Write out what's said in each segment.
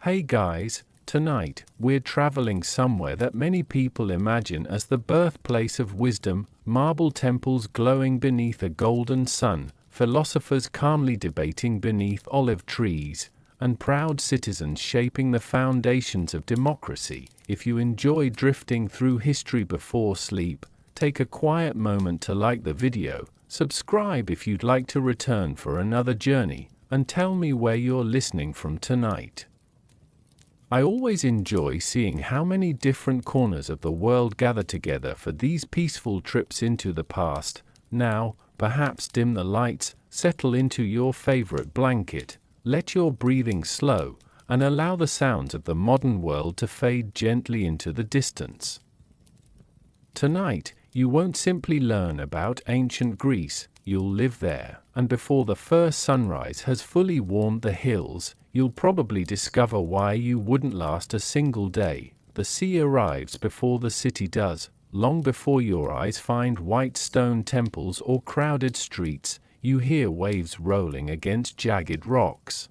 Hey guys, tonight, we're traveling somewhere that many people imagine as the birthplace of wisdom, marble temples glowing beneath a golden sun, philosophers calmly debating beneath olive trees, and proud citizens shaping the foundations of democracy. If you enjoy drifting through history before sleep, take a quiet moment to like the video, subscribe if you'd like to return for another journey, and tell me where you're listening from tonight. I always enjoy seeing how many different corners of the world gather together for these peaceful trips into the past. Now, perhaps dim the lights, settle into your favorite blanket, let your breathing slow, and allow the sounds of the modern world to fade gently into the distance. Tonight, you won't simply learn about ancient Greece, you'll live there, and before the first sunrise has fully warmed the hills, you'll probably discover why you wouldn't last a single day. The sea arrives before the city does, long before your eyes find white stone temples or crowded streets. You hear waves rolling against jagged rocks.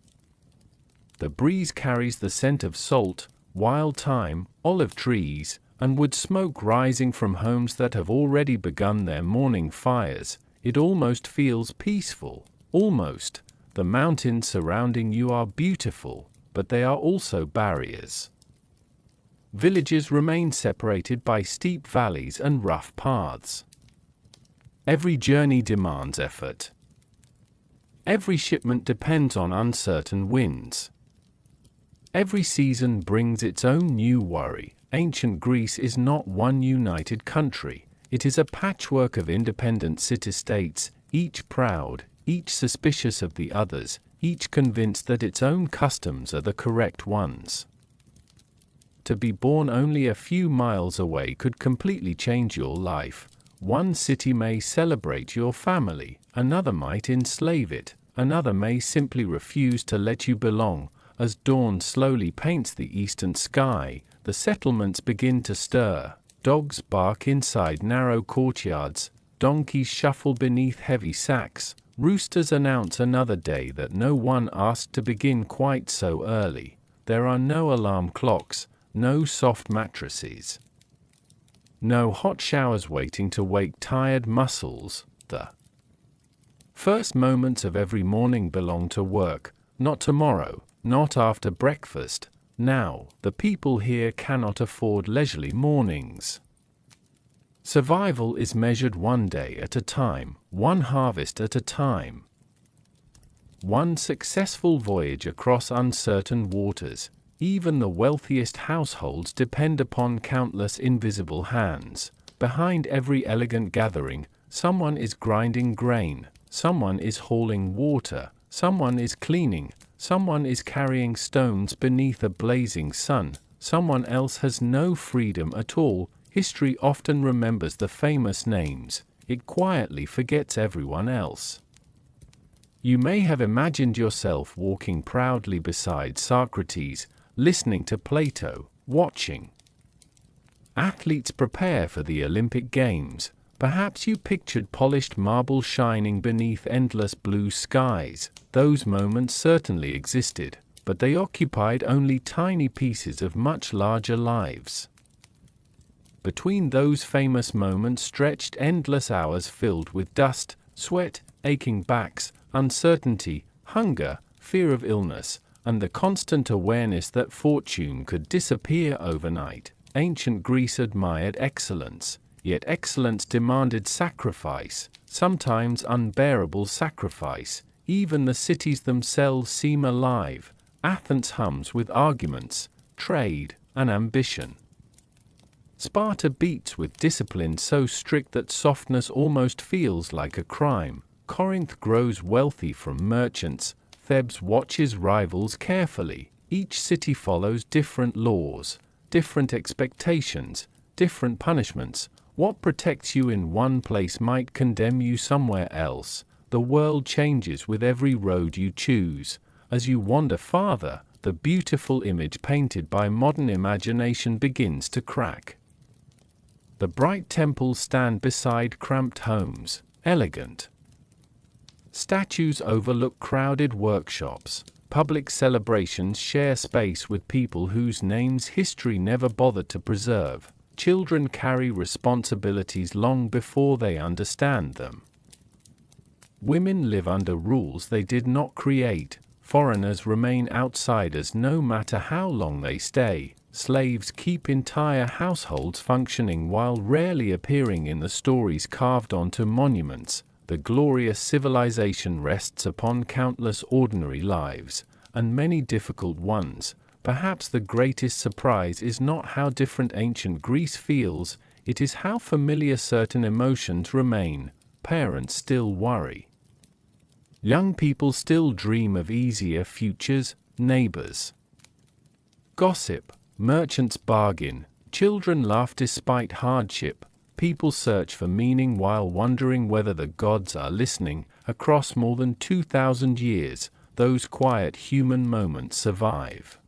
The breeze carries the scent of salt, wild thyme, olive trees, and wood smoke rising from homes that have already begun their morning fires. It almost feels peaceful, almost. The mountains surrounding you are beautiful, but they are also barriers. Villages remain separated by steep valleys and rough paths. Every journey demands effort. Every shipment depends on uncertain winds. Every season brings its own new worry. Ancient Greece is not one united country. It is a patchwork of independent city-states, each proud, each suspicious of the others, each convinced that its own customs are the correct ones. To be born only a few miles away could completely change your life. One city may celebrate your family, another might enslave it, another may simply refuse to let you belong. As dawn slowly paints the eastern sky, the settlements begin to stir. Dogs bark inside narrow courtyards, donkeys shuffle beneath heavy sacks, roosters announce another day that no one asked to begin quite so early. There are no alarm clocks, no soft mattresses, no hot showers waiting to wake tired muscles. The first moments of every morning belong to work, not tomorrow, not after breakfast. Now, the people here cannot afford leisurely mornings. Survival is measured one day at a time, one harvest at a time. One successful voyage across uncertain waters. Even the wealthiest households depend upon countless invisible hands. Behind every elegant gathering, someone is grinding grain, someone is hauling water, someone is cleaning, someone is carrying stones beneath a blazing sun, someone else has no freedom at all. History often remembers the famous names, it quietly forgets everyone else. You may have imagined yourself walking proudly beside Socrates, listening to Plato, watching athletes prepare for the Olympic Games. Perhaps you pictured polished marble shining beneath endless blue skies. Those moments certainly existed, but they occupied only tiny pieces of much larger lives. Between those famous moments stretched endless hours filled with dust, sweat, aching backs, uncertainty, hunger, fear of illness, and the constant awareness that fortune could disappear overnight. Ancient Greece admired excellence. Yet excellence demanded sacrifice, sometimes unbearable sacrifice. Even the cities themselves seem alive. Athens hums with arguments, trade, and ambition. Sparta beats with discipline so strict that softness almost feels like a crime. Corinth grows wealthy from merchants. Thebes watches rivals carefully. Each city follows different laws, different expectations, different punishments. What protects you in one place might condemn you somewhere else. The world changes with every road you choose. As you wander farther, the beautiful image painted by modern imagination begins to crack. The bright temples stand beside cramped homes, elegant. Statues overlook crowded workshops. Public celebrations share space with people whose names history never bothered to preserve. Children carry responsibilities long before they understand them. Women live under rules they did not create. Foreigners remain outsiders no matter how long they stay. Slaves keep entire households functioning while rarely appearing in the stories carved onto monuments. The glorious civilization rests upon countless ordinary lives, and many difficult ones. Perhaps the greatest surprise is not how different ancient Greece feels, it is how familiar certain emotions remain. Parents still worry. Young people still dream of easier futures. Neighbors gossip. Merchants bargain. Children laugh despite hardship. People search for meaning while wondering whether the gods are listening. Across more than 2,000 years, those quiet human moments survive.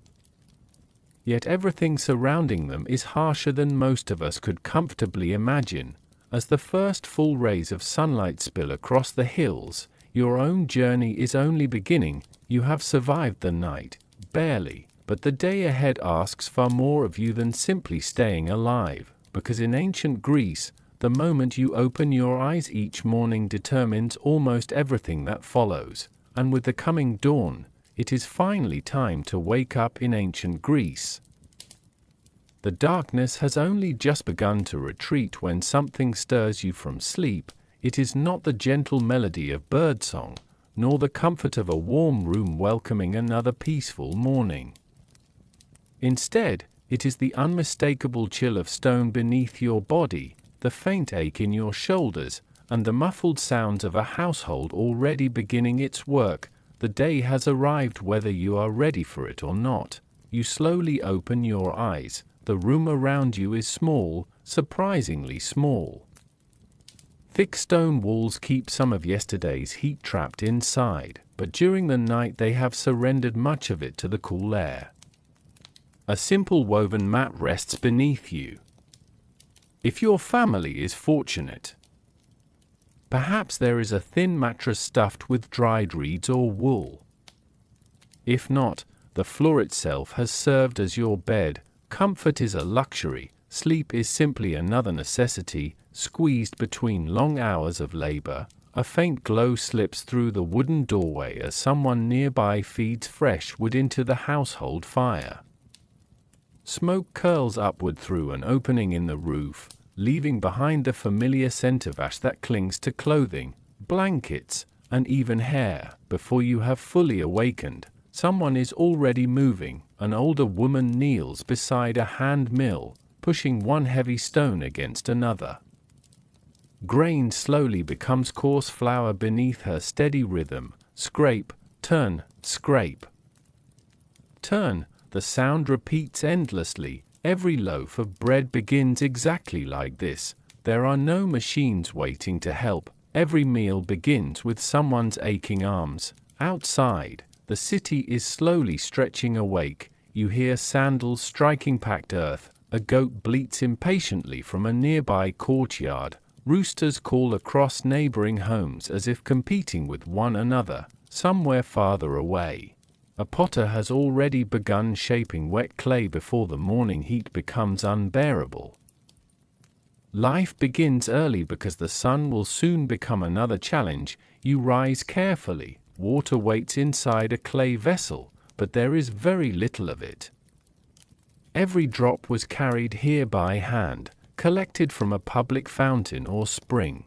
Yet everything surrounding them is harsher than most of us could comfortably imagine. As the first full rays of sunlight spill across the hills, your own journey is only beginning. You have survived the night, barely, but the day ahead asks far more of you than simply staying alive, because in ancient Greece, the moment you open your eyes each morning determines almost everything that follows, and with the coming dawn, it is finally time to wake up in ancient Greece. The darkness has only just begun to retreat when something stirs you from sleep. It is not the gentle melody of birdsong, nor the comfort of a warm room welcoming another peaceful morning. Instead, it is the unmistakable chill of stone beneath your body, the faint ache in your shoulders, and the muffled sounds of a household already beginning its work. The day has arrived whether you are ready for it or not. You slowly open your eyes. The room around you is small, surprisingly small. Thick stone walls keep some of yesterday's heat trapped inside, but during the night they have surrendered much of it to the cool air. A simple woven mat rests beneath you. If your family is fortunate, perhaps there is a thin mattress stuffed with dried reeds or wool. If not, the floor itself has served as your bed. Comfort is a luxury, sleep is simply another necessity. Squeezed between long hours of labor, a faint glow slips through the wooden doorway as someone nearby feeds fresh wood into the household fire. Smoke curls upward through an opening in the roof, leaving behind the familiar scent of ash that clings to clothing, blankets, and even hair. Before you have fully awakened, someone is already moving. An older woman kneels beside a hand mill, pushing one heavy stone against another. Grain slowly becomes coarse flour beneath her steady rhythm. Scrape, turn, scrape. Turn, the sound repeats endlessly. Every loaf of bread begins exactly like this. There are no machines waiting to help. Every meal begins with someone's aching arms. Outside, the city is slowly stretching awake. You hear sandals striking packed earth. A goat bleats impatiently from a nearby courtyard. Roosters call across neighboring homes as if competing with one another, somewhere farther away. A potter has already begun shaping wet clay before the morning heat becomes unbearable. Life begins early because the sun will soon become another challenge. You rise carefully. Water waits inside a clay vessel, but there is very little of it. Every drop was carried here by hand, collected from a public fountain or spring.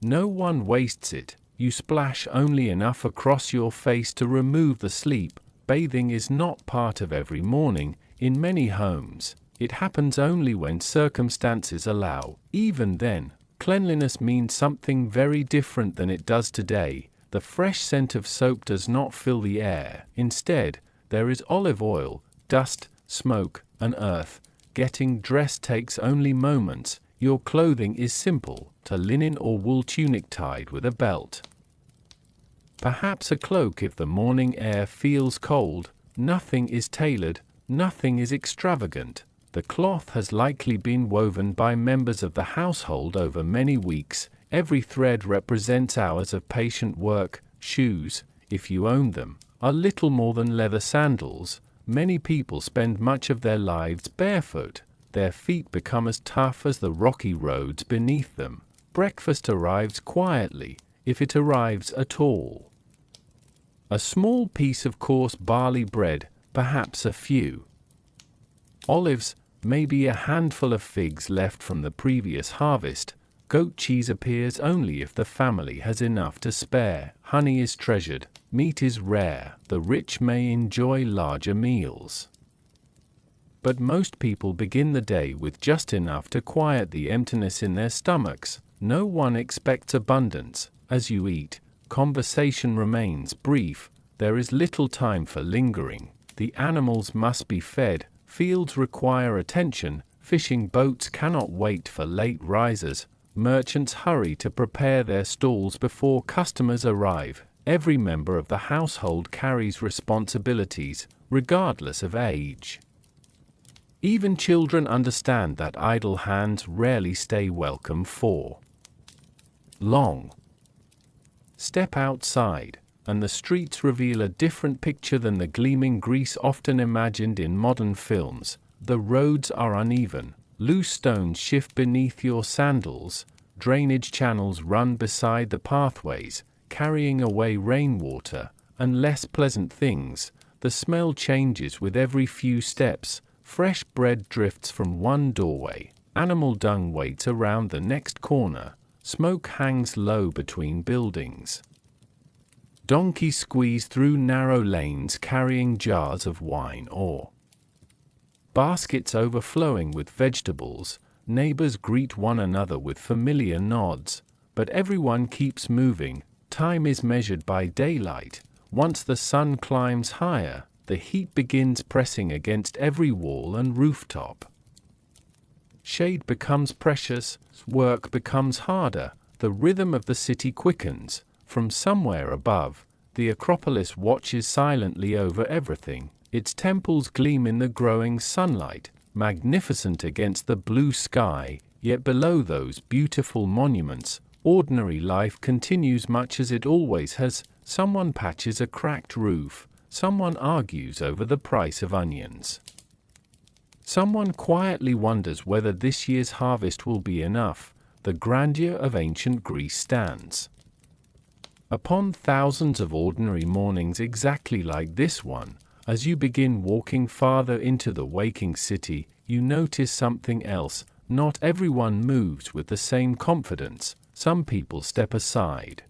No one wastes it. You splash only enough across your face to remove the sleep. Bathing is not part of every morning. In many homes, it happens only when circumstances allow. Even then, cleanliness means something very different than it does today. The fresh scent of soap does not fill the air. Instead, there is olive oil, dust, smoke, and earth. Getting dressed takes only moments. Your clothing is simple, a linen or wool tunic tied with a belt. Perhaps a cloak if the morning air feels cold. Nothing is tailored, nothing is extravagant. The cloth has likely been woven by members of the household over many weeks. Every thread represents hours of patient work. Shoes, if you own them, are little more than leather sandals. Many people spend much of their lives barefoot. Their feet become as tough as the rocky roads beneath them. Breakfast arrives quietly, if it arrives at all. A small piece of coarse barley bread, perhaps a few olives, maybe a handful of figs left from the previous harvest. Goat cheese appears only if the family has enough to spare. Honey is treasured, meat is rare. The rich may enjoy larger meals. But most people begin the day with just enough to quiet the emptiness in their stomachs. No one expects abundance. As you eat, conversation remains brief. There is little time for lingering. The animals must be fed. Fields require attention. Fishing boats cannot wait for late risers. Merchants hurry to prepare their stalls before customers arrive. Every member of the household carries responsibilities, regardless of age. Even children understand that idle hands rarely stay welcome for long. Step outside, and the streets reveal a different picture than the gleaming grease often imagined in modern films. The roads are uneven. Loose stones shift beneath your sandals. Drainage channels run beside the pathways, carrying away rainwater and less pleasant things. The smell changes with every few steps. Fresh bread drifts from one doorway. Animal dung waits around the next corner. Smoke hangs low between buildings. Donkeys squeeze through narrow lanes carrying jars of wine or baskets overflowing with vegetables. Neighbors greet one another with familiar nods, but everyone keeps moving. Time is measured by daylight. Once the sun climbs higher, the heat begins pressing against every wall and rooftop. Shade becomes precious, work becomes harder. The rhythm of the city quickens. From somewhere above, the Acropolis watches silently over everything. Its temples gleam in the growing sunlight, magnificent against the blue sky. Yet below those beautiful monuments, ordinary life continues much as it always has. Someone patches a cracked roof. Someone argues over the price of onions. Someone quietly wonders whether this year's harvest will be enough. The grandeur of ancient Greece stands upon thousands of ordinary mornings exactly like this one. As you begin walking farther into the waking city, you notice something else. Not everyone moves with the same confidence. Some people step aside.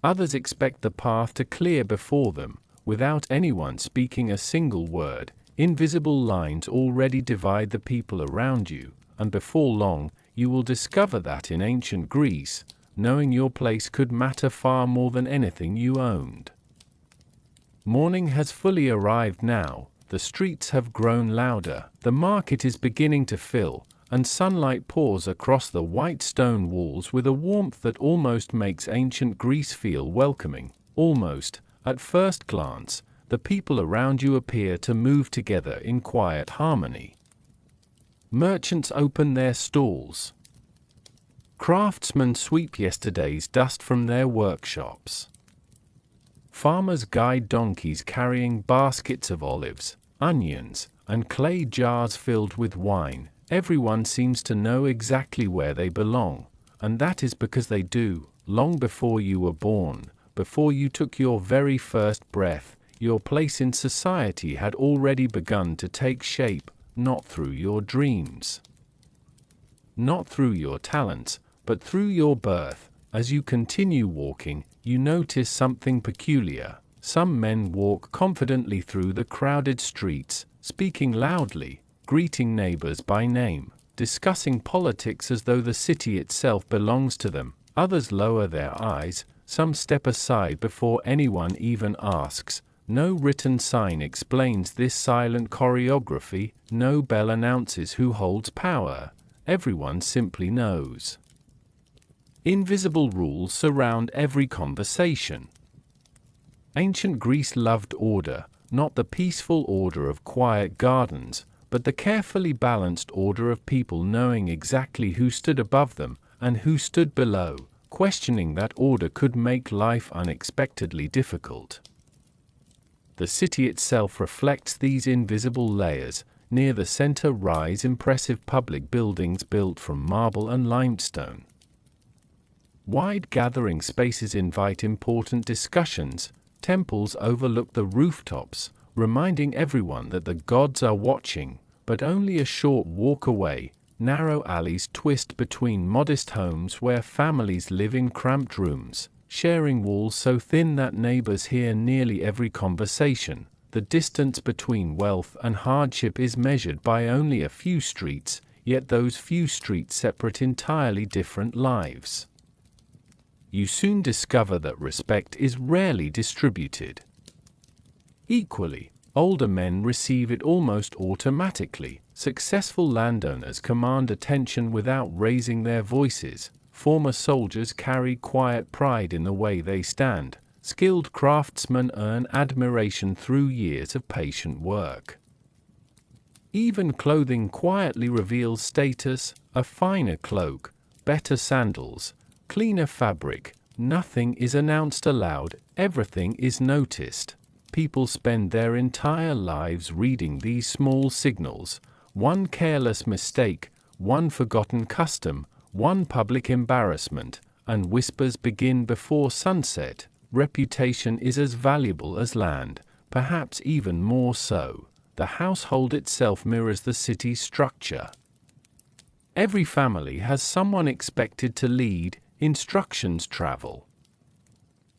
Others expect the path to clear before them, without anyone speaking a single word. Invisible lines already divide the people around you, and before long, you will discover that in ancient Greece, knowing your place could matter far more than anything you owned. Morning has fully arrived now. The streets have grown louder. The market is beginning to fill, and sunlight pours across the white stone walls with a warmth that almost makes ancient Greece feel welcoming. Almost, at first glance, the people around you appear to move together in quiet harmony. Merchants open their stalls. Craftsmen sweep yesterday's dust from their workshops. Farmers guide donkeys carrying baskets of olives, onions, and clay jars filled with wine. Everyone seems to know exactly where they belong, and that is because they do. Long before you were born, before you took your very first breath, your place in society had already begun to take shape, not through your dreams, not through your talents, but through your birth. As you continue walking, you notice something peculiar. Some men walk confidently through the crowded streets, speaking loudly, greeting neighbors by name, discussing politics as though the city itself belongs to them. Others lower their eyes. Some step aside before anyone even asks. No written sign explains this silent choreography. No bell announces who holds power. Everyone simply knows. Invisible rules surround every conversation. Ancient Greece loved order, not the peaceful order of quiet gardens, but the carefully balanced order of people knowing exactly who stood above them and who stood below. Questioning that order could make life unexpectedly difficult. The city itself reflects these invisible layers. Near the center rise impressive public buildings built from marble and limestone. Wide gathering spaces invite important discussions. Temples overlook the rooftops, reminding everyone that the gods are watching, but only a short walk away. Narrow alleys twist between modest homes where families live in cramped rooms, sharing walls so thin that neighbors hear nearly every conversation. The distance between wealth and hardship is measured by only a few streets, yet those few streets separate entirely different lives. You soon discover that respect is rarely distributed equally. Older men receive it almost automatically. Successful landowners command attention without raising their voices. Former soldiers carry quiet pride in the way they stand. Skilled craftsmen earn admiration through years of patient work. Even clothing quietly reveals status: a finer cloak, better sandals, cleaner fabric. Nothing is announced aloud, everything is noticed. People spend their entire lives reading these small signals. One careless mistake, one forgotten custom, one public embarrassment, and whispers begin before sunset. Reputation is as valuable as land, perhaps even more so. The household itself mirrors the city's structure. Every family has someone expected to lead. Instructions travel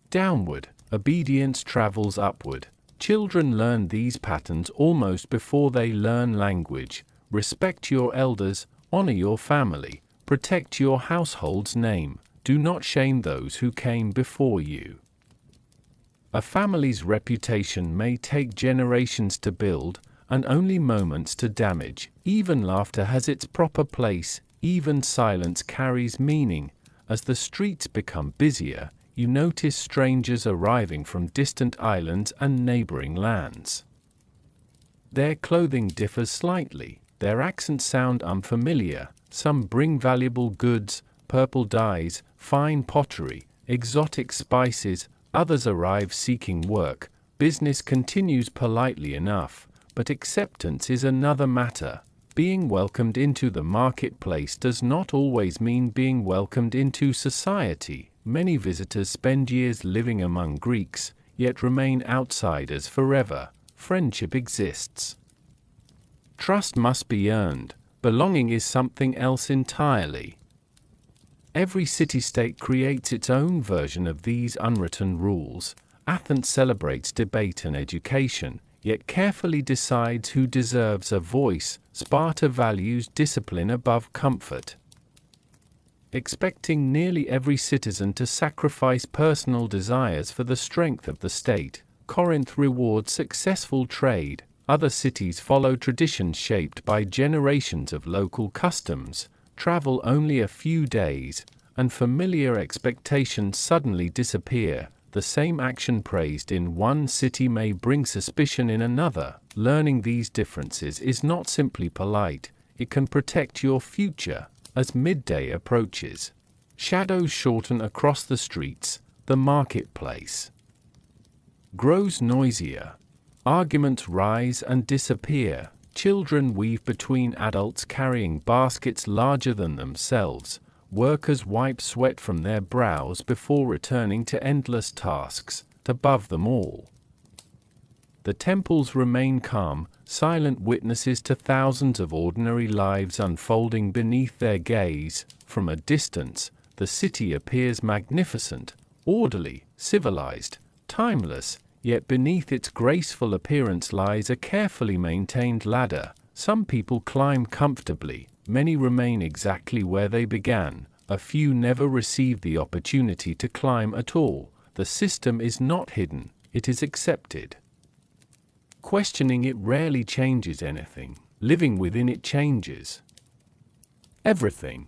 downward, obedience travels upward. Children learn these patterns almost before they learn language. Respect your elders, honor your family, protect your household's name, do not shame those who came before you. A family's reputation may take generations to build, and only moments to damage. Even laughter has its proper place, even silence carries meaning. As the streets become busier, you notice strangers arriving from distant islands and neighboring lands. Their clothing differs slightly, their accents sound unfamiliar. Some bring valuable goods, purple dyes, fine pottery, exotic spices. Others arrive seeking work. Business continues politely enough, but acceptance is another matter. Being welcomed into the marketplace does not always mean being welcomed into society. Many visitors spend years living among Greeks, yet remain outsiders forever. Friendship exists. Trust must be earned. Belonging is something else entirely. Every city-state creates its own version of these unwritten rules. Athens celebrates debate and education, yet carefully decides who deserves a voice. Sparta values discipline above comfort, expecting nearly every citizen to sacrifice personal desires for the strength of the state. Corinth rewards successful trade. Other cities follow traditions shaped by generations of local customs. Travel only a few days, and familiar expectations suddenly disappear. The same action praised in one city may bring suspicion in another. Learning these differences is not simply polite, it can protect your future. As midday approaches, shadows shorten across the streets. The marketplace grows noisier. Arguments rise and disappear. Children weave between adults carrying baskets larger than themselves. Workers wipe sweat from their brows before returning to endless tasks. Above them all, the temples remain calm, silent witnesses to thousands of ordinary lives unfolding beneath their gaze. From a distance, the city appears magnificent, orderly, civilized, timeless. Yet beneath its graceful appearance lies a carefully maintained ladder. Some people climb comfortably, many remain exactly where they began. A few never receive the opportunity to climb at all. The system is not hidden, it is accepted. Questioning it rarely changes anything. Living within it changes everything.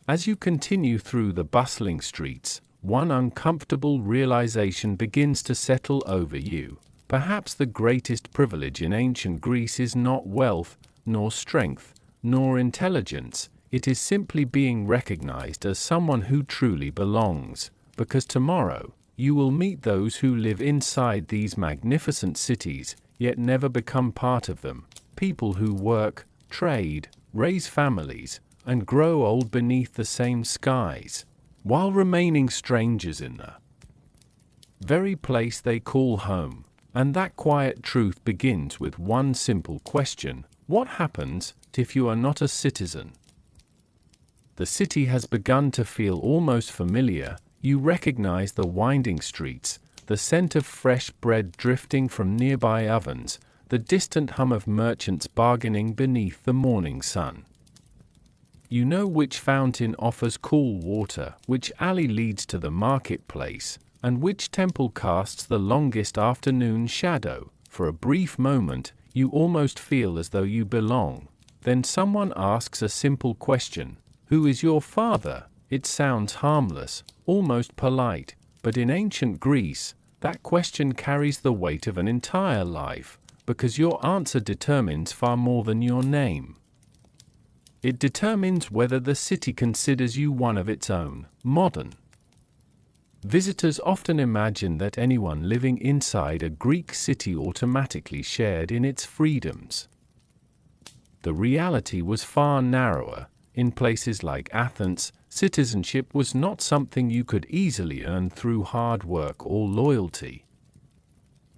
As you continue through the bustling streets, one uncomfortable realization begins to settle over you. Perhaps the greatest privilege in ancient Greece is not wealth, nor strength, nor intelligence. It is simply being recognized as someone who truly belongs. Because tomorrow, You will meet those who live inside these magnificent cities, yet never become part of them. People who work, trade, raise families, and grow old beneath the same skies, while remaining strangers in the very place they call home. And that quiet truth begins with one simple question: what happens if you are not a citizen? The city has begun to feel almost familiar. You recognize the winding streets, the scent of fresh bread drifting from nearby ovens, the distant hum of merchants bargaining beneath the morning sun. You know which fountain offers cool water, which alley leads to the marketplace, and which temple casts the longest afternoon shadow. For a brief moment, you almost feel as though you belong. Then someone asks a simple question: who is your father? It sounds harmless, almost polite, but in ancient Greece, that question carries the weight of an entire life, because your answer determines far more than your name. It determines whether the city considers you one of its own. Modern visitors often imagine that anyone living inside a Greek city automatically shared in its freedoms. The reality was far narrower. In places like Athens, citizenship was not something you could easily earn through hard work or loyalty.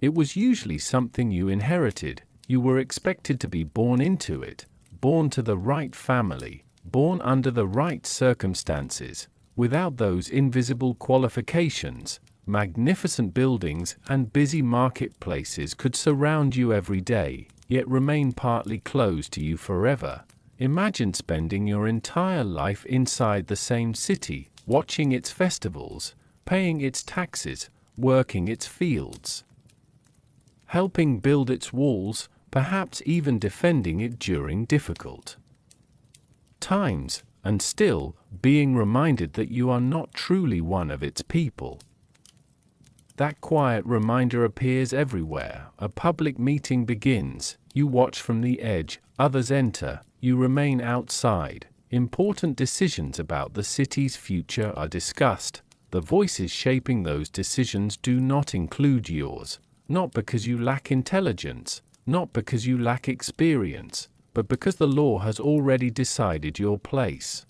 It was usually something you inherited. You were expected to be born into it, born to the right family, born under the right circumstances. Without those invisible qualifications, magnificent buildings and busy marketplaces could surround you every day, yet remain partly closed to you forever. Imagine spending your entire life inside the same city, watching its festivals, paying its taxes, working its fields, helping build its walls, perhaps even defending it during difficult times, and still being reminded that you are not truly one of its people. That quiet reminder appears everywhere. A public meeting begins. You watch from the edge, others enter, you remain outside. Important decisions about the city's future are discussed. The voices shaping those decisions do not include yours, not because you lack intelligence, not because you lack experience, but because the law has already decided your place.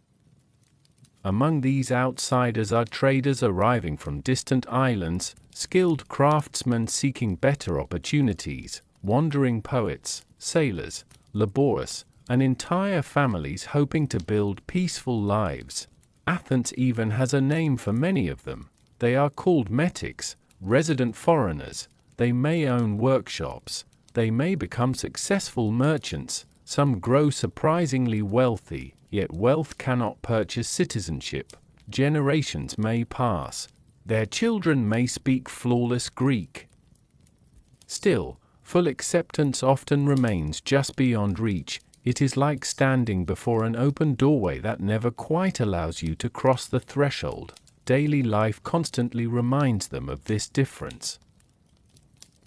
Among these outsiders are traders arriving from distant islands, skilled craftsmen seeking better opportunities, wandering poets, sailors, laborious, and entire families hoping to build peaceful lives. Athens even has a name for many of them. They are called metics, resident foreigners. They may own workshops. They may become successful merchants. Some grow surprisingly wealthy, yet wealth cannot purchase citizenship. Generations may pass. Their children may speak flawless Greek. Still, full acceptance often remains just beyond reach. It is like standing before an open doorway that never quite allows you to cross the threshold. Daily life constantly reminds them of this difference.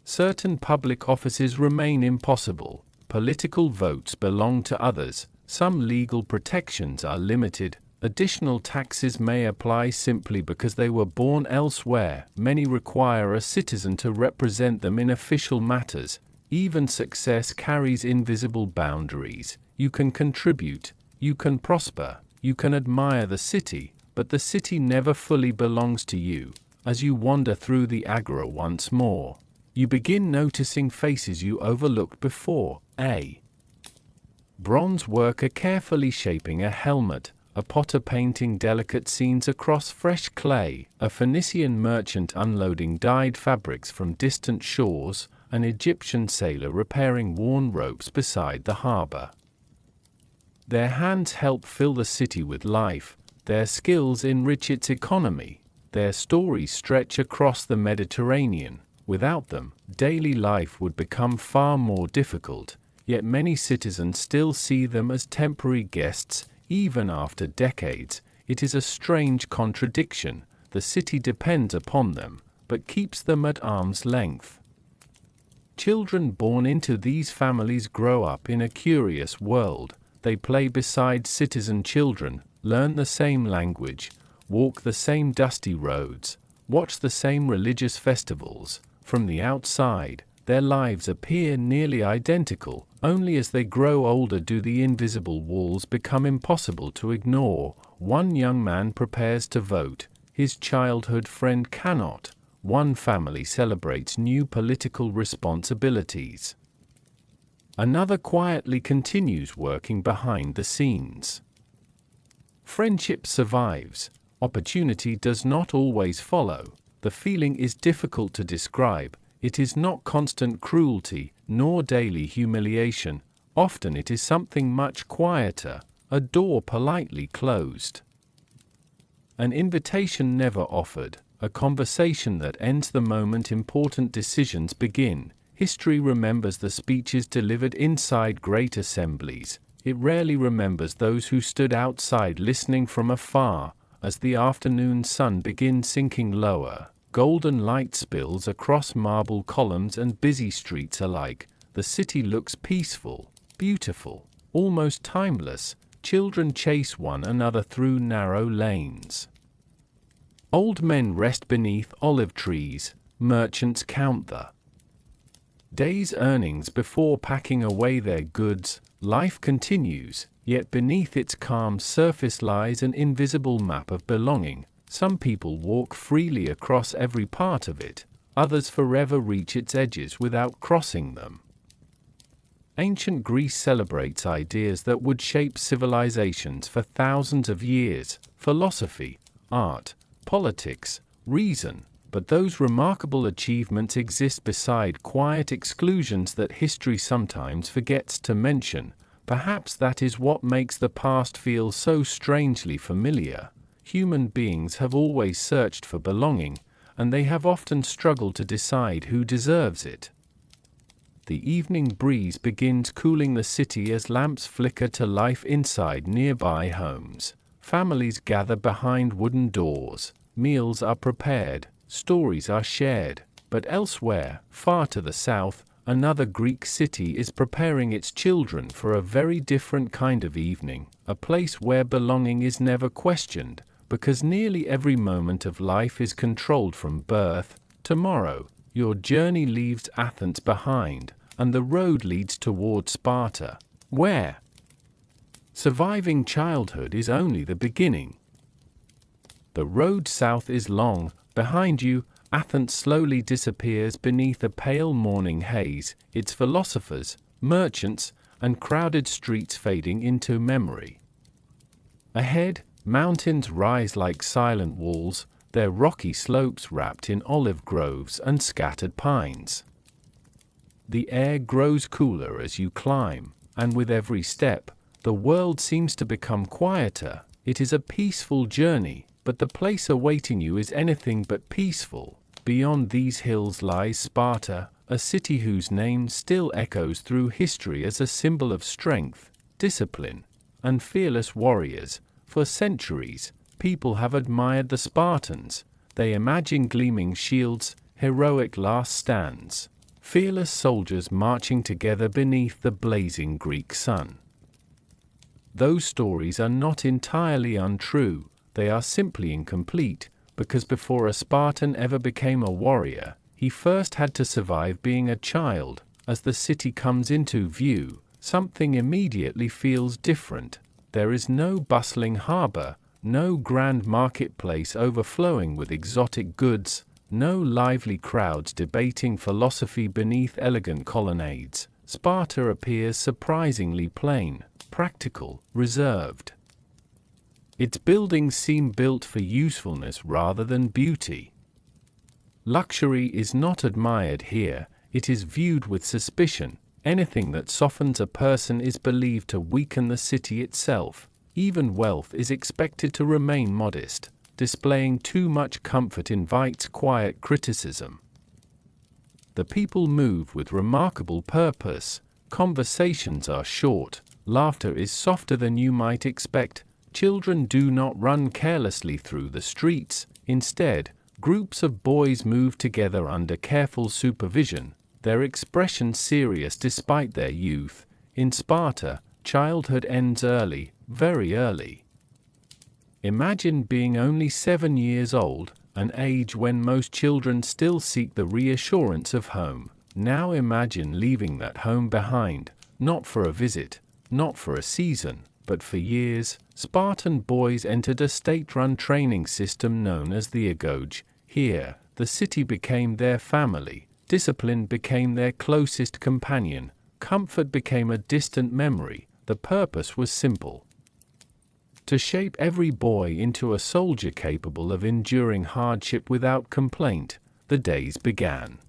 Certain public offices remain impossible. Political votes belong to others. Some legal protections are limited. Additional taxes may apply simply because they were born elsewhere. Many require a citizen to represent them in official matters. Even success carries invisible boundaries. You can contribute, you can prosper, you can admire the city, but the city never fully belongs to you. As you wander through the agora once more, you begin noticing faces you overlooked before. A bronze worker carefully shaping a helmet, a potter painting delicate scenes across fresh clay, a Phoenician merchant unloading dyed fabrics from distant shores, an Egyptian sailor repairing worn ropes beside the harbor. Their hands help fill the city with life, their skills enrich its economy, their stories stretch across the Mediterranean. Without them, daily life would become far more difficult, yet many citizens still see them as temporary guests, even after decades. It is a strange contradiction. The city depends upon them, but keeps them at arm's length. Children born into these families grow up in a curious world. They play beside citizen children, learn the same language, walk the same dusty roads, Watch the same religious festivals. From the outside, their lives appear nearly identical. Only as they grow older do the invisible walls become impossible to ignore. One young man prepares to vote. His childhood friend cannot. One family celebrates new political responsibilities. Another quietly continues working behind the scenes. Friendship survives. Opportunity does not always follow. The feeling is difficult to describe. It is not constant cruelty, nor daily humiliation. Often it is something much quieter, a door politely closed. An invitation never offered, a conversation that ends the moment important decisions begin. History remembers the speeches delivered inside great assemblies. It rarely remembers those who stood outside listening from afar. As the afternoon sun begins sinking lower, golden light spills across marble columns and busy streets alike. The city looks peaceful, beautiful, almost timeless. Children chase one another through narrow lanes. Old men rest beneath olive trees. Merchants count the day's earnings before packing away their goods. Life continues, yet beneath its calm surface lies an invisible map of belonging. Some people walk freely across every part of it, others forever reach its edges without crossing them. Ancient Greece celebrates ideas that would shape civilizations for thousands of years: philosophy, art, politics, reason. But those remarkable achievements exist beside quiet exclusions that history sometimes forgets to mention. Perhaps that is what makes the past feel so strangely familiar. Human beings have always searched for belonging, and they have often struggled to decide who deserves it. The evening breeze begins cooling the city as lamps flicker to life inside nearby homes. Families gather behind wooden doors. Meals are prepared. Stories are shared. But elsewhere, far to the south, another Greek city is preparing its children for a very different kind of evening, a place where belonging is never questioned, because nearly every moment of life is controlled from birth. Tomorrow, your journey leaves Athens behind, and the road leads toward Sparta, where surviving childhood is only the beginning. The road south is long. Behind you, Athens slowly disappears beneath a pale morning haze, its philosophers, merchants, and crowded streets fading into memory. Ahead, mountains rise like silent walls, their rocky slopes wrapped in olive groves and scattered pines. The air grows cooler as you climb, and with every step, the world seems to become quieter. It is a peaceful journey, but the place awaiting you is anything but peaceful. Beyond these hills lies Sparta, a city whose name still echoes through history as a symbol of strength, discipline, and fearless warriors. For centuries, people have admired the Spartans. They imagine gleaming shields, heroic last stands, fearless soldiers marching together beneath the blazing Greek sun. Those stories are not entirely untrue. They are simply incomplete, because before a Spartan ever became a warrior, he first had to survive being a child. As the city comes into view, something immediately feels different. There is no bustling harbor, no grand marketplace overflowing with exotic goods, no lively crowds debating philosophy beneath elegant colonnades. Sparta appears surprisingly plain, practical, reserved. Its buildings seem built for usefulness rather than beauty. Luxury is not admired here, it is viewed with suspicion. Anything that softens a person is believed to weaken the city itself. Even wealth is expected to remain modest. Displaying too much comfort invites quiet criticism. The people move with remarkable purpose. Conversations are short. Laughter is softer than you might expect. Children do not run carelessly through the streets. Instead, groups of boys move together under careful supervision, their expression serious despite their youth. In Sparta, childhood ends early, very early. Imagine being only 7 years old, an age when most children still seek the reassurance of home. Now imagine leaving that home behind, not for a visit, not for a season, but for years. Spartan boys entered a state-run training system known as the agoge. Here, the city became their family, discipline became their closest companion, comfort became a distant memory. The purpose was simple: to shape every boy into a soldier capable of enduring hardship without complaint. The days began.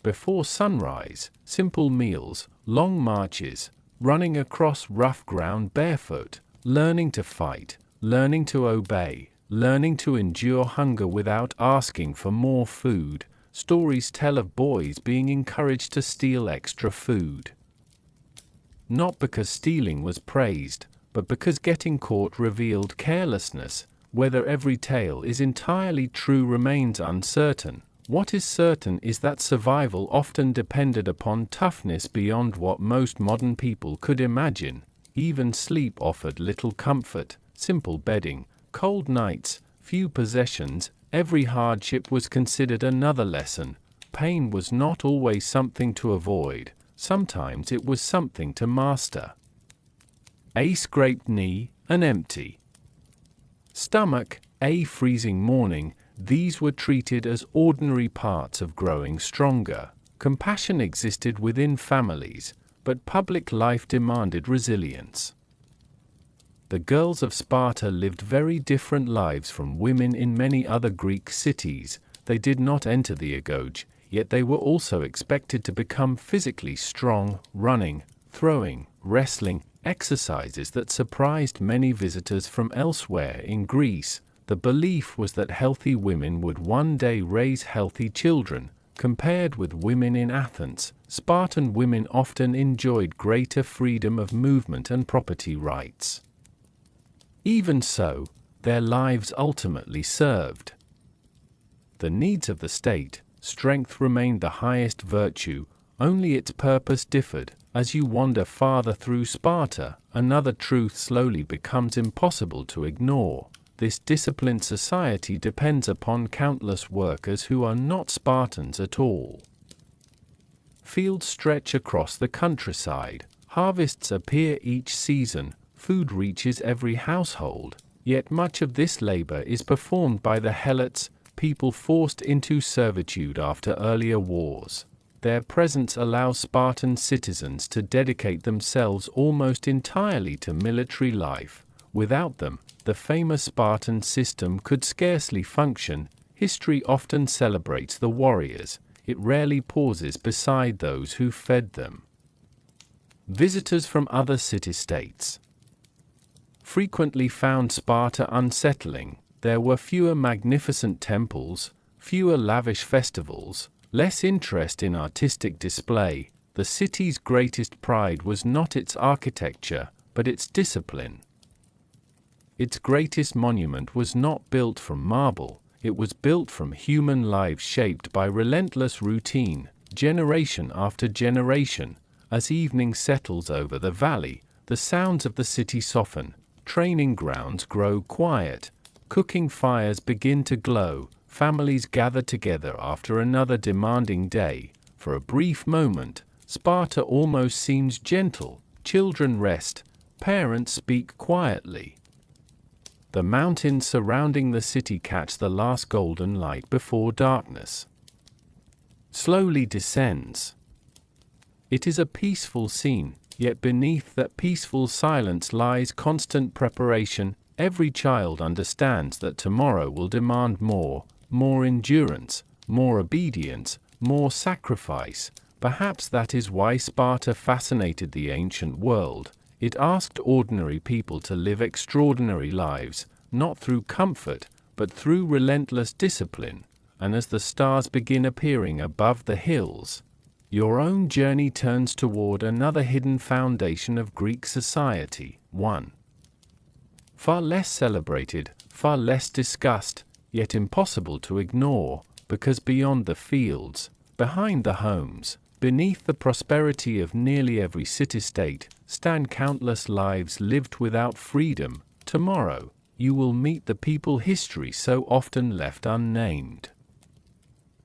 Before sunrise, simple meals, long marches, running across rough ground barefoot, learning to fight, learning to obey, learning to endure hunger without asking for more food. Stories tell of boys being encouraged to steal extra food. Not because stealing was praised, but because getting caught revealed carelessness. Whether every tale is entirely true remains uncertain. What is certain is that survival often depended upon toughness beyond what most modern people could imagine. Even sleep offered little comfort: simple bedding, cold nights, few possessions. Every hardship was considered another lesson. Pain was not always something to avoid. Sometimes it was something to master. A scraped knee, an empty stomach, a freezing morning. These were treated as ordinary parts of growing stronger. Compassion existed within families, but public life demanded resilience. The girls of Sparta lived very different lives from women in many other Greek cities. They did not enter the agoge, yet they were also expected to become physically strong, running, throwing, wrestling, exercises that surprised many visitors from elsewhere in Greece. The belief was that healthy women would one day raise healthy children. Compared with women in Athens, Spartan women often enjoyed greater freedom of movement and property rights. Even so, their lives ultimately served the needs of the state. Strength remained the highest virtue, only its purpose differed. As you wander farther through Sparta, another truth slowly becomes impossible to ignore. This disciplined society depends upon countless workers who are not Spartans at all. Fields stretch across the countryside. Harvests appear each season. Food reaches every household. Yet much of this labor is performed by the helots, people forced into servitude after earlier wars. Their presence allows Spartan citizens to dedicate themselves almost entirely to military life. Without them, the famous Spartan system could scarcely function. History often celebrates the warriors. It rarely pauses beside those who fed them. Visitors from other city-states frequently found Sparta unsettling. There were fewer magnificent temples, fewer lavish festivals, less interest in artistic display. The city's greatest pride was not its architecture, but its discipline. Its greatest monument was not built from marble, it was built from human lives shaped by relentless routine, generation after generation. As evening settles over the valley, the sounds of the city soften, training grounds grow quiet, cooking fires begin to glow, families gather together after another demanding day. For a brief moment, Sparta almost seems gentle. Children rest, parents speak quietly. The mountains surrounding the city catch the last golden light before darkness slowly descends. It is a peaceful scene, yet beneath that peaceful silence lies constant preparation. Every child understands that tomorrow will demand more endurance, more obedience, more sacrifice. Perhaps that is why Sparta fascinated the ancient world. It asked ordinary people to live extraordinary lives, not through comfort, but through relentless discipline. And as the stars begin appearing above the hills, your own journey turns toward another hidden foundation of Greek society, one far less celebrated, far less discussed, yet impossible to ignore, because beyond the fields, behind the homes, beneath the prosperity of nearly every city-state, stand countless lives lived without freedom. Tomorrow, you will meet the people history so often left unnamed.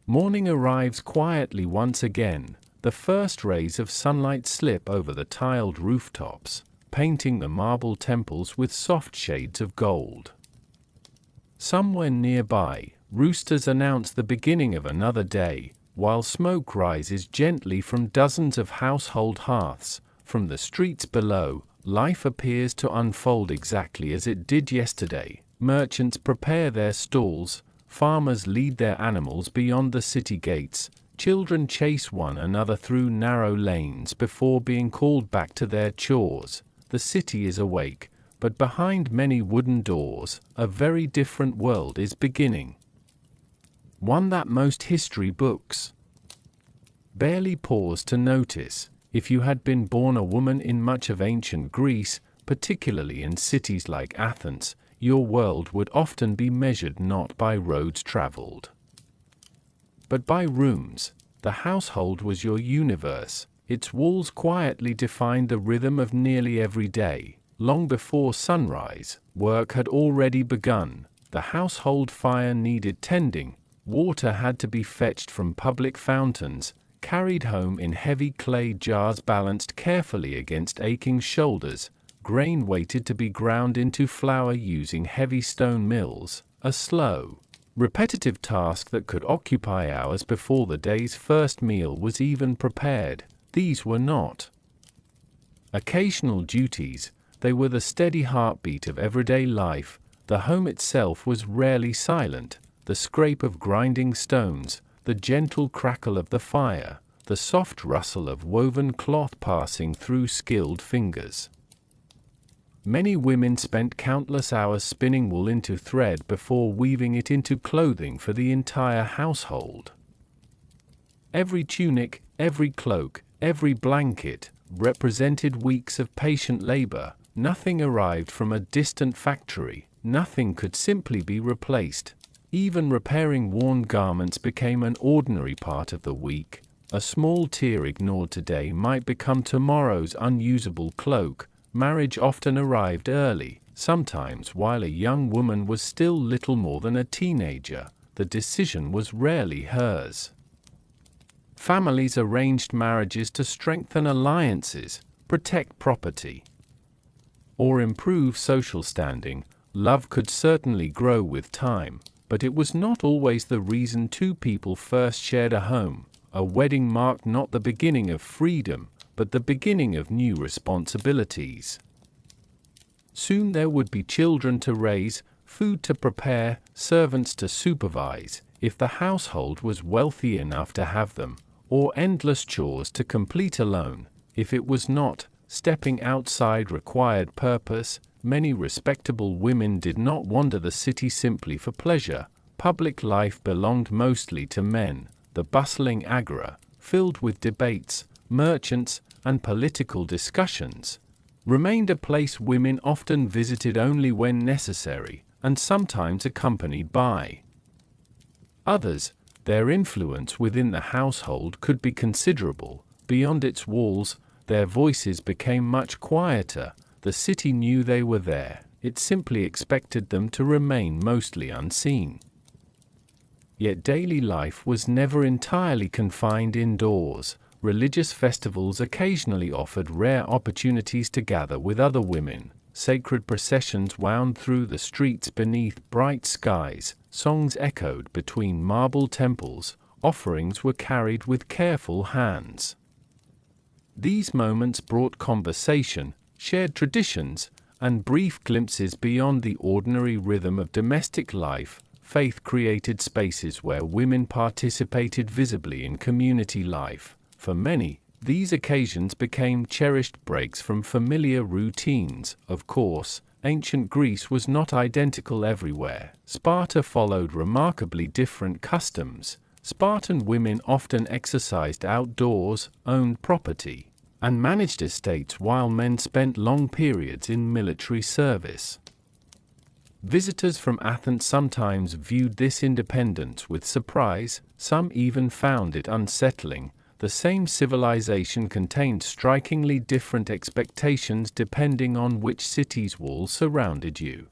Morning arrives quietly once again. The first rays of sunlight slip over the tiled rooftops, painting the marble temples with soft shades of gold. Somewhere nearby, roosters announce the beginning of another day, while smoke rises gently from dozens of household hearths. From the streets below, life appears to unfold exactly as it did yesterday. Merchants prepare their stalls, farmers lead their animals beyond the city gates, children chase one another through narrow lanes before being called back to their chores. The city is awake, but behind many wooden doors, a very different world is beginning. One that most history books barely pause to notice. If you had been born a woman in much of ancient Greece, particularly in cities like Athens, your world would often be measured not by roads traveled, but by rooms. The household was your universe. Its walls quietly defined the rhythm of nearly every day. Long before sunrise, work had already begun. The household fire needed tending. Water had to be fetched from public fountains, carried home in heavy clay jars balanced carefully against aching shoulders. Grain waited to be ground into flour using heavy stone mills, a slow, repetitive task that could occupy hours before the day's first meal was even prepared. These were not occasional duties, they were the steady heartbeat of everyday life. The home itself was rarely silent. The scrape of grinding stones, the gentle crackle of the fire, the soft rustle of woven cloth passing through skilled fingers. Many women spent countless hours spinning wool into thread before weaving it into clothing for the entire household. Every tunic, every cloak, every blanket represented weeks of patient labor. Nothing arrived from a distant factory. Nothing could simply be replaced. Even repairing worn garments became an ordinary part of the week. A small tear ignored today might become tomorrow's unusable cloak. Marriage often arrived early, sometimes while a young woman was still little more than a teenager. The decision was rarely hers. Families arranged marriages to strengthen alliances, protect property, or improve social standing. Love could certainly grow with time, but it was not always the reason two people first shared a home. A wedding marked not the beginning of freedom, but the beginning of new responsibilities. Soon there would be children to raise, food to prepare, servants to supervise, if the household was wealthy enough to have them, or endless chores to complete alone. If it was not, stepping outside required purpose. Many respectable women did not wander the city simply for pleasure. Public life belonged mostly to men. The bustling agora, filled with debates, merchants, and political discussions, remained a place women often visited only when necessary, and sometimes accompanied by others. Their influence within the household could be considerable. Beyond its walls, their voices became much quieter. The city knew they were there. It simply expected them to remain mostly unseen. Yet daily life was never entirely confined indoors. Religious festivals occasionally offered rare opportunities to gather with other women. Sacred processions wound through the streets beneath bright skies. Songs echoed between marble temples. Offerings were carried with careful hands. These moments brought conversation, shared traditions, and brief glimpses beyond the ordinary rhythm of domestic life. Faith created spaces where women participated visibly in community life. For many, these occasions became cherished breaks from familiar routines. Of course, ancient Greece was not identical everywhere. Sparta followed remarkably different customs. Spartan women often exercised outdoors, owned property, and managed estates while men spent long periods in military service. Visitors from Athens sometimes viewed this independence with surprise. Some even found it unsettling. The same civilization contained strikingly different expectations depending on which city's walls surrounded you.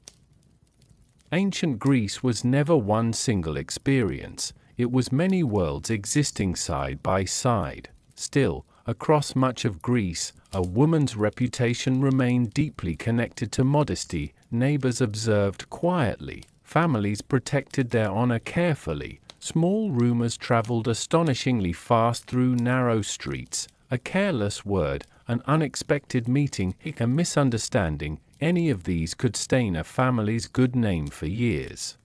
Ancient Greece was never one single experience, it was many worlds existing side by side. Still, across much of Greece, a woman's reputation remained deeply connected to modesty. Neighbors observed quietly, families protected their honor carefully, small rumors traveled astonishingly fast through narrow streets. A careless word, an unexpected meeting, a misunderstanding, any of these could stain a family's good name for years.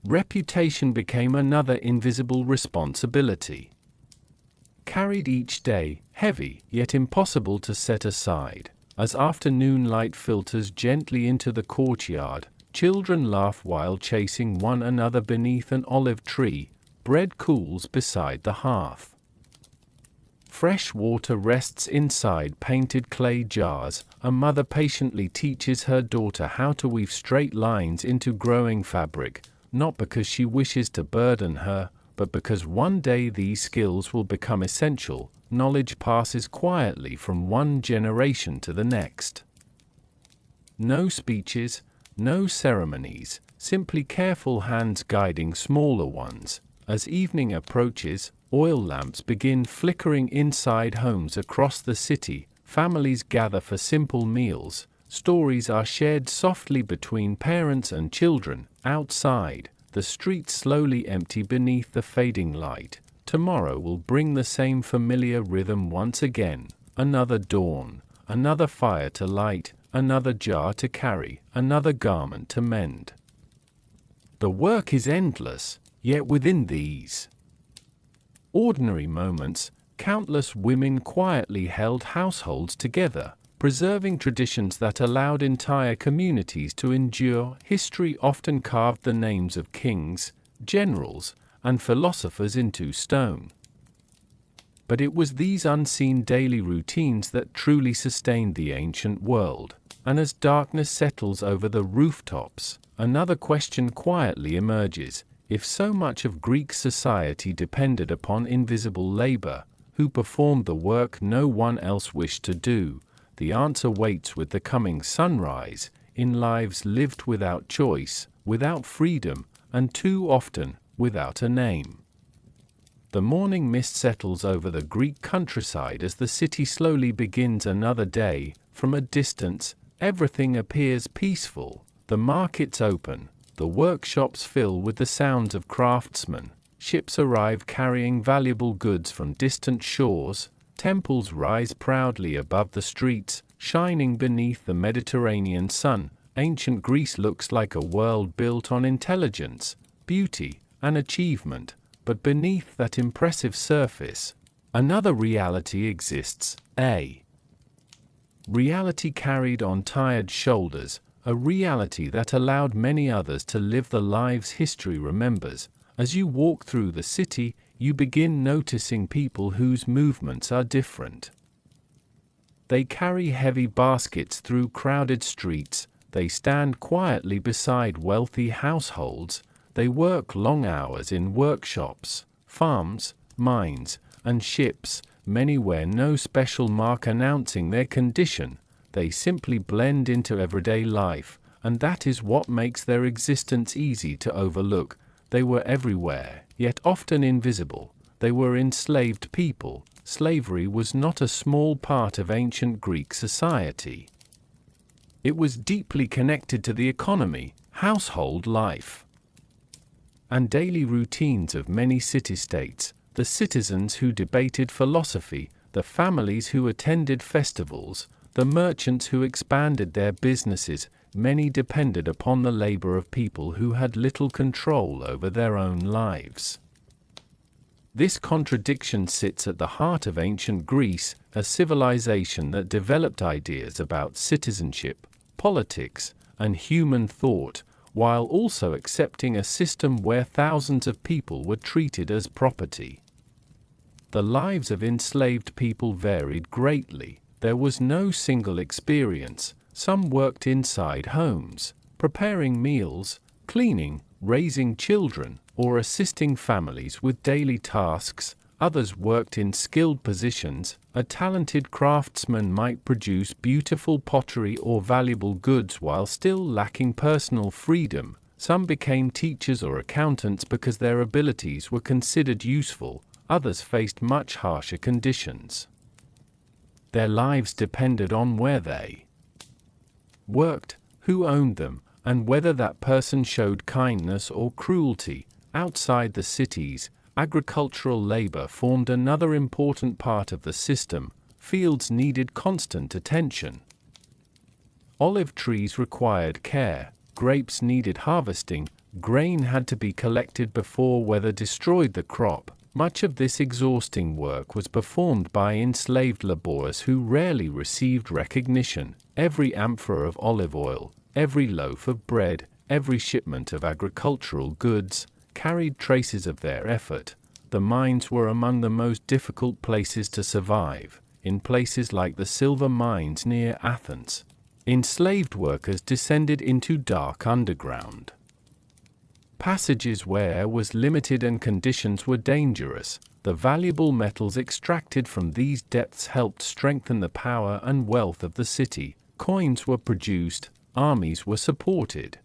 Reputation became another invisible responsibility, carried each day, heavy, yet impossible to set aside. As afternoon light filters gently into the courtyard, children laugh while chasing one another beneath an olive tree, bread cools beside the hearth. Fresh water rests inside painted clay jars. A mother patiently teaches her daughter how to weave straight lines into growing fabric, not because she wishes to burden her, but because one day these skills will become essential. Knowledge passes quietly from one generation to the next. No speeches, no ceremonies, simply careful hands guiding smaller ones. As evening approaches, oil lamps begin flickering inside homes across the city. Families gather for simple meals. Stories are shared softly between parents and children. Outside, the streets slowly empty beneath the fading light. Tomorrow will bring the same familiar rhythm once again. Another dawn, another fire to light, another jar to carry, another garment to mend. The work is endless, yet within these ordinary moments, countless women quietly held households together, preserving traditions that allowed entire communities to endure. History often carved the names of kings, generals, and philosophers into stone. But it was these unseen daily routines that truly sustained the ancient world. And as darkness settles over the rooftops, another question quietly emerges. If so much of Greek society depended upon invisible labor, who performed the work no one else wished to do? The answer waits with the coming sunrise, in lives lived without choice, without freedom, and too often, without a name. The morning mist settles over the Greek countryside as the city slowly begins another day. From a distance, everything appears peaceful. The markets open, the workshops fill with the sounds of craftsmen, ships arrive carrying valuable goods from distant shores, temples rise proudly above the streets, shining beneath the Mediterranean sun. Ancient Greece looks like a world built on intelligence, beauty, and achievement, but beneath that impressive surface, another reality exists, a reality carried on tired shoulders, a reality that allowed many others to live the lives history remembers. As you walk through the city, you begin noticing people whose movements are different. They carry heavy baskets through crowded streets, they stand quietly beside wealthy households, they work long hours in workshops, farms, mines, and ships. Many wear no special mark announcing their condition. They simply blend into everyday life, and that is what makes their existence easy to overlook. They were everywhere, yet often invisible. They were enslaved people. Slavery was not a small part of ancient Greek society. It was deeply connected to the economy, household life, and daily routines of many city-states. The citizens who debated philosophy, the families who attended festivals, the merchants who expanded their businesses. Many depended upon the labor of people who had little control over their own lives. This contradiction sits at the heart of ancient Greece, a civilization that developed ideas about citizenship, politics, and human thought, while also accepting a system where thousands of people were treated as property. The lives of enslaved people varied greatly. There was no single experience. Some worked inside homes, preparing meals, cleaning, raising children, or assisting families with daily tasks. others worked in skilled positions. A talented craftsman might produce beautiful pottery or valuable goods while still lacking personal freedom. Some became teachers or accountants because their abilities were considered useful. Others faced much harsher conditions. Their lives depended on where they worked, who owned them, and whether that person showed kindness or cruelty. Outside the cities, agricultural labor formed another important part of the system. Fields needed constant attention. Olive trees required care, grapes needed harvesting, grain had to be collected before weather destroyed the crop. Much of this exhausting work was performed by enslaved laborers who rarely received recognition. Every amphora of olive oil, every loaf of bread, every shipment of agricultural goods carried traces of their effort. The mines were among the most difficult places to survive. In places like the silver mines near Athens, enslaved workers descended into dark underground passages where air was limited and conditions were dangerous. The valuable metals extracted from these depths helped strengthen the power and wealth of the city. Coins were produced, armies were supported,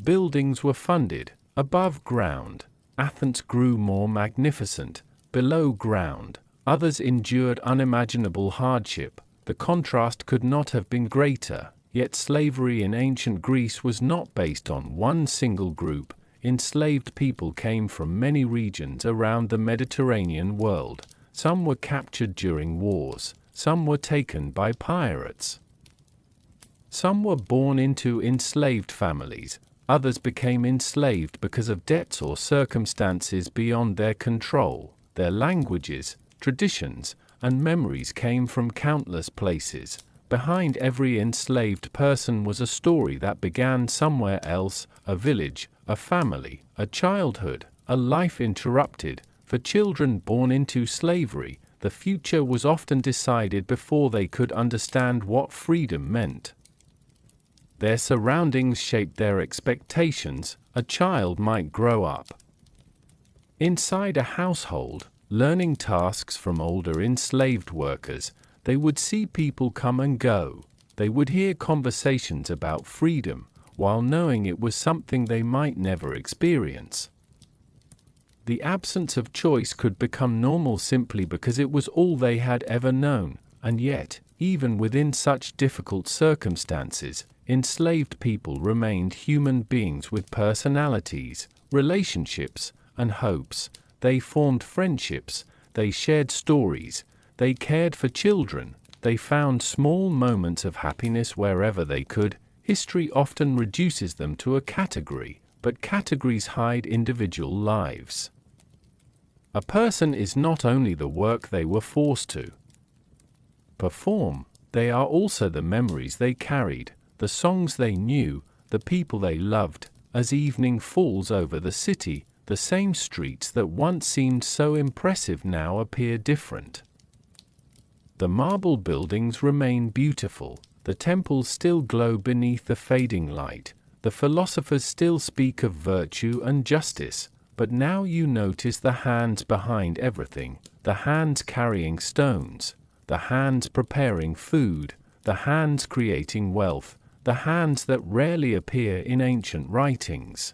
buildings were funded. Above ground, Athens grew more magnificent. Below ground, others endured unimaginable hardship. The contrast could not have been greater. Yet slavery in ancient Greece was not based on one single group. Enslaved people came from many regions around the Mediterranean world. Some were captured during wars, some were taken by pirates. Some were born into enslaved families, others became enslaved because of debts or circumstances beyond their control. Their languages, traditions, and memories came from countless places. Behind every enslaved person was a story that began somewhere else, a village, a family, a childhood, a life interrupted. For children born into slavery, the future was often decided before they could understand what freedom meant. Their surroundings shaped their expectations. A child might grow up inside a household, learning tasks from older enslaved workers. They would see people come and go. They would hear conversations about freedom, while knowing it was something they might never experience. The absence of choice could become normal simply because it was all they had ever known, and yet, even within such difficult circumstances, enslaved people remained human beings with personalities, relationships, and hopes. They formed friendships, they shared stories, they cared for children, they found small moments of happiness wherever they could. History often reduces them to a category, but categories hide individual lives. A person is not only the work they were forced to perform, they are also the memories they carried, the songs they knew, the people they loved. As evening falls over the city, the same streets that once seemed so impressive now appear different. The marble buildings remain beautiful, the temples still glow beneath the fading light, the philosophers still speak of virtue and justice, but now you notice the hands behind everything, the hands carrying stones, the hands preparing food, the hands creating wealth, the hands that rarely appear in ancient writings.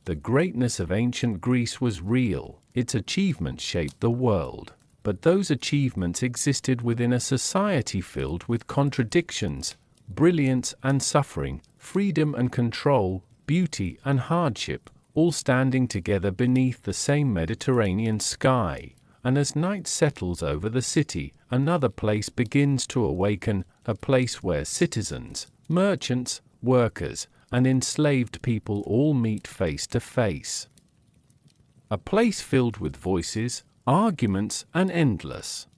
The greatness of ancient Greece was real, its achievements shaped the world. But those achievements existed within a society filled with contradictions, brilliance and suffering, freedom and control, beauty and hardship, all standing together beneath the same Mediterranean sky. And as night settles over the city, another place begins to awaken, a place where citizens, merchants, workers, and enslaved people all meet face to face. A place filled with voices, arguments, and endless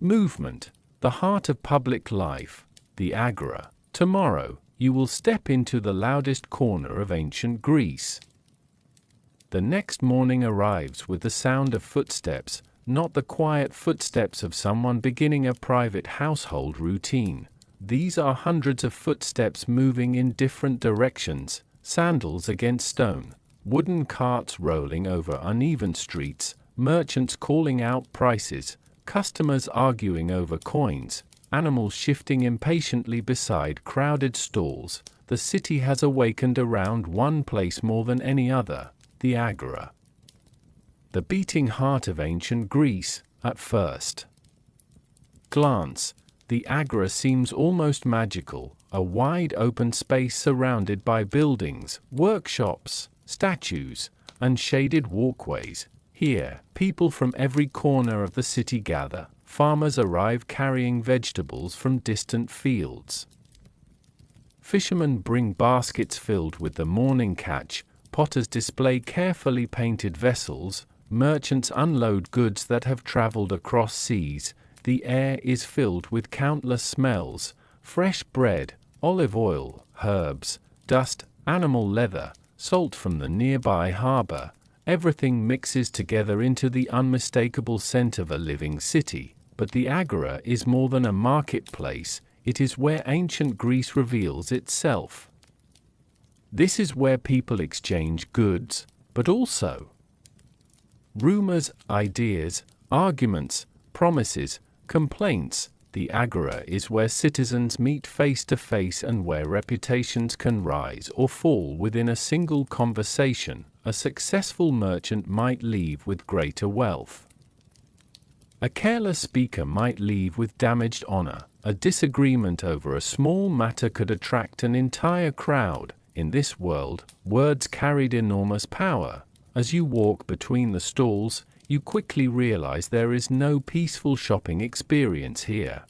movement, the heart of public life, the agora. Tomorrow, you will step into the loudest corner of ancient Greece. The next morning arrives with the sound of footsteps, not the quiet footsteps of someone beginning a private household routine. These are hundreds of footsteps moving in different directions, sandals against stone, wooden carts rolling over uneven streets, merchants calling out prices, customers arguing over coins, animals shifting impatiently beside crowded stalls. The city has awakened around one place more than any other, the agora. The beating heart of ancient Greece, at first glance, the agora seems almost magical, a wide open space surrounded by buildings, workshops, statues, and shaded walkways. Here, people from every corner of the city gather. Farmers arrive carrying vegetables from distant fields. Fishermen bring baskets filled with the morning catch, potters display carefully painted vessels, merchants unload goods that have traveled across seas. The air is filled with countless smells: fresh bread, olive oil, herbs, dust, animal leather, salt from the nearby harbor. Everything mixes together into the unmistakable scent of a living city. But the agora is more than a marketplace, it is where ancient Greece reveals itself. This is where people exchange goods, but also rumors, ideas, arguments, promises, complaints. The agora is where citizens meet face to face and where reputations can rise or fall within a single conversation. A successful merchant might leave with greater wealth. A careless speaker might leave with damaged honor. A disagreement over a small matter could attract an entire crowd. In this world, words carried enormous power. As you walk between the stalls, you quickly realize there is no peaceful shopping experience here.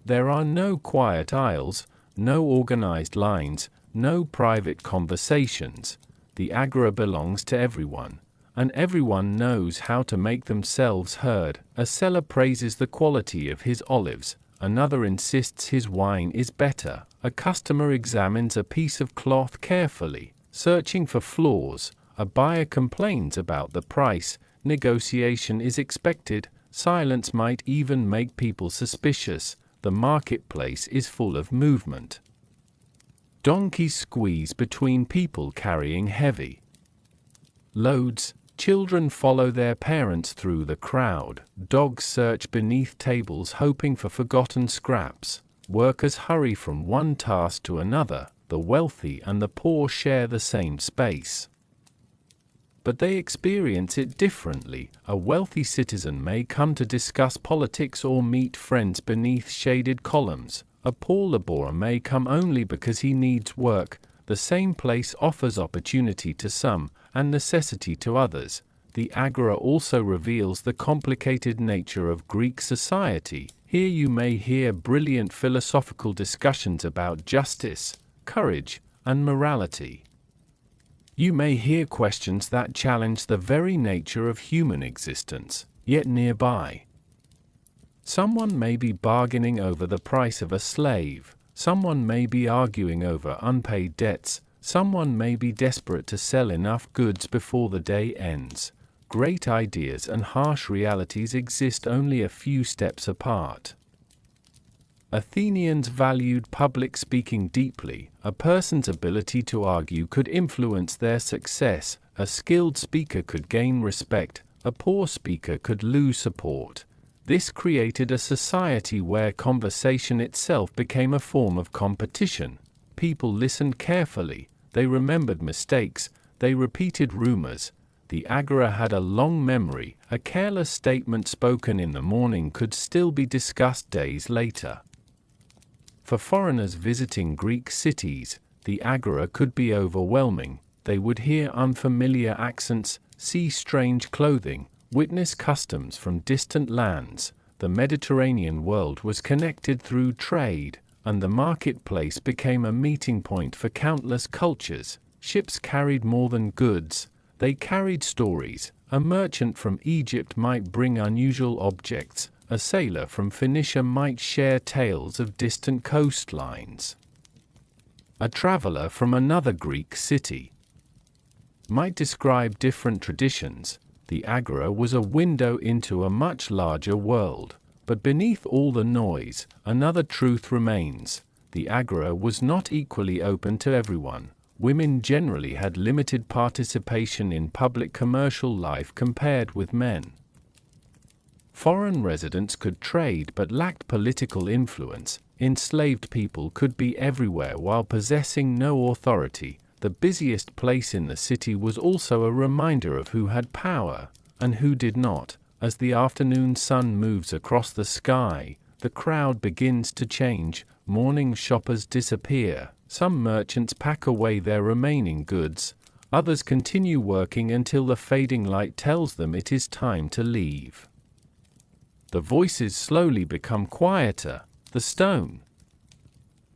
There are no quiet aisles, no organized lines, no private conversations. The agora belongs to everyone, and everyone knows how to make themselves heard. A seller praises the quality of his olives, another insists his wine is better. A customer examines a piece of cloth carefully, searching for flaws. A buyer complains about the price. Negotiation is expected. Silence might even make people suspicious. The marketplace is full of movement. Donkeys squeeze between people carrying heavy loads. Children follow their parents through the crowd. Dogs search beneath tables hoping for forgotten scraps. Workers hurry from one task to another. The wealthy and the poor share the same space, but they experience it differently. A wealthy citizen may come to discuss politics or meet friends beneath shaded columns. A poor laborer may come only because he needs work. The same place offers opportunity to some and necessity to others. The agora also reveals the complicated nature of Greek society. Here you may hear brilliant philosophical discussions about justice, courage, and morality. You may hear questions that challenge the very nature of human existence. Yet nearby, someone may be bargaining over the price of a slave. Someone may be arguing over unpaid debts. Someone may be desperate to sell enough goods before the day ends. Great ideas and harsh realities exist only a few steps apart. Athenians valued public speaking deeply. A person's ability to argue could influence their success. A skilled speaker could gain respect. A poor speaker could lose support. This created a society where conversation itself became a form of competition. People listened carefully. They remembered mistakes. They repeated rumors. The agora had a long memory. A careless statement spoken in the morning could still be discussed days later. For foreigners visiting Greek cities, the agora could be overwhelming. They would hear unfamiliar accents, see strange clothing, witness customs from distant lands. The Mediterranean world was connected through trade, and the marketplace became a meeting point for countless cultures. Ships carried more than goods, they carried stories. A merchant from Egypt might bring unusual objects. A sailor from Phoenicia might share tales of distant coastlines. A traveler from another Greek city might describe different traditions. The agora was a window into a much larger world. But beneath all the noise, another truth remains. The agora was not equally open to everyone. Women generally had limited participation in public commercial life compared with men. Foreign residents could trade but lacked political influence. Enslaved people could be everywhere while possessing no authority. The busiest place in the city was also a reminder of who had power and who did not. As the afternoon sun moves across the sky, the crowd begins to change. Morning shoppers disappear. Some merchants pack away their remaining goods. Others continue working until the fading light tells them it is time to leave. The voices slowly become quieter. The stone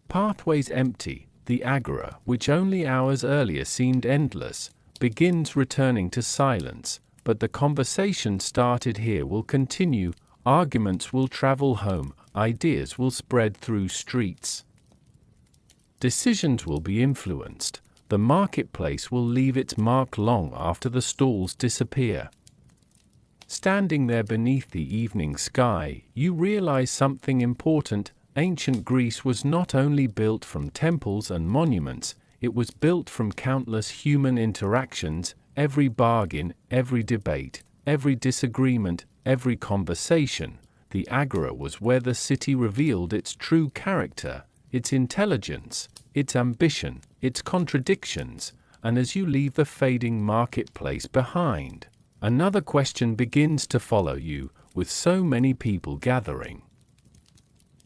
pathways empty. The agora, which only hours earlier seemed endless, begins returning to silence. But the conversation started here will continue. Arguments will travel home. Ideas will spread through streets. Decisions will be influenced. The marketplace will leave its mark long after the stalls disappear. Standing there beneath the evening sky, you realize something important. Ancient Greece was not only built from temples and monuments, it was built from countless human interactions. Every bargain, every debate, every disagreement, every conversation. The agora was where the city revealed its true character, its intelligence, its ambition, its contradictions. And as you leave the fading marketplace behind, another question begins to follow you. With so many people gathering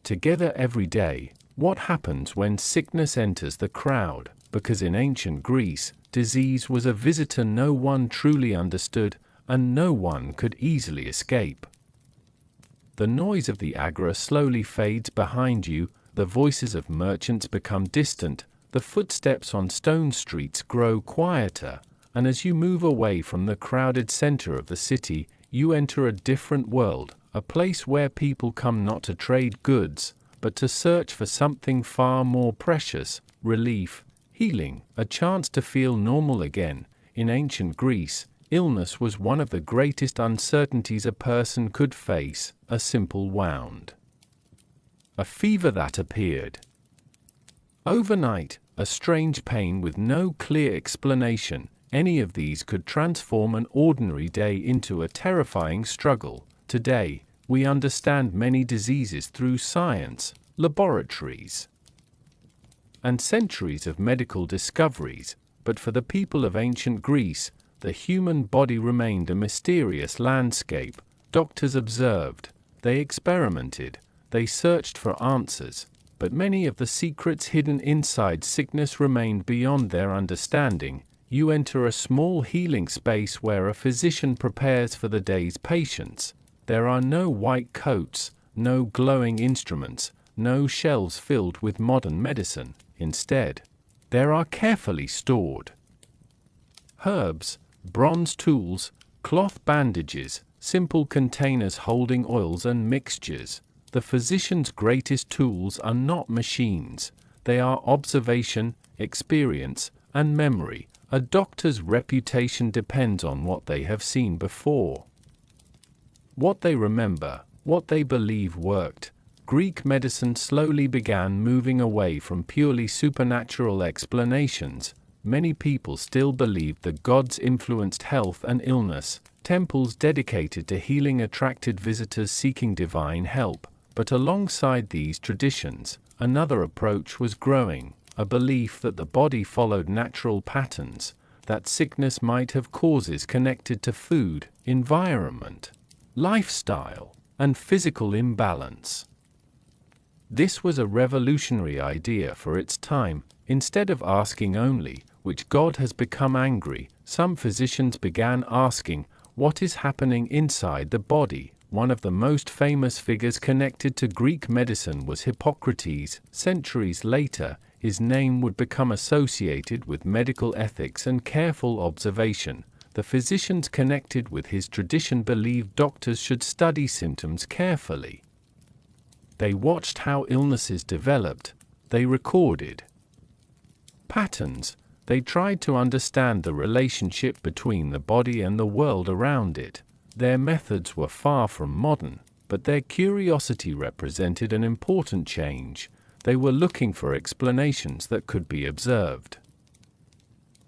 together every day, what happens when sickness enters the crowd? Because in ancient Greece, disease was a visitor no one truly understood, and no one could easily escape. The noise of the agora slowly fades behind you. The voices of merchants become distant. The footsteps on stone streets grow quieter, and as you move away from the crowded center of the city, you enter a different world, a place where people come not to trade goods, but to search for something far more precious: relief, healing, a chance to feel normal again. In ancient Greece, illness was one of the greatest uncertainties a person could face. A simple wound, a fever that appeared overnight, a strange pain with no clear explanation. Any of these could transform an ordinary day into a terrifying struggle. Today, we understand many diseases through science, laboratories, and centuries of medical discoveries, but for the people of ancient Greece, the human body remained a mysterious landscape. Doctors observed, they experimented, they searched for answers, but many of the secrets hidden inside sickness remained beyond their understanding. You enter a small healing space where a physician prepares for the day's patients. There are no white coats, no glowing instruments, no shelves filled with modern medicine. Instead, there are carefully stored herbs, bronze tools, cloth bandages, simple containers holding oils and mixtures. The physician's greatest tools are not machines. They are observation, experience, and memory. A doctor's reputation depends on what they have seen before, what they remember, what they believe worked. Greek medicine slowly began moving away from purely supernatural explanations. Many people still believed the gods influenced health and illness. Temples dedicated to healing attracted visitors seeking divine help. But alongside these traditions, another approach was growing, a belief that the body followed natural patterns, that sickness might have causes connected to food, environment, lifestyle, and physical imbalance. This was a revolutionary idea for its time. Instead of asking only, which god has become angry, some physicians began asking, what is happening inside the body? One of the most famous figures connected to Greek medicine was Hippocrates. Centuries later, his name would become associated with medical ethics and careful observation. The physicians connected with his tradition believed doctors should study symptoms carefully. They watched how illnesses developed. They recorded patterns. They tried to understand the relationship between the body and the world around it. Their methods were far from modern, but their curiosity represented an important change. They were looking for explanations that could be observed.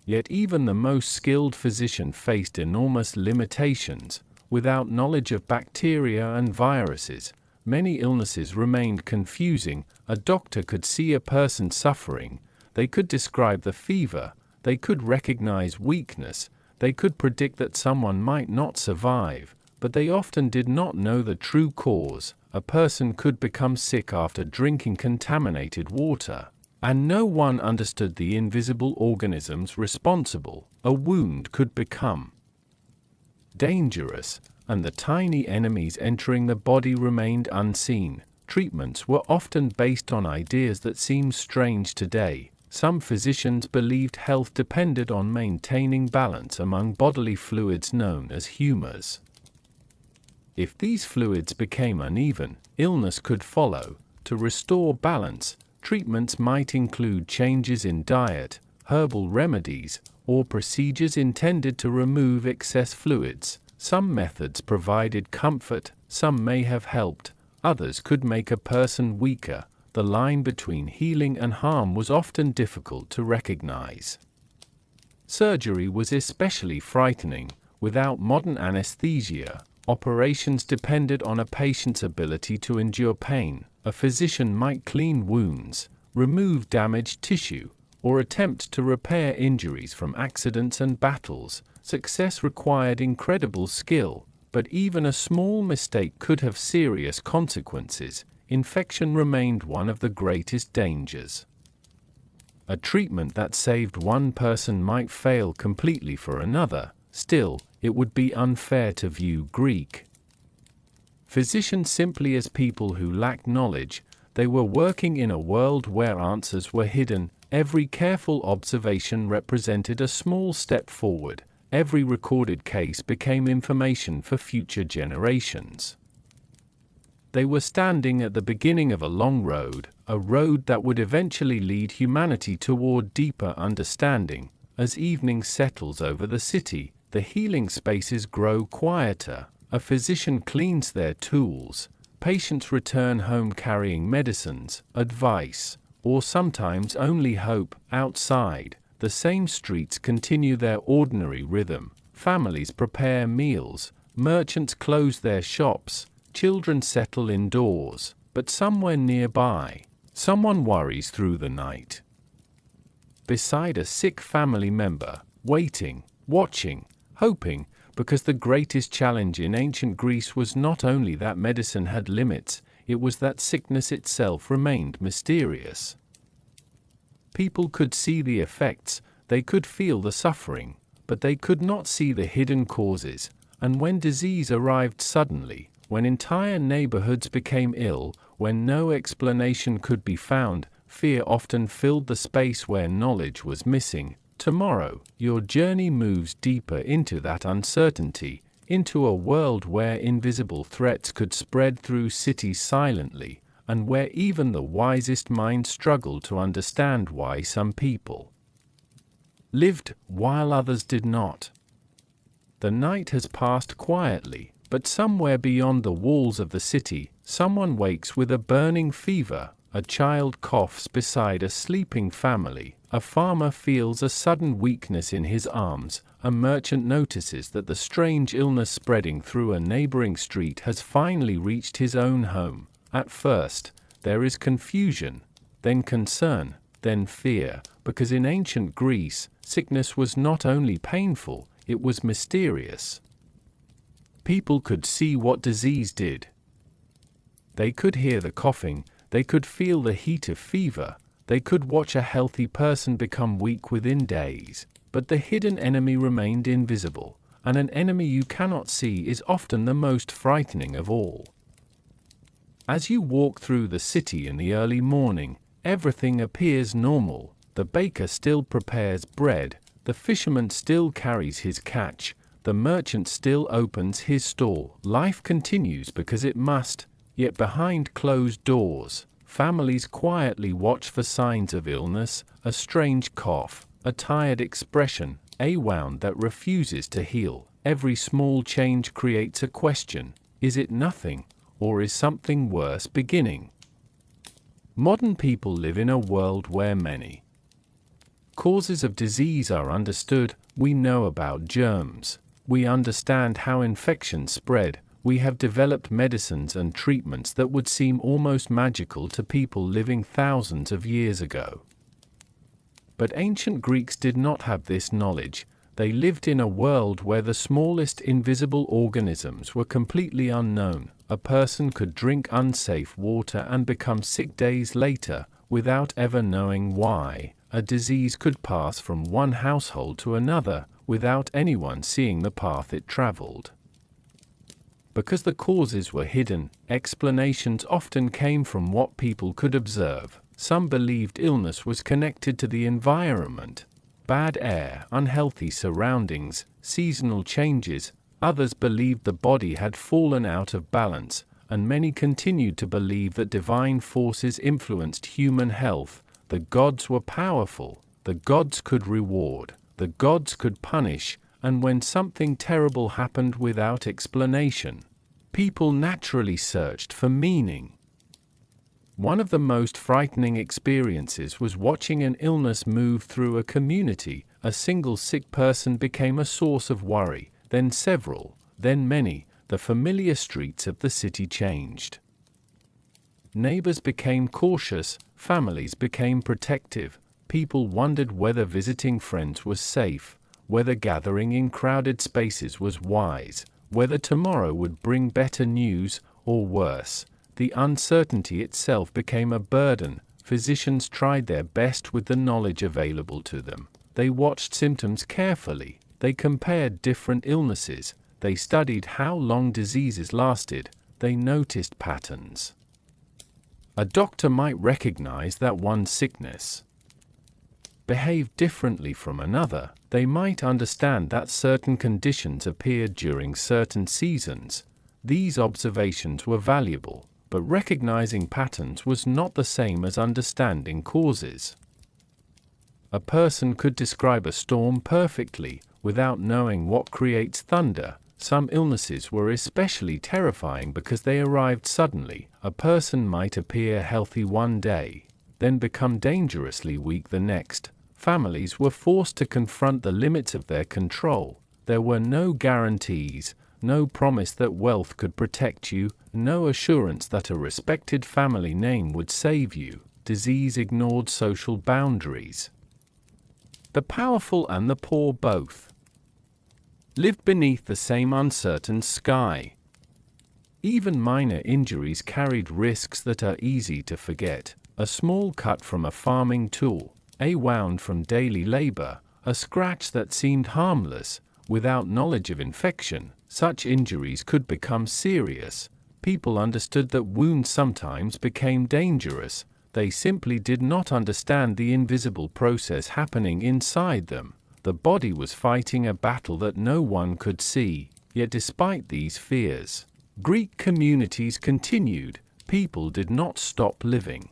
Yet even the most skilled physician faced enormous limitations. Without knowledge of bacteria and viruses, many illnesses remained confusing. A doctor could see a person suffering, they could describe the fever, they could recognize weakness, they could predict that someone might not survive, but they often did not know the true cause. A person could become sick after drinking contaminated water, and no one understood the invisible organisms responsible. A wound could become dangerous, and the tiny enemies entering the body remained unseen. Treatments were often based on ideas that seem strange today. Some physicians believed health depended on maintaining balance among bodily fluids known as humors. If these fluids became uneven, illness could follow. To restore balance, treatments might include changes in diet, herbal remedies, or procedures intended to remove excess fluids. Some methods provided comfort, some may have helped, others could make a person weaker. The line between healing and harm was often difficult to recognize. Surgery was especially frightening. Without modern anesthesia, operations depended on a patient's ability to endure pain. A physician might clean wounds, remove damaged tissue, or attempt to repair injuries from accidents and battles. Success required incredible skill, but even a small mistake could have serious consequences. Infection remained one of the greatest dangers. A treatment that saved one person might fail completely for another. Still, it would be unfair to view Greek physicians simply as people who lacked knowledge. They were working in a world where answers were hidden. Every careful observation represented a small step forward. Every recorded case became information for future generations. They were standing at the beginning of a long road, a road that would eventually lead humanity toward deeper understanding. As evening settles over the city, the healing spaces grow quieter. A physician cleans their tools. Patients return home carrying medicines, advice, or sometimes only hope. Outside, the same streets continue their ordinary rhythm. Families prepare meals, merchants close their shops, children settle indoors, but somewhere nearby, someone worries through the night. Beside a sick family member, waiting, watching, hoping, because the greatest challenge in ancient Greece was not only that medicine had limits, it was that sickness itself remained mysterious. People could see the effects, they could feel the suffering, but they could not see the hidden causes. And when disease arrived suddenly, when entire neighborhoods became ill, when no explanation could be found, fear often filled the space where knowledge was missing. Tomorrow, your journey moves deeper into that uncertainty, into a world where invisible threats could spread through cities silently, and where even the wisest minds struggle to understand why some people lived while others did not. The night has passed quietly, but somewhere beyond the walls of the city, someone wakes with a burning fever. A child coughs beside a sleeping family. A farmer feels a sudden weakness in his arms. A merchant notices that the strange illness spreading through a neighboring street has finally reached his own home. At first, there is confusion, then concern, then fear, because in ancient Greece, sickness was not only painful, it was mysterious. People could see what disease did. They could hear the coughing, they could feel the heat of fever, they could watch a healthy person become weak within days, but the hidden enemy remained invisible, and an enemy you cannot see is often the most frightening of all. As you walk through the city in the early morning, everything appears normal. The baker still prepares bread, the fisherman still carries his catch, the merchant still opens his stall. Life continues because it must. Yet behind closed doors, families quietly watch for signs of illness, a strange cough, a tired expression, a wound that refuses to heal. Every small change creates a question: is it nothing, or is something worse beginning? Modern people live in a world where many Causes of disease are understood, we know about germs. We understand how infections spread. We have developed medicines and treatments that would seem almost magical to people living thousands of years ago. But ancient Greeks did not have this knowledge. They lived in a world where the smallest invisible organisms were completely unknown. A person could drink unsafe water and become sick days later, without ever knowing why. A disease could pass from one household to another, without anyone seeing the path it traveled. Because the causes were hidden, explanations often came from what people could observe. Some believed illness was connected to the environment. Bad air, unhealthy surroundings, seasonal changes. Others believed the body had fallen out of balance, and many continued to believe that divine forces influenced human health. The gods were powerful, the gods could reward, the gods could punish, and when something terrible happened without explanation, people naturally searched for meaning. One of the most frightening experiences was watching an illness move through a community. A single sick person became a source of worry, then several, then many. The familiar streets of the city changed. Neighbors became cautious, families became protective. People wondered whether visiting friends was safe, whether gathering in crowded spaces was wise, whether tomorrow would bring better news, or worse. The uncertainty itself became a burden. Physicians tried their best with the knowledge available to them. They watched symptoms carefully. They compared different illnesses. They studied how long diseases lasted. They noticed patterns. A doctor might recognize that one sickness behaved differently from another. They might understand that certain conditions appeared during certain seasons. These observations were valuable, but recognizing patterns was not the same as understanding causes. A person could describe a storm perfectly, without knowing what creates thunder. Some illnesses were especially terrifying because they arrived suddenly. A person might appear healthy one day, then become dangerously weak the next. Families were forced to confront the limits of their control. There were no guarantees, no promise that wealth could protect you, no assurance that a respected family name would save you. Disease ignored social boundaries. The powerful and the poor both lived beneath the same uncertain sky. Even minor injuries carried risks that are easy to forget. A small cut from a farming tool, a wound from daily labor, a scratch that seemed harmless. Without knowledge of infection, such injuries could become serious. People understood that wounds sometimes became dangerous. They simply did not understand the invisible process happening inside them. The body was fighting a battle that no one could see. Yet despite these fears, Greek communities continued. People did not stop living.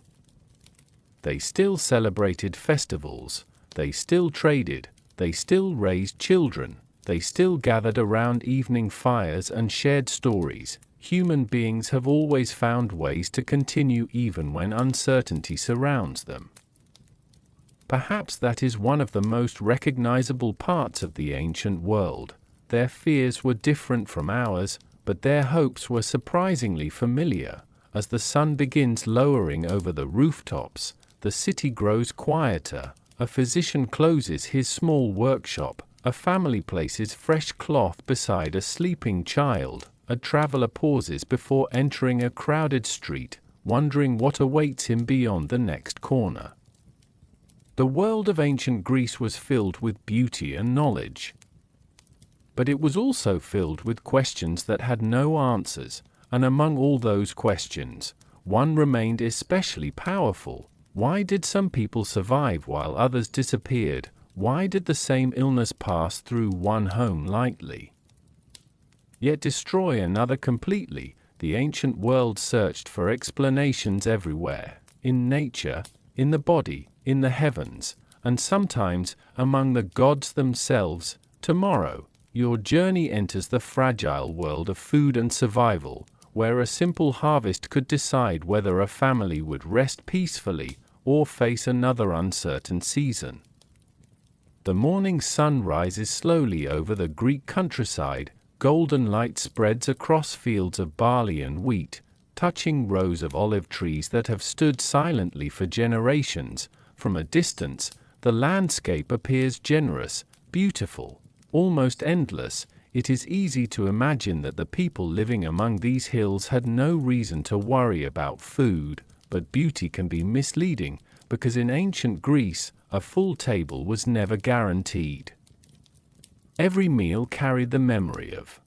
They still celebrated festivals. They still traded. They still raised children. They still gathered around evening fires and shared stories. Human beings have always found ways to continue even when uncertainty surrounds them. Perhaps that is one of the most recognizable parts of the ancient world. Their fears were different from ours, but their hopes were surprisingly familiar. As the sun begins lowering over the rooftops, the city grows quieter. A physician closes his small workshop. A family places fresh cloth beside a sleeping child. A traveler pauses before entering a crowded street, wondering what awaits him beyond the next corner. The world of ancient Greece was filled with beauty and knowledge. But it was also filled with questions that had no answers, and among all those questions, one remained especially powerful. Why did some people survive while others disappeared? Why did the same illness pass through one home lightly, yet destroy another completely? The ancient world searched for explanations everywhere, in nature, in the body, in the heavens, and sometimes among the gods themselves. Tomorrow, your journey enters the fragile world of food and survival, where a simple harvest could decide whether a family would rest peacefully or face another uncertain season. The morning sun rises slowly over the Greek countryside, golden light spreads across fields of barley and wheat, touching rows of olive trees that have stood silently for generations. From a distance, the landscape appears generous, beautiful, almost endless. It is easy to imagine that the people living among these hills had no reason to worry about food, but beauty can be misleading, because in ancient Greece, a full table was never guaranteed. Every meal carried the memory of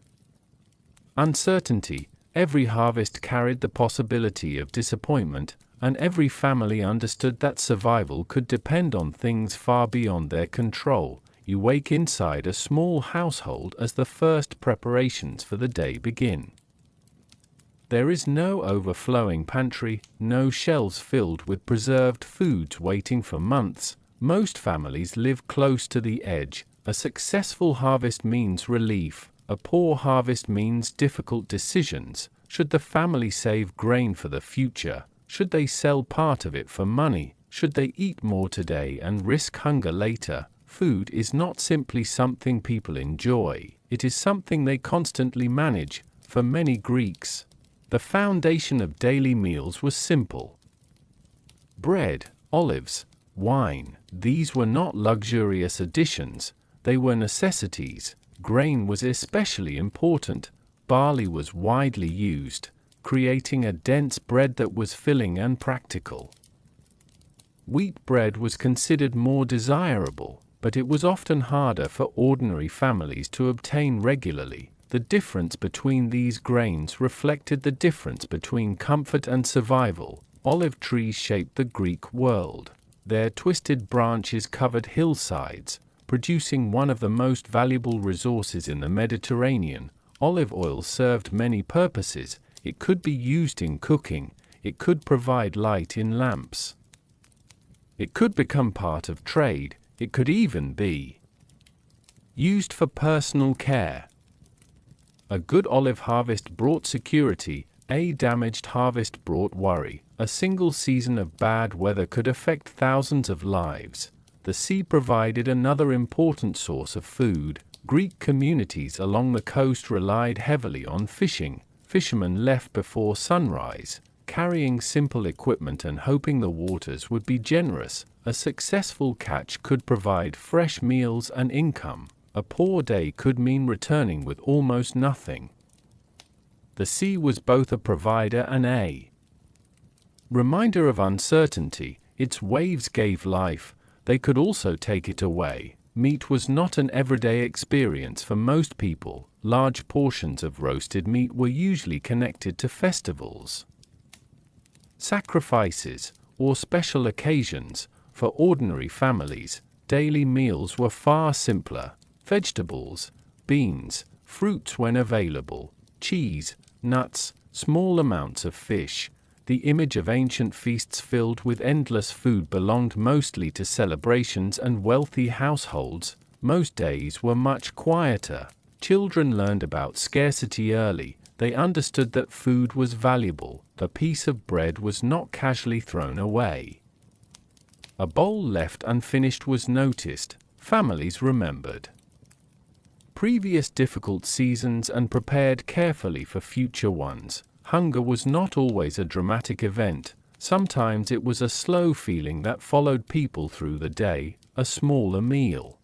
uncertainty, every harvest carried the possibility of disappointment, and every family understood that survival could depend on things far beyond their control. You wake inside a small household as the first preparations for the day begin. There is no overflowing pantry, no shelves filled with preserved foods waiting for months. Most families live close to the edge. A successful harvest means relief. A poor harvest means difficult decisions. Should the family save grain for the future? Should they sell part of it for money? Should they eat more today and risk hunger later? Food is not simply something people enjoy, it is something they constantly manage. For many Greeks, the foundation of daily meals was simple. Bread, olives, wine, these were not luxurious additions, they were necessities. Grain was especially important. Barley was widely used, creating a dense bread that was filling and practical. Wheat bread was considered more desirable, but it was often harder for ordinary families to obtain regularly. The difference between these grains reflected the difference between comfort and survival. Olive trees shaped the Greek world. Their twisted branches covered hillsides, producing one of the most valuable resources in the Mediterranean. Olive oil served many purposes. It could be used in cooking, it could provide light in lamps, it could become part of trade, it could even be used for personal care. A good olive harvest brought security, a damaged harvest brought worry. A single season of bad weather could affect thousands of lives. The sea provided another important source of food. Greek communities along the coast relied heavily on fishing. Fishermen left before sunrise, carrying simple equipment and hoping the waters would be generous. A successful catch could provide fresh meals and income. A poor day could mean returning with almost nothing. The sea was both a provider and a reminder of uncertainty. Its waves gave life, they could also take it away. Meat was not an everyday experience for most people. Large portions of roasted meat were usually connected to festivals, sacrifices, or special occasions. For ordinary families, daily meals were far simpler. Vegetables, beans, fruits when available, cheese, nuts, small amounts of fish. The image of ancient feasts filled with endless food belonged mostly to celebrations and wealthy households. Most days were much quieter. Children learned about scarcity early. They understood that food was valuable. A piece of bread was not casually thrown away. A bowl left unfinished was noticed. Families remembered previous difficult seasons and prepared carefully for future ones. Hunger was not always a dramatic event. Sometimes it was a slow feeling that followed people through the day, a smaller meal,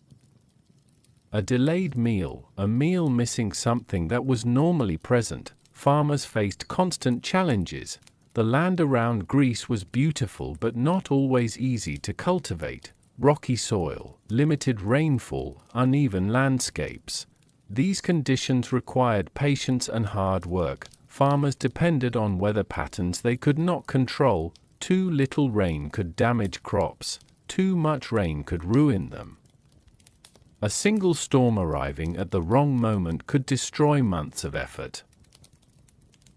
a delayed meal, a meal missing something that was normally present. Farmers faced constant challenges. The land around Greece was beautiful but not always easy to cultivate. Rocky soil, limited rainfall, uneven landscapes. These conditions required patience and hard work. Farmers depended on weather patterns they could not control. Too little rain could damage crops. Too much rain could ruin them. A single storm arriving at the wrong moment could destroy months of effort.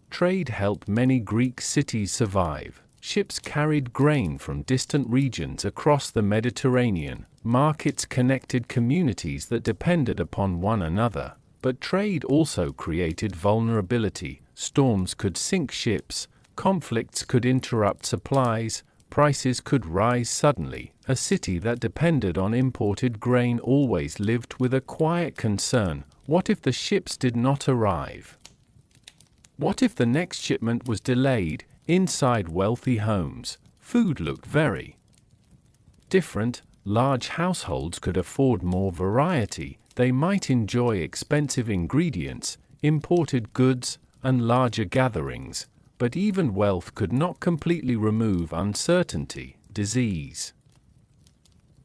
Trade helped many Greek cities survive. Ships carried grain from distant regions across the Mediterranean. Markets connected communities that depended upon one another. But trade also created vulnerability. Storms could sink ships, conflicts could interrupt supplies, prices could rise suddenly. a city that depended on imported grain always lived with a quiet concern: what if the ships did not arrive? What if the next shipment was delayed? Inside wealthy homes, food looked very different. Large households could afford more variety. They might enjoy expensive ingredients, imported goods, and larger gatherings, but even wealth could not completely remove uncertainty, disease,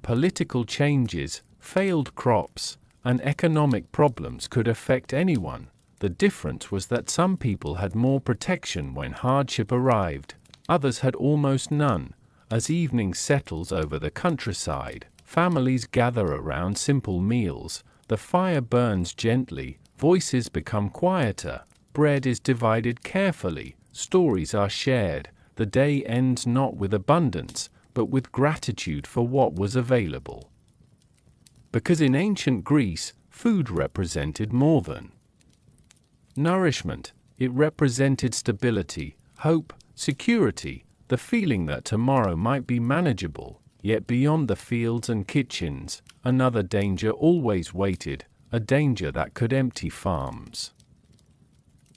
political changes, failed crops, and economic problems could affect anyone. The difference was that some people had more protection when hardship arrived, others had almost none. As evening settles over the countryside, families gather around simple meals, the fire burns gently, voices become quieter, bread is divided carefully, stories are shared. The day ends not with abundance, but with gratitude for what was available. Because in ancient Greece, food represented more than nourishment. It represented stability, hope, security, the feeling that tomorrow might be manageable. Yet beyond the fields and kitchens, another danger always waited, a danger that could empty farms,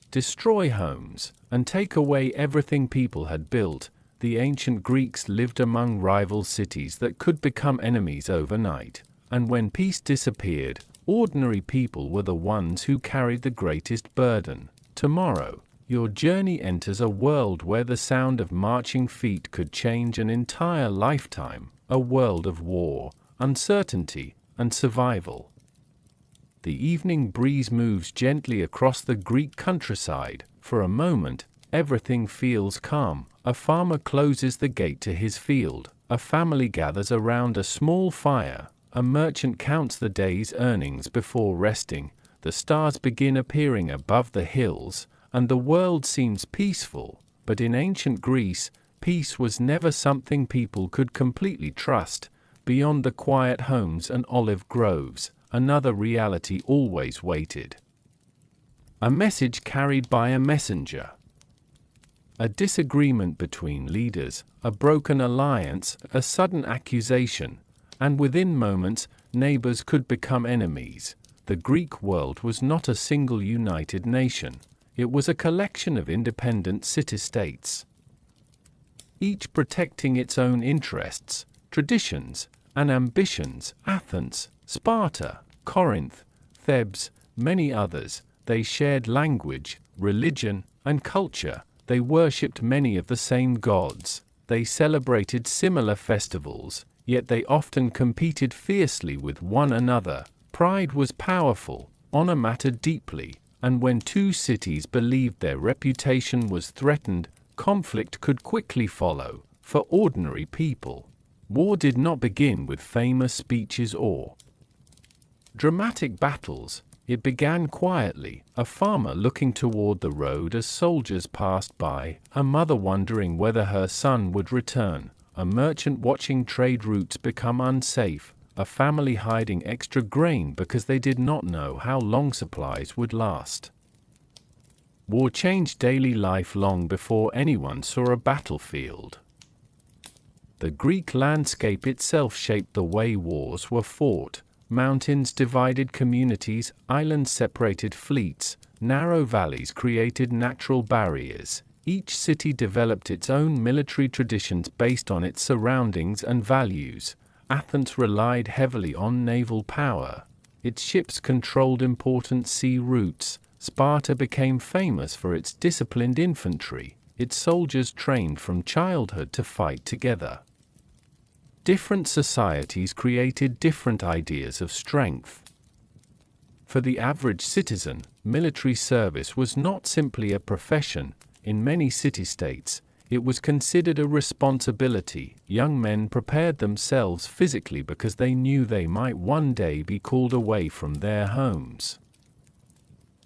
destroy homes, and take away everything people had built. The ancient Greeks lived among rival cities that could become enemies overnight, and when peace disappeared, ordinary people were the ones who carried the greatest burden. Tomorrow, your journey enters a world where the sound of marching feet could change an entire lifetime, a world of war, uncertainty, and survival. The evening breeze moves gently across the Greek countryside. For a moment, everything feels calm. A farmer closes the gate to his field. A family gathers around a small fire. A merchant counts the day's earnings before resting. The stars begin appearing above the hills, and the world seems peaceful. But in ancient Greece, peace was never something people could completely trust. Beyond the quiet homes and olive groves, another reality always waited. A message carried by a messenger. A disagreement between leaders, a broken alliance, a sudden accusation, and within moments, neighbors could become enemies. The Greek world was not a single united nation. It was a collection of independent city-states, each protecting its own interests, traditions, and ambitions. Athens, Sparta, Corinth, Thebes, many others. They shared language, religion, and culture. They worshipped many of the same gods. They celebrated similar festivals, yet they often competed fiercely with one another. Pride was powerful, honor mattered deeply, and when two cities believed their reputation was threatened, conflict could quickly follow. For ordinary people, war did not begin with famous speeches or dramatic battles. It began quietly, a farmer looking toward the road as soldiers passed by, a mother wondering whether her son would return, a merchant watching trade routes become unsafe, a family hiding extra grain because they did not know how long supplies would last. War changed daily life long before anyone saw a battlefield. The Greek landscape itself shaped the way wars were fought. Mountains divided communities, islands separated fleets, narrow valleys created natural barriers. Each city developed its own military traditions based on its surroundings and values. Athens relied heavily on naval power. Its ships controlled important sea routes. Sparta became famous for its disciplined infantry. Its soldiers trained from childhood to fight together. Different societies created different ideas of strength. For the average citizen, military service was not simply a profession. In many city-states, it was considered a responsibility. Young men prepared themselves physically because they knew they might one day be called away from their homes.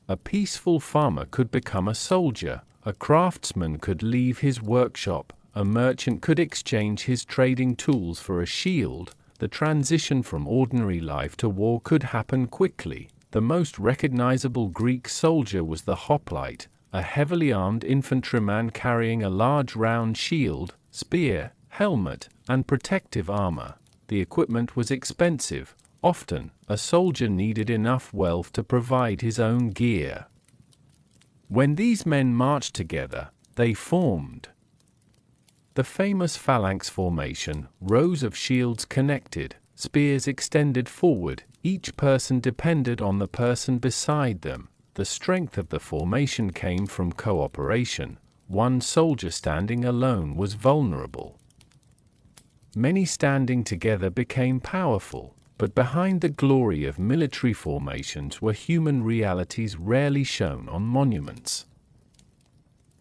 A peaceful farmer could become a soldier, a craftsman could leave his workshop, a merchant could exchange his trading tools for a shield. The transition from ordinary life to war could happen quickly. The most recognizable Greek soldier was the hoplite, a heavily armed infantryman carrying a large round shield, spear, helmet, and protective armor. The equipment was expensive. Often, a soldier needed enough wealth to provide his own gear. When these men marched together, they formed the famous phalanx formation, rows of shields connected, spears extended forward, each person depended on the person beside them. The strength of the formation came from cooperation. One soldier standing alone was vulnerable. Many standing together became powerful, but behind the glory of military formations were human realities rarely shown on monuments.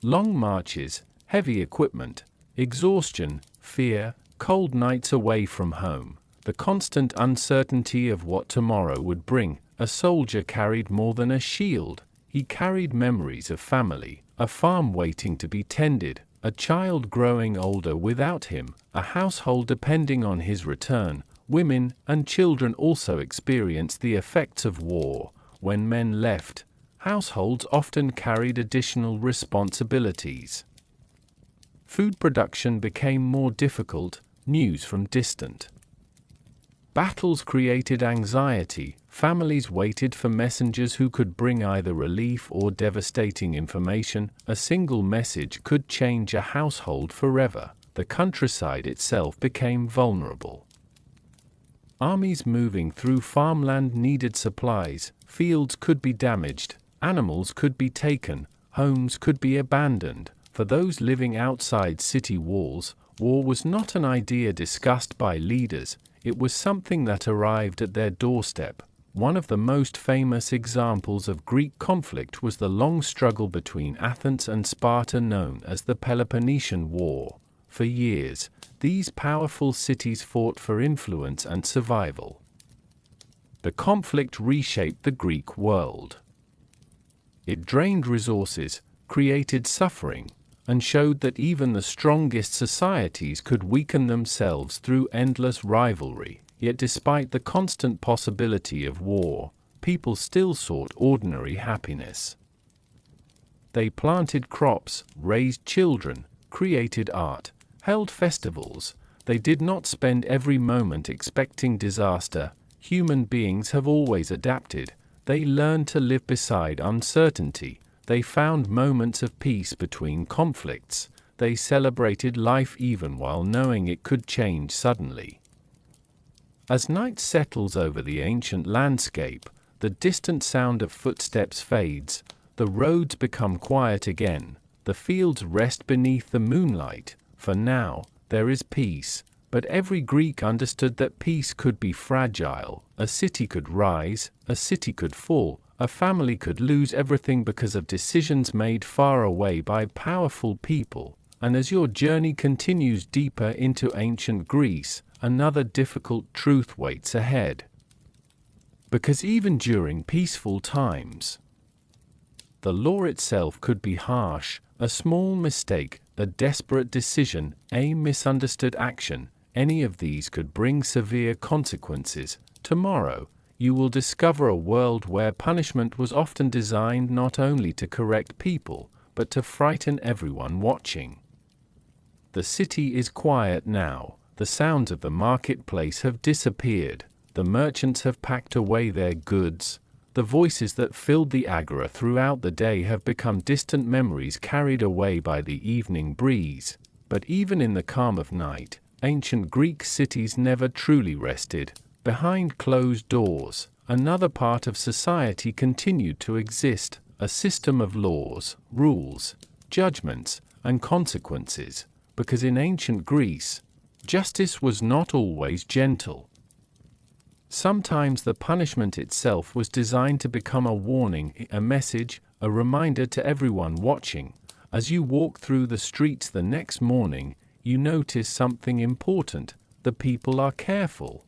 Long marches, heavy equipment, exhaustion, fear, cold nights away from home, the constant uncertainty of what tomorrow would bring. A soldier carried more than a shield. He carried memories of family, a farm waiting to be tended, a child growing older without him, a household depending on his return. Women and children also experienced the effects of war. When men left, households often carried additional responsibilities. Food production became more difficult. News from distant battles created anxiety. Families waited for messengers who could bring either relief or devastating information. A single message could change a household forever. The countryside itself became vulnerable. Armies moving through farmland needed supplies. Fields could be damaged. Animals could be taken. Homes could be abandoned. For those living outside city walls, war was not an idea discussed by leaders. It was something that arrived at their doorstep. One of the most famous examples of Greek conflict was the long struggle between Athens and Sparta known as the Peloponnesian War. For years, these powerful cities fought for influence and survival. The conflict reshaped the Greek world. It drained resources, created suffering, and showed that even the strongest societies could weaken themselves through endless rivalry. Yet despite the constant possibility of war, people still sought ordinary happiness. They planted crops, raised children, created art, held festivals. They did not spend every moment expecting disaster. Human beings have always adapted. They learned to live beside uncertainty. They found moments of peace between conflicts. They celebrated life even while knowing it could change suddenly. As night settles over the ancient landscape, the distant sound of footsteps fades, the roads become quiet again, the fields rest beneath the moonlight. For now, there is peace, but every Greek understood that peace could be fragile. A city could rise, a city could fall. A family could lose everything because of decisions made far away by powerful people. And as your journey continues deeper into ancient Greece, another difficult truth waits ahead. Because even during peaceful times, the law itself could be harsh. A small mistake, a desperate decision, a misunderstood action, any of these could bring severe consequences. Tomorrow, you will discover a world where punishment was often designed not only to correct people, but to frighten everyone watching. The city is quiet now. The sounds of the marketplace have disappeared. The merchants have packed away their goods. The voices that filled the agora throughout the day have become distant memories carried away by the evening breeze. But even in the calm of night, ancient Greek cities never truly rested. Behind closed doors, another part of society continued to exist, a system of laws, rules, judgments, and consequences, because in ancient Greece, justice was not always gentle. Sometimes the punishment itself was designed to become a warning, a message, a reminder to everyone watching. As you walk through the streets the next morning, you notice something important. The people are careful.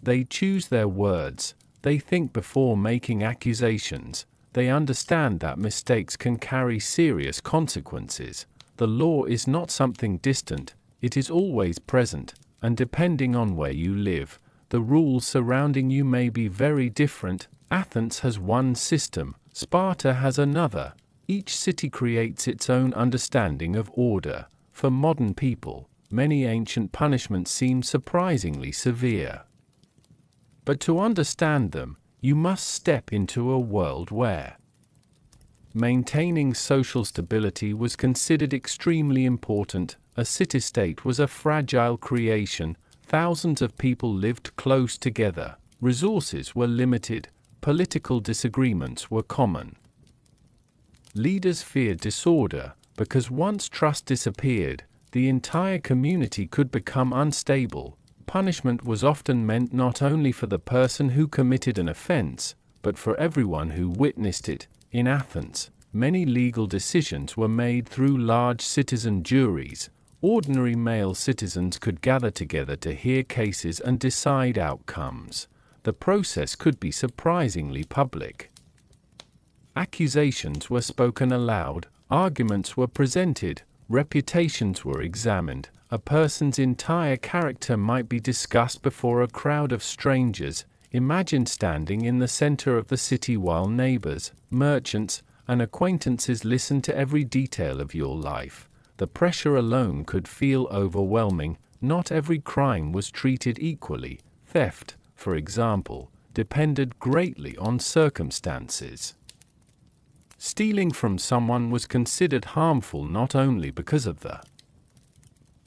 They choose their words. They think before making accusations. They understand that mistakes can carry serious consequences. The law is not something distant. It is always present, and depending on where you live, the rules surrounding you may be very different. Athens has one system, Sparta has another. Each city creates its own understanding of order. For modern people, many ancient punishments seem surprisingly severe. But to understand them, you must step into a world where maintaining social stability was considered extremely important. A city-state was a fragile creation. Thousands of people lived close together. Resources were limited. Political disagreements were common. Leaders feared disorder, because once trust disappeared, the entire community could become unstable. Punishment was often meant not only for the person who committed an offense, but for everyone who witnessed it. In Athens, many legal decisions were made through large citizen juries. Ordinary male citizens could gather together to hear cases and decide outcomes. The process could be surprisingly public. Accusations were spoken aloud, arguments were presented, reputations were examined. A person's entire character might be discussed before a crowd of strangers. Imagine standing in the center of the city while neighbors, merchants, and acquaintances listen to every detail of your life. The pressure alone could feel overwhelming. Not every crime was treated equally. Theft, for example, depended greatly on circumstances. Stealing from someone was considered harmful not only because of the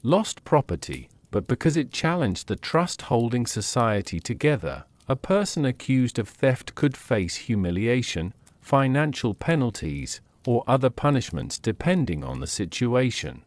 lost property, but because it challenged the trust holding society together. A person accused of theft could face humiliation, financial penalties, or other punishments depending on the situation.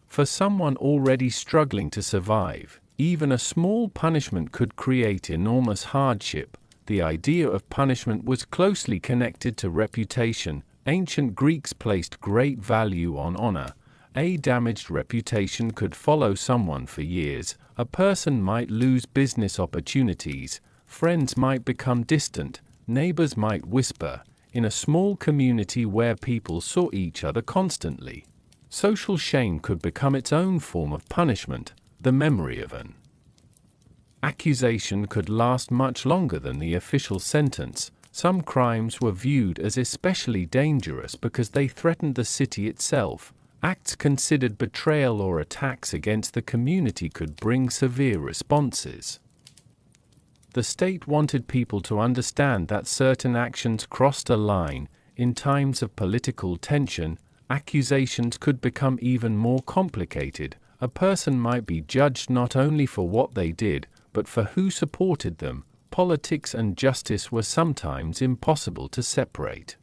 For someone already struggling to survive, even a small punishment could create enormous hardship. The idea of punishment was closely connected to reputation. Ancient Greeks placed great value on honor. A damaged reputation could follow someone for years. A person might lose business opportunities, friends might become distant, neighbors might whisper. In a small community where people saw each other constantly, social shame could become its own form of punishment. The memory of an accusation could last much longer than the official sentence. Some crimes were viewed as especially dangerous because they threatened the city itself. Acts considered betrayal or attacks against the community could bring severe responses. The state wanted people to understand that certain actions crossed a line. In times of political tension, accusations could become even more complicated. A person might be judged not only for what they did, but for who supported them. Politics and justice were sometimes impossible to separate.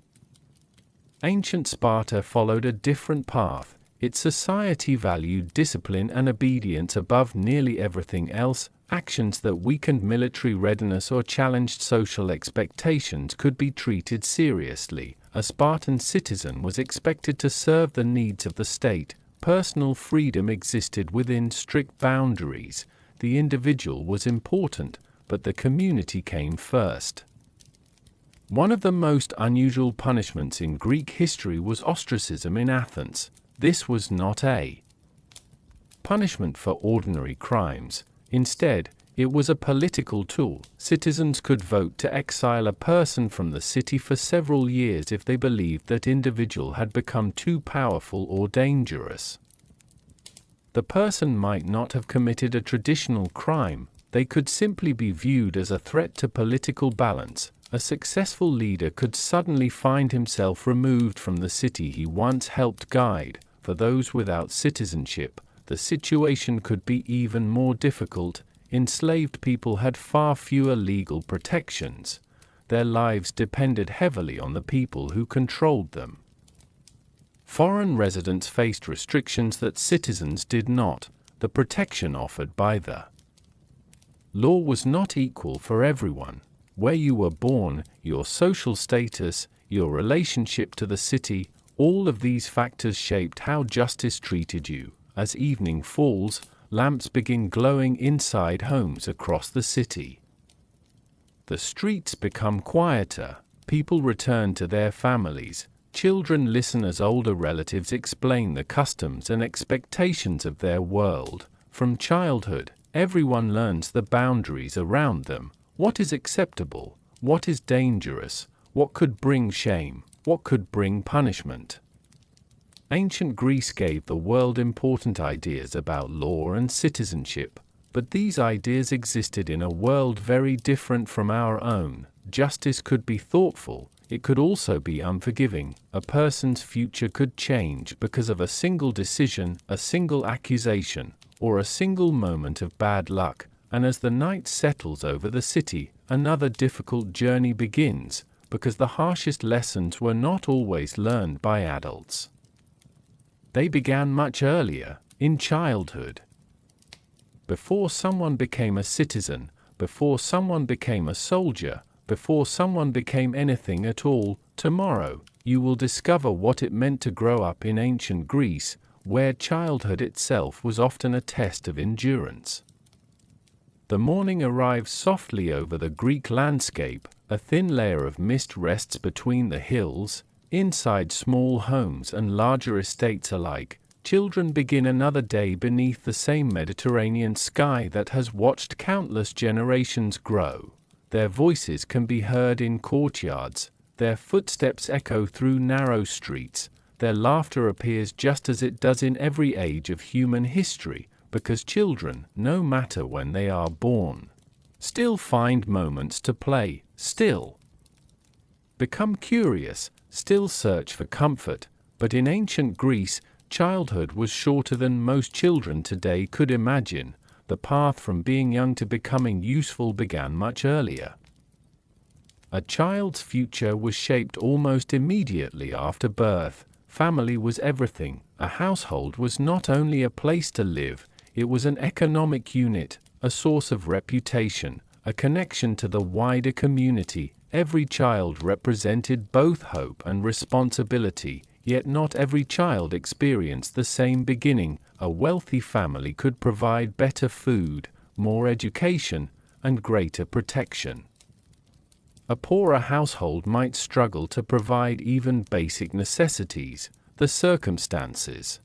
Ancient Sparta followed a different path. Its society valued discipline and obedience above nearly everything else. Actions that weakened military readiness or challenged social expectations could be treated seriously. A Spartan citizen was expected to serve the needs of the state. Personal freedom existed within strict boundaries. The individual was important, but the community came first. One of the most unusual punishments in Greek history was ostracism in Athens. This was not a punishment for ordinary crimes. Instead, it was a political tool. Citizens could vote to exile a person from the city for several years if they believed that individual had become too powerful or dangerous. The person might not have committed a traditional crime. They could simply be viewed as a threat to political balance. A successful leader could suddenly find himself removed from the city he once helped guide. For those without citizenship, the situation could be even more difficult. Enslaved people had far fewer legal protections. Their lives depended heavily on the people who controlled them. Foreign residents faced restrictions that citizens did not. The protection offered by the law was not equal for everyone. Where you were born, your social status, your relationship to the city, all of these factors shaped how justice treated you. As evening falls, lamps begin glowing inside homes across the city. The streets become quieter. People return to their families. Children listen as older relatives explain the customs and expectations of their world. From childhood, everyone learns the boundaries around them. What is acceptable? What is dangerous? What could bring shame? What could bring punishment? Ancient Greece gave the world important ideas about law and citizenship, but these ideas existed in a world very different from our own. Justice could be thoughtful, it could also be unforgiving. A person's future could change because of a single decision, a single accusation, or a single moment of bad luck, and as the night settles over the city, another difficult journey begins, because the harshest lessons were not always learned by adults. They began much earlier, in childhood. Before someone became a citizen, before someone became a soldier, before someone became anything at all, tomorrow, you will discover what it meant to grow up in ancient Greece, where childhood itself was often a test of endurance. The morning arrives softly over the Greek landscape, a thin layer of mist rests between the hills. Inside small homes and larger estates alike, children begin another day beneath the same Mediterranean sky that has watched countless generations grow. Their voices can be heard in courtyards, their footsteps echo through narrow streets, their laughter appears just as it does in every age of human history, because children, no matter when they are born, still find moments to play, still become curious, still search for comfort. But in ancient Greece, childhood was shorter than most children today could imagine. The path from being young to becoming useful began much earlier. A child's future was shaped almost immediately after birth. Family was everything. A household was not only a place to live, it was an economic unit, a source of reputation, a connection to the wider community. Every child represented both hope and responsibility, yet not every child experienced the same beginning. A wealthy family could provide better food, more education, and greater protection. A poorer household might struggle to provide even basic necessities. The circumstances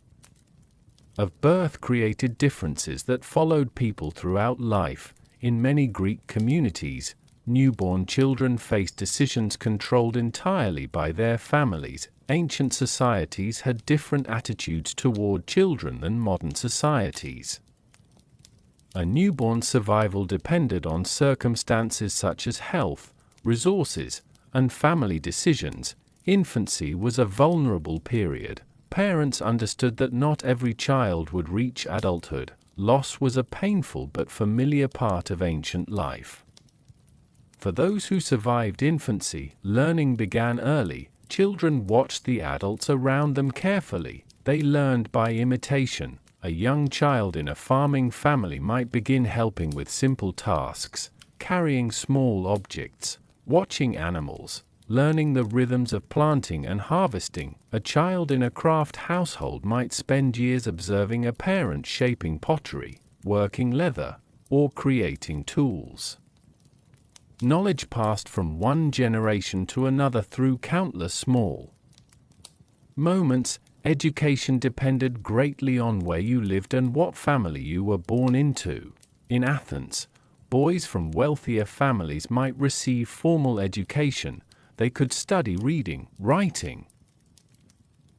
of birth created differences that followed people throughout life. In many Greek communities, newborn children faced decisions controlled entirely by their families. Ancient societies had different attitudes toward children than modern societies. A newborn's survival depended on circumstances such as health, resources, and family decisions. Infancy was a vulnerable period. Parents understood that not every child would reach adulthood. Loss was a painful but familiar part of ancient life. For those who survived infancy, learning began early. Children watched the adults around them carefully. They learned by imitation. A young child in a farming family might begin helping with simple tasks, carrying small objects, watching animals, learning the rhythms of planting and harvesting. A child in a craft household might spend years observing a parent shaping pottery, working leather, or creating tools. Knowledge passed from one generation to another through countless small moments. Education depended greatly on where you lived and what family you were born into. In Athens, boys from wealthier families might receive formal education. They could study reading, writing,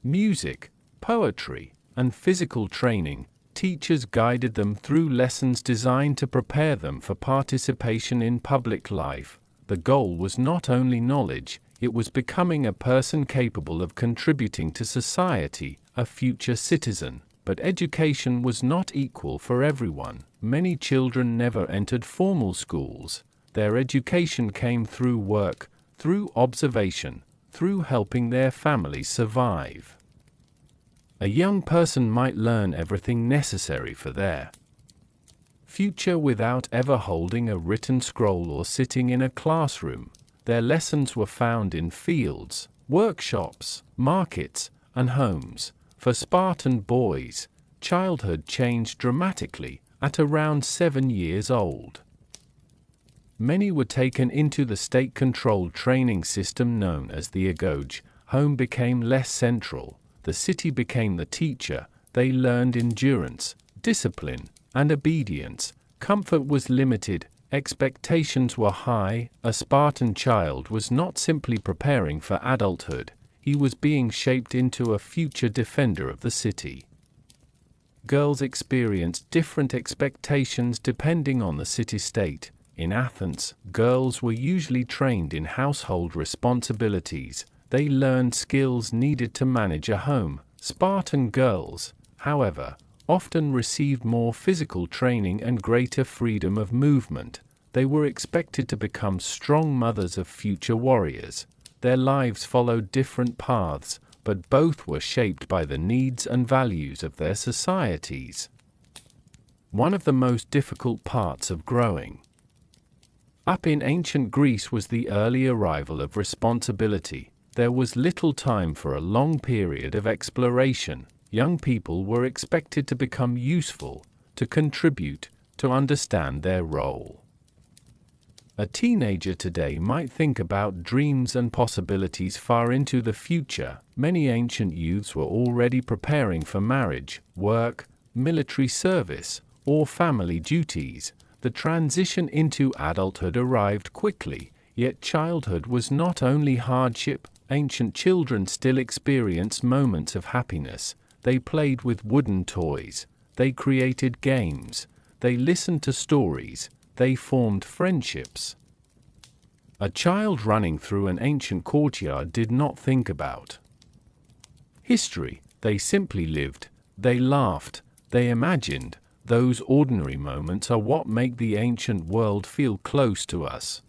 music, poetry, and physical training. Teachers guided them through lessons designed to prepare them for participation in public life. The goal was not only knowledge, it was becoming a person capable of contributing to society, a future citizen. But education was not equal for everyone. Many children never entered formal schools. Their education came through work, through observation, through helping their families survive. A young person might learn everything necessary for their future without ever holding a written scroll or sitting in a classroom. Their lessons were found in fields, workshops, markets, and homes. For Spartan boys, childhood changed dramatically at around 7 years old. Many were taken into the state-controlled training system known as the agoge. Home became less central. The city became the teacher. They learned endurance, discipline, and obedience. Comfort was limited. Expectations were high. A Spartan child was not simply preparing for adulthood. he was being shaped into a future defender of the city. Girls experienced different expectations depending on the city-state. In Athens, girls were usually trained in household responsibilities. They learned skills needed to manage a home. Spartan girls, however, often received more physical training and greater freedom of movement. They were expected to become strong mothers of future warriors. Their lives followed different paths, but both were shaped by the needs and values of their societies. One of the most difficult parts of growing up in ancient Greece was the early arrival of responsibility. There was little time for a long period of exploration. Young people were expected to become useful, to contribute, to understand their role. A teenager today might think about dreams and possibilities far into the future. Many ancient youths were already preparing for marriage, work, military service, or family duties. The transition into adulthood arrived quickly, yet childhood was not only hardship. Ancient children still experienced moments of happiness. They played with wooden toys. They created games. They listened to stories. They formed friendships. A child running through an ancient courtyard did not think about history. They simply lived. They laughed. They imagined. Those ordinary moments are what make the ancient world feel close to us.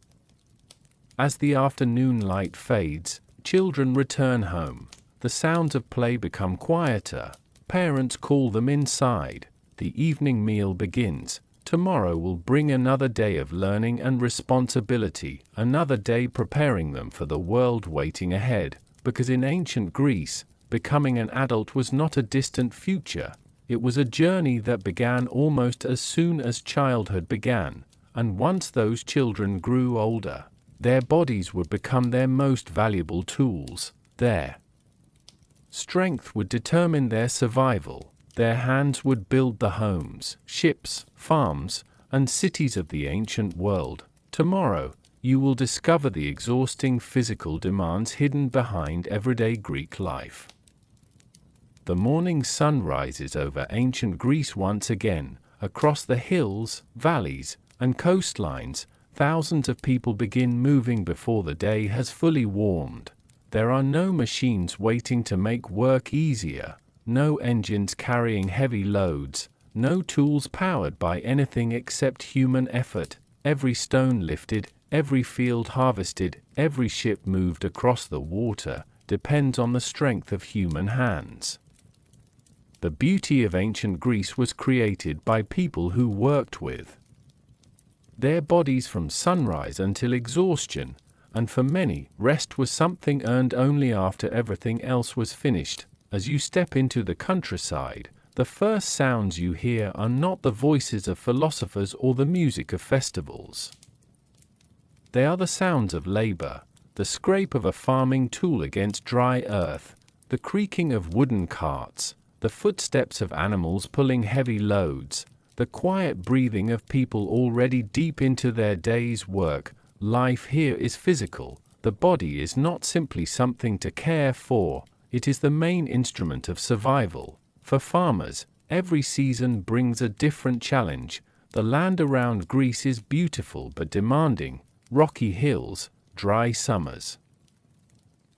As the afternoon light fades, children return home. The sounds of play become quieter. Parents call them inside. The evening meal begins. Tomorrow will bring another day of learning and responsibility, another day preparing them for the world waiting ahead. Because in ancient Greece, becoming an adult was not a distant future. It was a journey that began almost as soon as childhood began, and once those children grew older, their bodies would become their most valuable tools. Their strength would determine their survival. Their hands would build the homes, ships, farms, and cities of the ancient world. Tomorrow, you will discover the exhausting physical demands hidden behind everyday Greek life. The morning sun rises over ancient Greece once again. Across the hills, valleys, and coastlines, thousands of people begin moving before the day has fully warmed. There are no machines waiting to make work easier, no engines carrying heavy loads, no tools powered by anything except human effort. Every stone lifted, every field harvested, every ship moved across the water depends on the strength of human hands. The beauty of ancient Greece was created by people who worked with their bodies from sunrise until exhaustion, and for many, rest was something earned only after everything else was finished. As you step into the countryside, the first sounds you hear are not the voices of philosophers or the music of festivals. They are the sounds of labor, the scrape of a farming tool against dry earth, the creaking of wooden carts, the footsteps of animals pulling heavy loads, the quiet breathing of people already deep into their day's work. Life here is physical. The body is not simply something to care for, it is the main instrument of survival. For farmers, every season brings a different challenge. The land around Greece is beautiful but demanding: rocky hills, dry summers,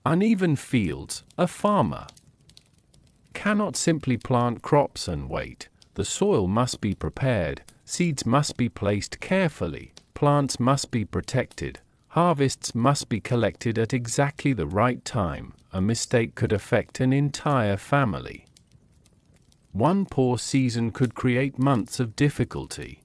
uneven fields. A farmer cannot simply plant crops and wait. The soil must be prepared, seeds must be placed carefully, plants must be protected, harvests must be collected at exactly the right time. A mistake could affect an entire family. One poor season could create months of difficulty.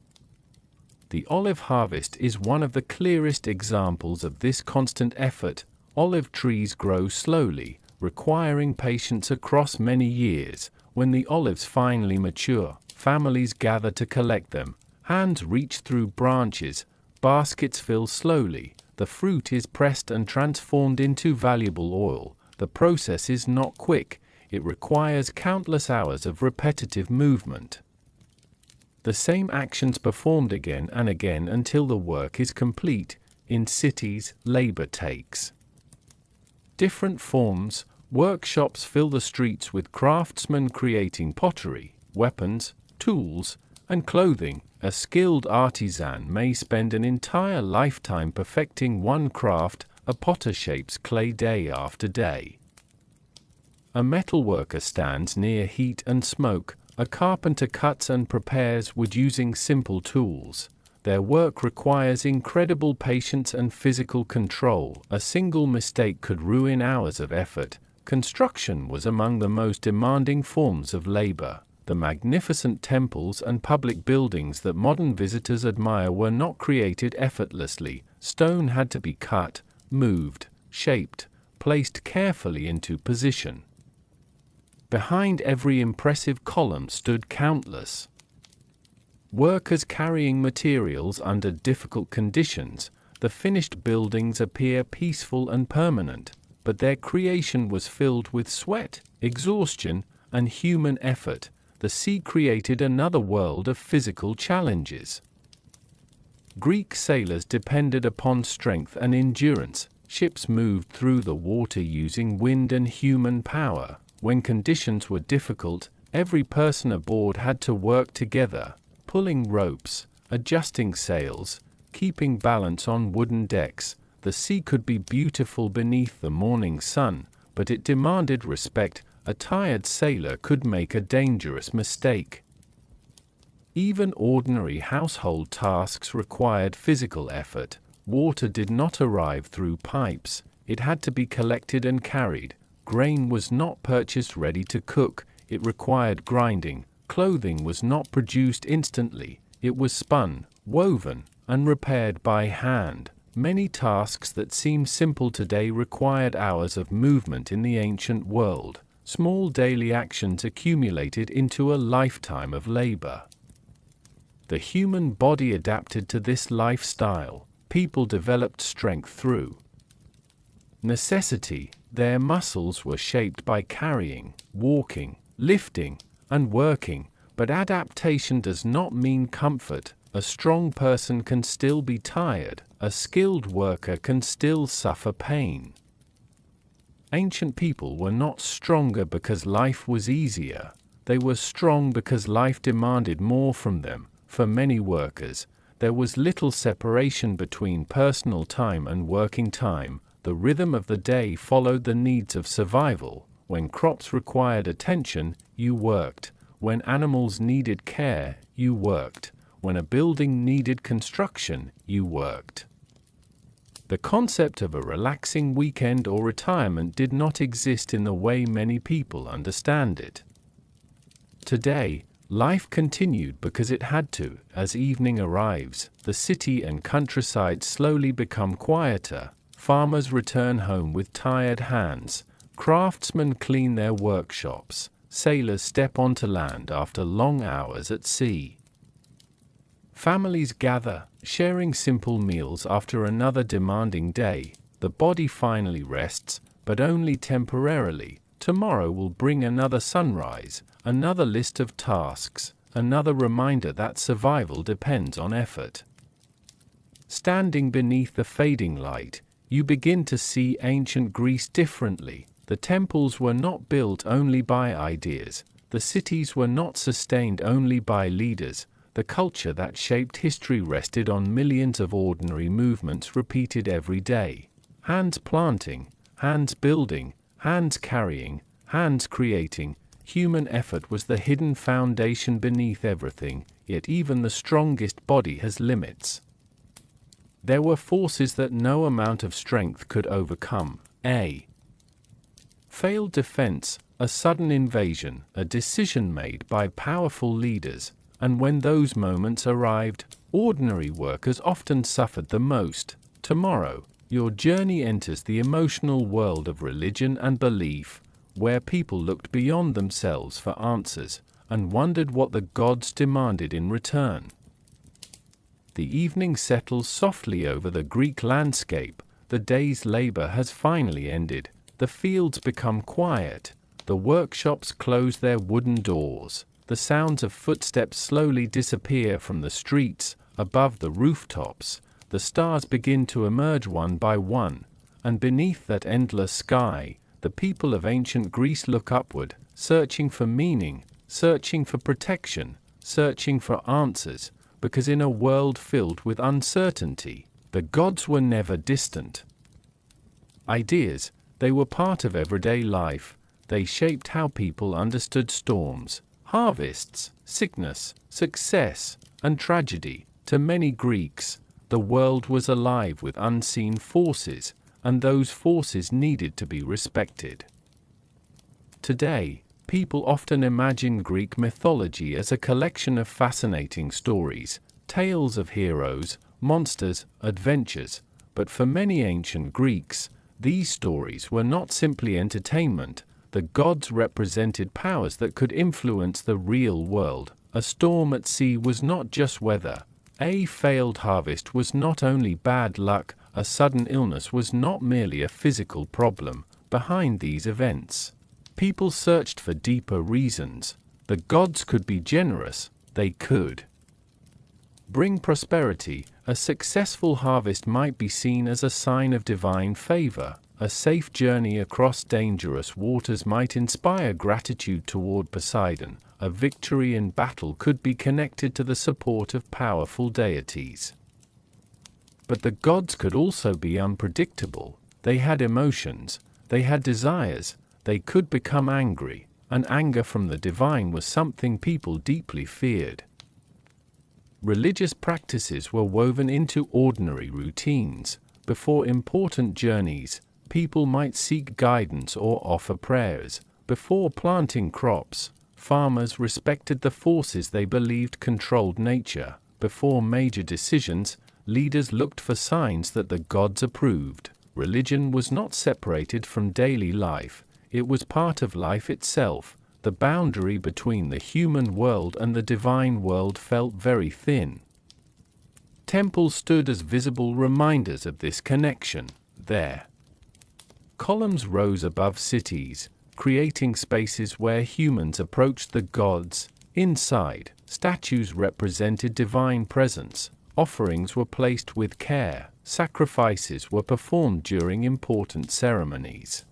The olive harvest is one of the clearest examples of this constant effort. Olive trees grow slowly, requiring patience across many years. When the olives finally mature, families gather to collect them. Hands reach through branches, baskets fill slowly, the fruit is pressed and transformed into valuable oil. The process is not quick, it requires countless hours of repetitive movement. The same actions performed again and again until the work is complete. In cities, labor takes different forms. Workshops fill the streets with craftsmen creating pottery, weapons, tools, and clothing. A skilled artisan may spend an entire lifetime perfecting one craft. A potter shapes clay day after day. A metalworker stands near heat and smoke. A carpenter cuts and prepares wood using simple tools. Their work requires incredible patience and physical control. A single mistake could ruin hours of effort. Construction was among the most demanding forms of labor. The magnificent temples and public buildings that modern visitors admire were not created effortlessly. Stone had to be cut, moved, shaped, placed carefully into position. Behind every impressive column stood countless workers carrying materials under difficult conditions. The finished buildings appear peaceful and permanent, but their creation was filled with sweat, exhaustion, and human effort. The sea created another world of physical challenges. Greek sailors depended upon strength and endurance. Ships moved through the water using wind and human power. When conditions were difficult, every person aboard had to work together, pulling ropes, adjusting sails, keeping balance on wooden decks. The sea could be beautiful beneath the morning sun, but it demanded respect. A tired sailor could make a dangerous mistake. Even ordinary household tasks required physical effort. Water did not arrive through pipes. It had to be collected and carried. Grain was not purchased ready to cook. It required grinding. Clothing was not produced instantly. It was spun, woven, and repaired by hand. Many tasks that seem simple today required hours of movement in the ancient world. Small daily actions accumulated into a lifetime of labor. The human body adapted to this lifestyle. People developed strength through necessity. Their muscles were shaped by carrying, walking, lifting, and working. But adaptation does not mean comfort. A strong person can still be tired. A skilled worker can still suffer pain. Ancient people were not stronger because life was easier. They were strong because life demanded more from them. For many workers, there was little separation between personal time and working time. The rhythm of the day followed the needs of survival. When crops required attention, you worked. When animals needed care, you worked. When a building needed construction, you worked. The concept of a relaxing weekend or retirement did not exist in the way many people understand it. Today, life continued because it had to. As evening arrives, the city and countryside slowly become quieter. Farmers return home with tired hands. Craftsmen clean their workshops. Sailors step onto land after long hours at sea. Families gather, sharing simple meals after another demanding day. The body finally rests, but only temporarily. Tomorrow will bring another sunrise, another list of tasks, another reminder that survival depends on effort. Standing beneath the fading light, you begin to see ancient Greece differently. The temples were not built only by ideas. The cities were not sustained only by leaders. The culture that shaped history rested on millions of ordinary movements repeated every day. Hands planting, hands building, hands carrying, hands creating. Human effort was the hidden foundation beneath everything, yet even the strongest body has limits. There were forces that no amount of strength could overcome. A failed defense, a sudden invasion, a decision made by powerful leaders. And when those moments arrived, ordinary workers often suffered the most. Tomorrow, your journey enters the emotional world of religion and belief, where people looked beyond themselves for answers and wondered what the gods demanded in return. The evening settles softly over the Greek landscape. The day's labor has finally ended. The fields become quiet. The workshops close their wooden doors. The sounds of footsteps slowly disappear from the streets. Above the rooftops, the stars begin to emerge one by one, and beneath that endless sky, The people of ancient Greece look upward, searching for meaning, searching for protection, searching for answers, because in a world filled with uncertainty, the gods were never distant. Ideas, they were part of everyday life. They shaped how people understood storms, harvests, sickness, success, and tragedy. To many Greeks, the world was alive with unseen forces, and those forces needed to be respected. Today, people often imagine Greek mythology as a collection of fascinating stories, tales of heroes, monsters, adventures, but for many ancient Greeks, these stories were not simply entertainment. The gods represented powers that could influence the real world. A storm at sea was not just weather. A failed harvest was not only bad luck. A sudden illness was not merely a physical problem. Behind these events, people searched for deeper reasons. The gods could be generous. They could bring prosperity. A successful harvest might be seen as a sign of divine favor. A safe journey across dangerous waters might inspire gratitude toward Poseidon. A victory in battle could be connected to the support of powerful deities. But the gods could also be unpredictable. They had emotions, they had desires, they could become angry, and anger from the divine was something people deeply feared. Religious practices were woven into ordinary routines. Before important journeys, people might seek guidance or offer prayers. Before planting crops, farmers respected the forces they believed controlled nature. Before major decisions, leaders looked for signs that the gods approved. Religion was not separated from daily life, it was part of life itself. The boundary between the human world and the divine world felt very thin. Temples stood as visible reminders of this connection. Their columns rose above cities, creating spaces where humans approached the gods. Inside, statues represented divine presence. Offerings were placed with care. Sacrifices were performed during important ceremonies.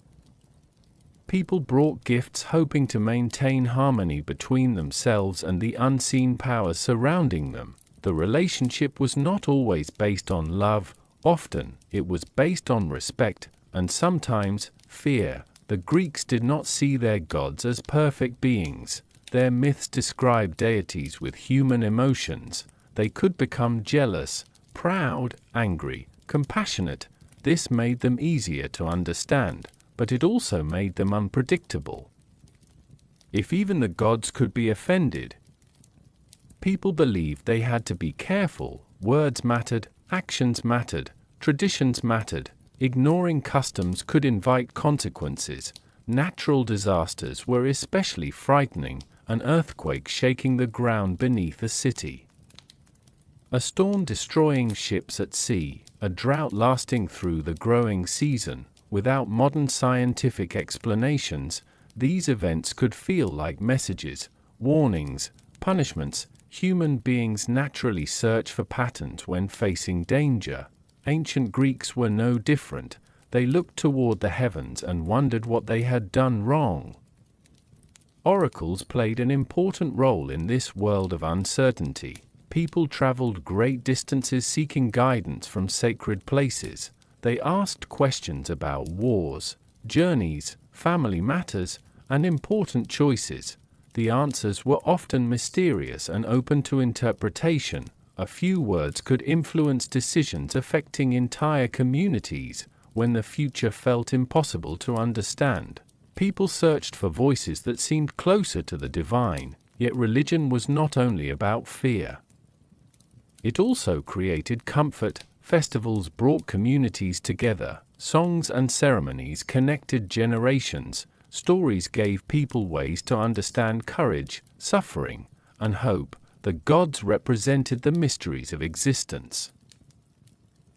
People brought gifts hoping to maintain harmony between themselves and the unseen powers surrounding them. The relationship was not always based on love. Often, it was based on respect, and sometimes fear. The Greeks did not see their gods as perfect beings. Their myths described deities with human emotions. They could become jealous, proud, angry, compassionate. This made them easier to understand, but it also made them unpredictable. If even the gods could be offended, people believed they had to be careful. Words mattered, actions mattered, traditions mattered. Ignoring customs could invite consequences. Natural disasters were especially frightening, an earthquake shaking the ground beneath a city, a storm destroying ships at sea, a drought lasting through the growing season. Without modern scientific explanations, these events could feel like messages, warnings, punishments. Human beings naturally search for patterns when facing danger. Ancient Greeks were no different. They looked toward the heavens and wondered what they had done wrong. Oracles played an important role in this world of uncertainty. People traveled great distances seeking guidance from sacred places. They asked questions about wars, journeys, family matters, and important choices. The answers were often mysterious and open to interpretation. A few words could influence decisions affecting entire communities. When the future felt impossible to understand, people searched for voices that seemed closer to the divine. Yet religion was not only about fear. It also created comfort. Festivals brought communities together. Songs and ceremonies connected generations. Stories gave people ways to understand courage, suffering, and hope. The gods represented the mysteries of existence.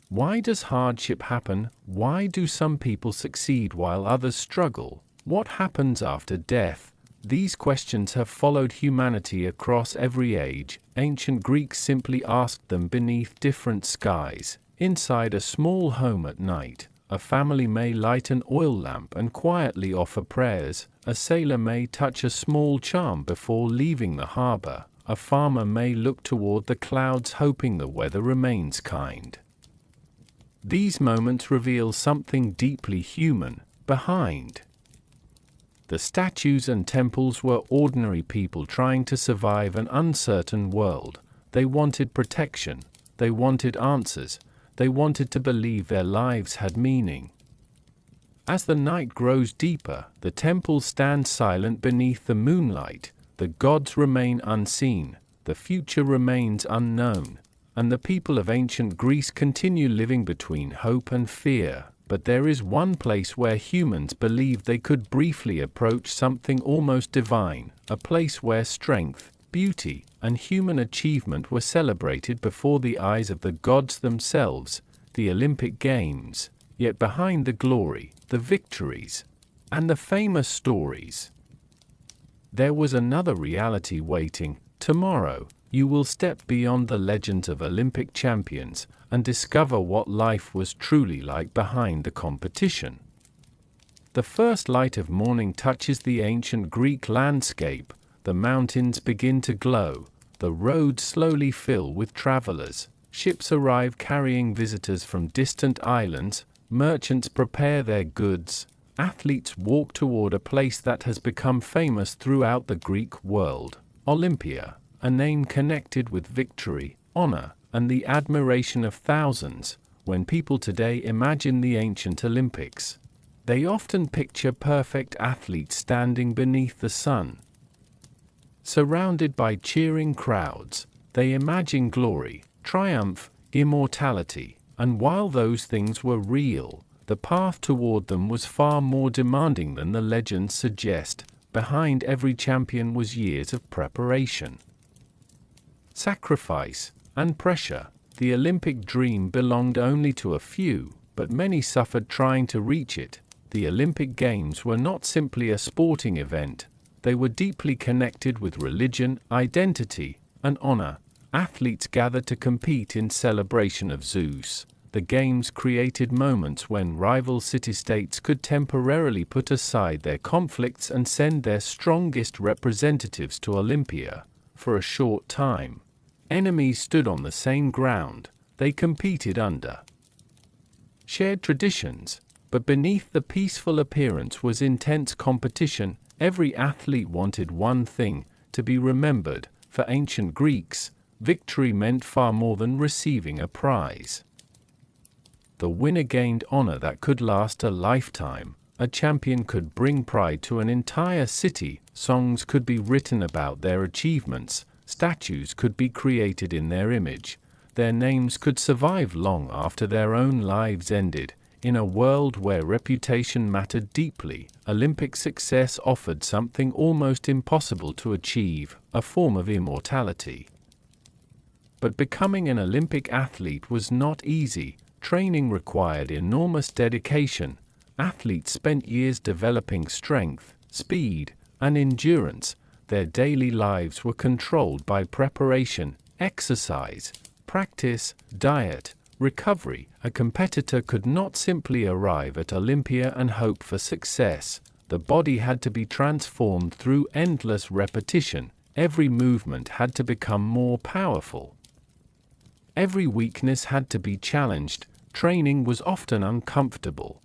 Why does hardship happen? Why do some people succeed while others struggle? What happens after death? These questions have followed humanity across every age. Ancient Greeks simply asked them beneath different skies, inside a small home at night. A family may light an oil lamp and quietly offer prayers. A sailor may touch a small charm before leaving the harbor. A farmer may look toward the clouds hoping the weather remains kind. These moments reveal something deeply human behind. The statues and temples were ordinary people trying to survive an uncertain world. They wanted protection. They wanted answers. They wanted to believe their lives had meaning. As the night grows deeper, the temples stand silent beneath the moonlight. The gods remain unseen. The future remains unknown. And the people of ancient Greece continue living between hope and fear. But there is one place where humans believed they could briefly approach something almost divine, a place where strength, beauty, and human achievement were celebrated before the eyes of the gods themselves, the Olympic Games. Yet behind the glory, the victories, and the famous stories, there was another reality waiting. Tomorrow, you will step beyond the legends of Olympic champions and discover what life was truly like behind the competition. The first light of morning touches the ancient Greek landscape. The mountains begin to glow. The roads slowly fill with travelers. Ships arrive carrying visitors from distant islands. Merchants prepare their goods. Athletes walk toward a place that has become famous throughout the Greek world, Olympia, a name connected with victory, honor, and the admiration of thousands. When people today imagine the ancient Olympics, they often picture perfect athletes standing beneath the sun. Surrounded by cheering crowds, they imagine glory, triumph, immortality, and while those things were real, the path toward them was far more demanding than the legends suggest. Behind every champion was years of preparation, sacrifice, and pressure. The Olympic dream belonged only to a few, but many suffered trying to reach it. The Olympic Games were not simply a sporting event. They were deeply connected with religion, identity, and honor. Athletes gathered to compete in celebration of Zeus. The Games created moments when rival city-states could temporarily put aside their conflicts and send their strongest representatives to Olympia. For a short time, enemies stood on the same ground. They competed under shared traditions, but beneath the peaceful appearance was intense competition. Every athlete wanted one thing: to be remembered. For ancient Greeks, victory meant far more than receiving a prize. The winner gained honor that could last a lifetime. A champion could bring pride to an entire city. Songs could be written about their achievements. Statues could be created in their image. Their names could survive long after their own lives ended. In a world where reputation mattered deeply, Olympic success offered something almost impossible to achieve: a form of immortality. But becoming an Olympic athlete was not easy. Training required enormous dedication. Athletes spent years developing strength, speed, and endurance. Their daily lives were controlled by preparation, exercise, practice, diet, recovery. A competitor could not simply arrive at Olympia and hope for success. The body had to be transformed through endless repetition. Every movement had to become more powerful. Every weakness had to be challenged. Training was often uncomfortable.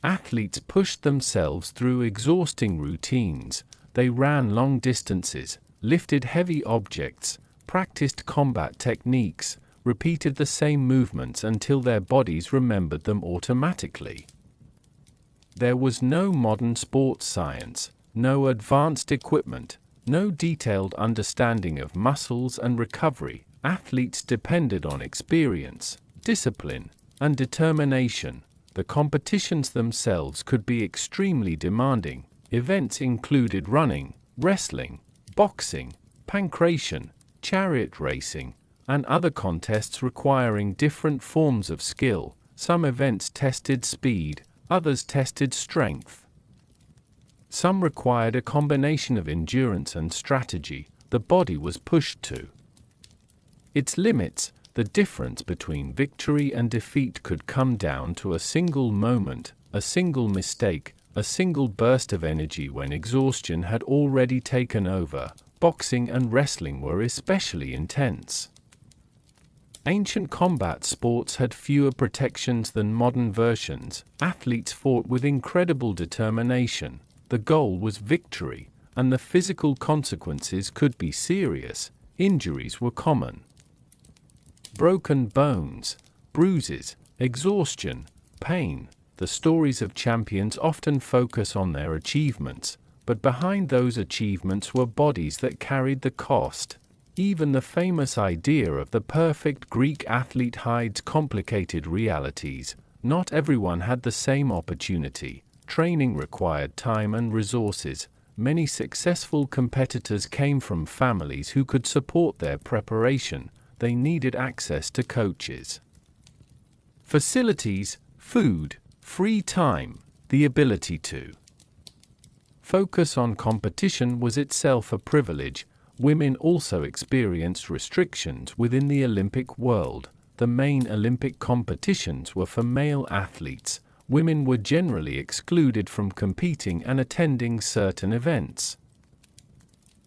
Athletes pushed themselves through exhausting routines. They ran long distances, lifted heavy objects, practiced combat techniques, repeated the same movements until their bodies remembered them automatically. There was no modern sports science, no advanced equipment, no detailed understanding of muscles and recovery. Athletes depended on experience, discipline, and determination. The competitions themselves could be extremely demanding. Events included running, wrestling, boxing, pancration, chariot racing, and other contests requiring different forms of skill. Some events tested speed, others tested strength. Some required a combination of endurance and strategy. The body was pushed to its limits, The difference between victory and defeat could come down to a single moment, a single mistake, a single burst of energy when exhaustion had already taken over. Boxing and wrestling were especially intense. Ancient combat sports had fewer protections than modern versions. Athletes fought with incredible determination. The goal was victory, and the physical consequences could be serious. Injuries were common. Broken bones, bruises, exhaustion, pain. The stories of champions often focus on their achievements, but behind those achievements were bodies that carried the cost. Even the famous idea of the perfect Greek athlete hides complicated realities. Not everyone had the same opportunity. Training required time and resources. Many successful competitors came from families who could support their preparation. They needed access to coaches, facilities, food, free time, the ability to focus on competition was itself a privilege. Women also experienced restrictions within the Olympic world. The main Olympic competitions were for male athletes. Women were generally excluded from competing and attending certain events.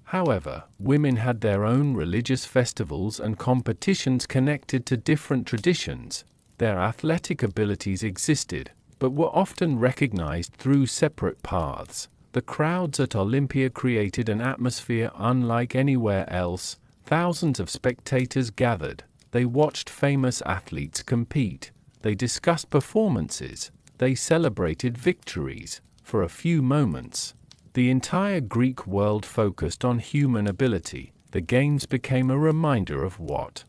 However, women had their own religious festivals and competitions connected to different traditions. Their athletic abilities existed, but were often recognized through separate paths. The crowds at Olympia created an atmosphere unlike anywhere else. Thousands of spectators gathered. They watched famous athletes compete. They discussed performances. They celebrated victories. For a few moments, the entire Greek world focused on human ability. The games became a reminder of what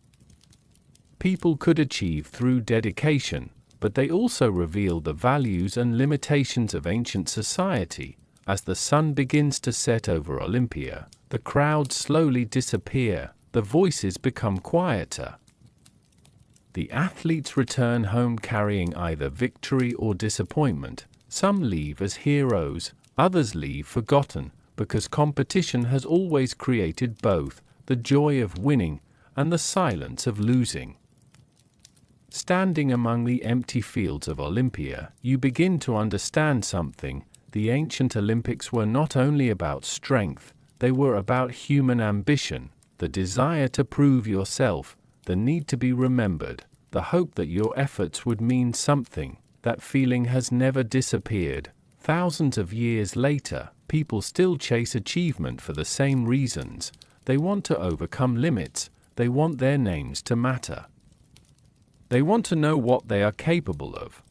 people could achieve through dedication, but they also revealed the values and limitations of ancient society. As the sun begins to set over Olympia, the crowds slowly disappear, the voices become quieter. The athletes return home carrying either victory or disappointment. Some leave as heroes, others leave forgotten, because competition has always created both the joy of winning and the silence of losing. Standing among the empty fields of Olympia, you begin to understand something. The ancient Olympics were not only about strength, they were about human ambition, the desire to prove yourself, the need to be remembered, the hope that your efforts would mean something. That feeling has never disappeared. Thousands of years later, people still chase achievement for the same reasons. They want to overcome limits. They want their names to matter. They want to know what they are capable of.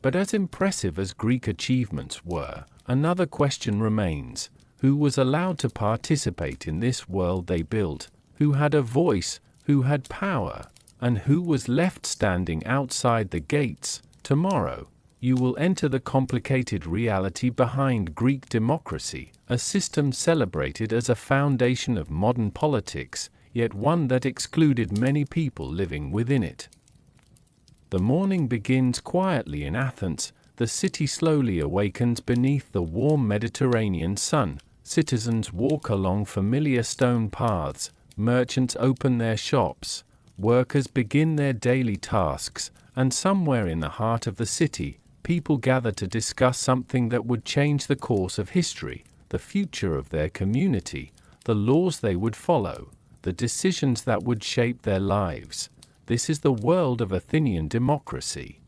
But as impressive as Greek achievements were, another question remains. Who was allowed to participate in this world they built? Who had a voice? Who had power? And who was left standing outside the gates? Tomorrow, you will enter the complicated reality behind Greek democracy, a system celebrated as a foundation of modern politics, yet one that excluded many people living within it. The morning begins quietly in Athens. The city slowly awakens beneath the warm Mediterranean sun. Citizens walk along familiar stone paths. Merchants open their shops. Workers begin their daily tasks. And somewhere in the heart of the city, people gather to discuss something that would change the course of history, the future of their community, the laws they would follow, the decisions that would shape their lives. This is the world of Athenian democracy.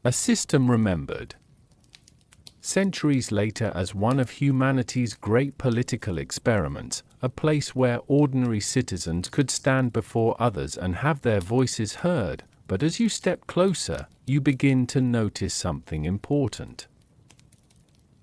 A system remembered centuries later as one of humanity's great political experiments, a place where ordinary citizens could stand before others and have their voices heard. But as you step closer, you begin to notice something important.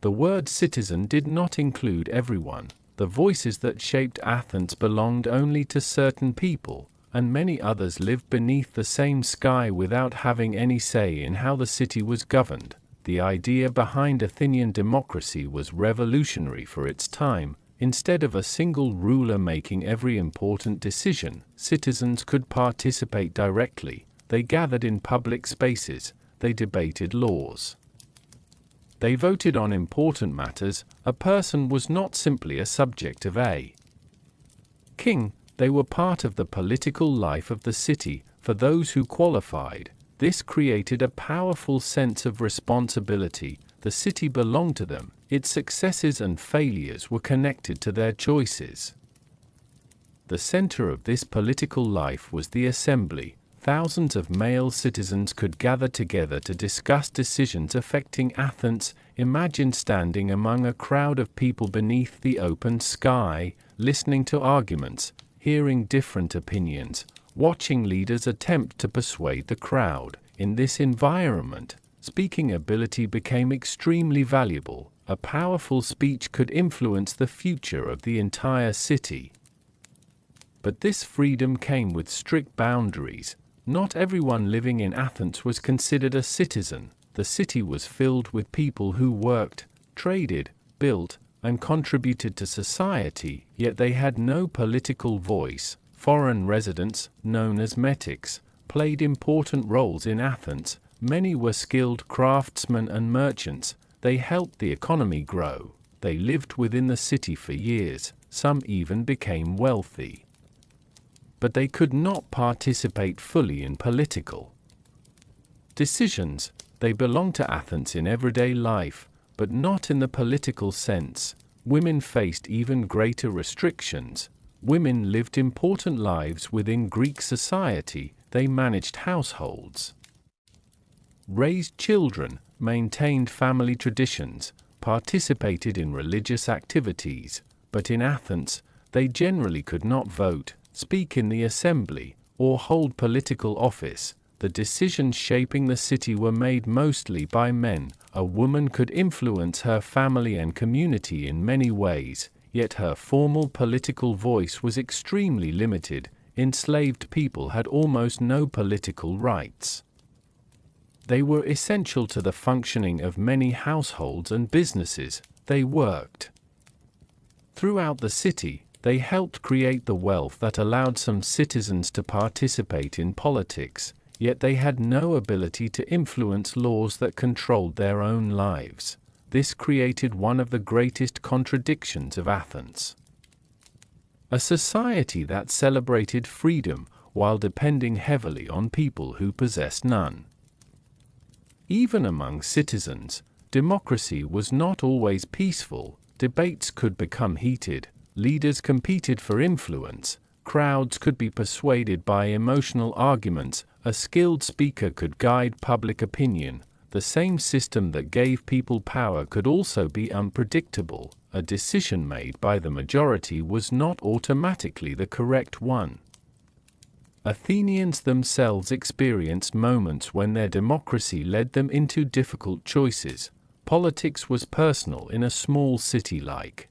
The word citizen did not include everyone. The voices that shaped Athens belonged only to certain people, and many others lived beneath the same sky without having any say in how the city was governed. The idea behind Athenian democracy was revolutionary for its time. Instead of a single ruler making every important decision, citizens could participate directly. They gathered in public spaces. They debated laws. They voted on important matters. A person was not simply a subject of a king, They were part of the political life of the city. For those who qualified, this created a powerful sense of responsibility. The city belonged to them. Its successes and failures were connected to their choices. The center of this political life was the assembly. Thousands of male citizens could gather together to discuss decisions affecting Athens. Imagine standing among a crowd of people beneath the open sky, listening to arguments, hearing different opinions, watching leaders attempt to persuade the crowd. In this environment, speaking ability became extremely valuable. A powerful speech could influence the future of the entire city. But this freedom came with strict boundaries. Not everyone living in Athens was considered a citizen. The city was filled with people who worked, traded, built, and contributed to society, yet they had no political voice. Foreign residents, known as metics, played important roles in Athens. Many were skilled craftsmen and merchants. They helped the economy grow. They lived within the city for years. Some even became wealthy. But they could not participate fully in political decisions. They belonged to Athens in everyday life, but not in the political sense. Women faced even greater restrictions. Women lived important lives within Greek society. They managed households, raised children, maintained family traditions, participated in religious activities. But in Athens, they generally could not vote, speak in the assembly, or hold political office. The decisions shaping the city were made mostly by men. A woman could influence her family and community in many ways, yet her formal political voice was extremely limited. Enslaved people had almost no political rights. They were essential to the functioning of many households and businesses. They worked throughout the city. They helped create the wealth that allowed some citizens to participate in politics, yet they had no ability to influence laws that controlled their own lives. This created one of the greatest contradictions of Athens. A society that celebrated freedom while depending heavily on people who possessed none. Even among citizens, democracy was not always peaceful. Debates could become heated. Leaders competed for influence. Crowds could be persuaded by emotional arguments. A skilled speaker could guide public opinion. The same system that gave people power could also be unpredictable. A decision made by the majority was not automatically the correct one. Athenians themselves experienced moments when their democracy led them into difficult choices. Politics was personal in a small city like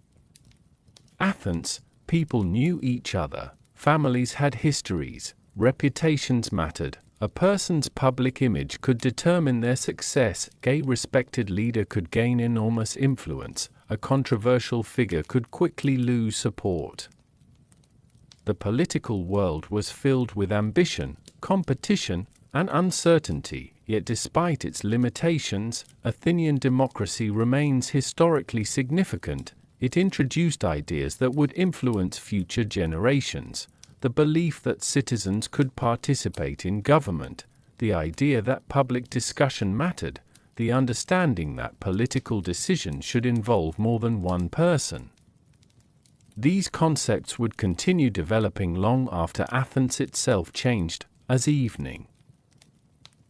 Athens. People knew each other. Families had histories. Reputations mattered. A person's public image could determine their success. A respected leader could gain enormous influence. A controversial figure could quickly lose support. The political world was filled with ambition, competition, and uncertainty. Yet despite its limitations, Athenian democracy remains historically significant. It introduced ideas that would influence future generations. The belief that citizens could participate in government, the idea that public discussion mattered, the understanding that political decisions should involve more than one person. These concepts would continue developing long after Athens itself changed. As evening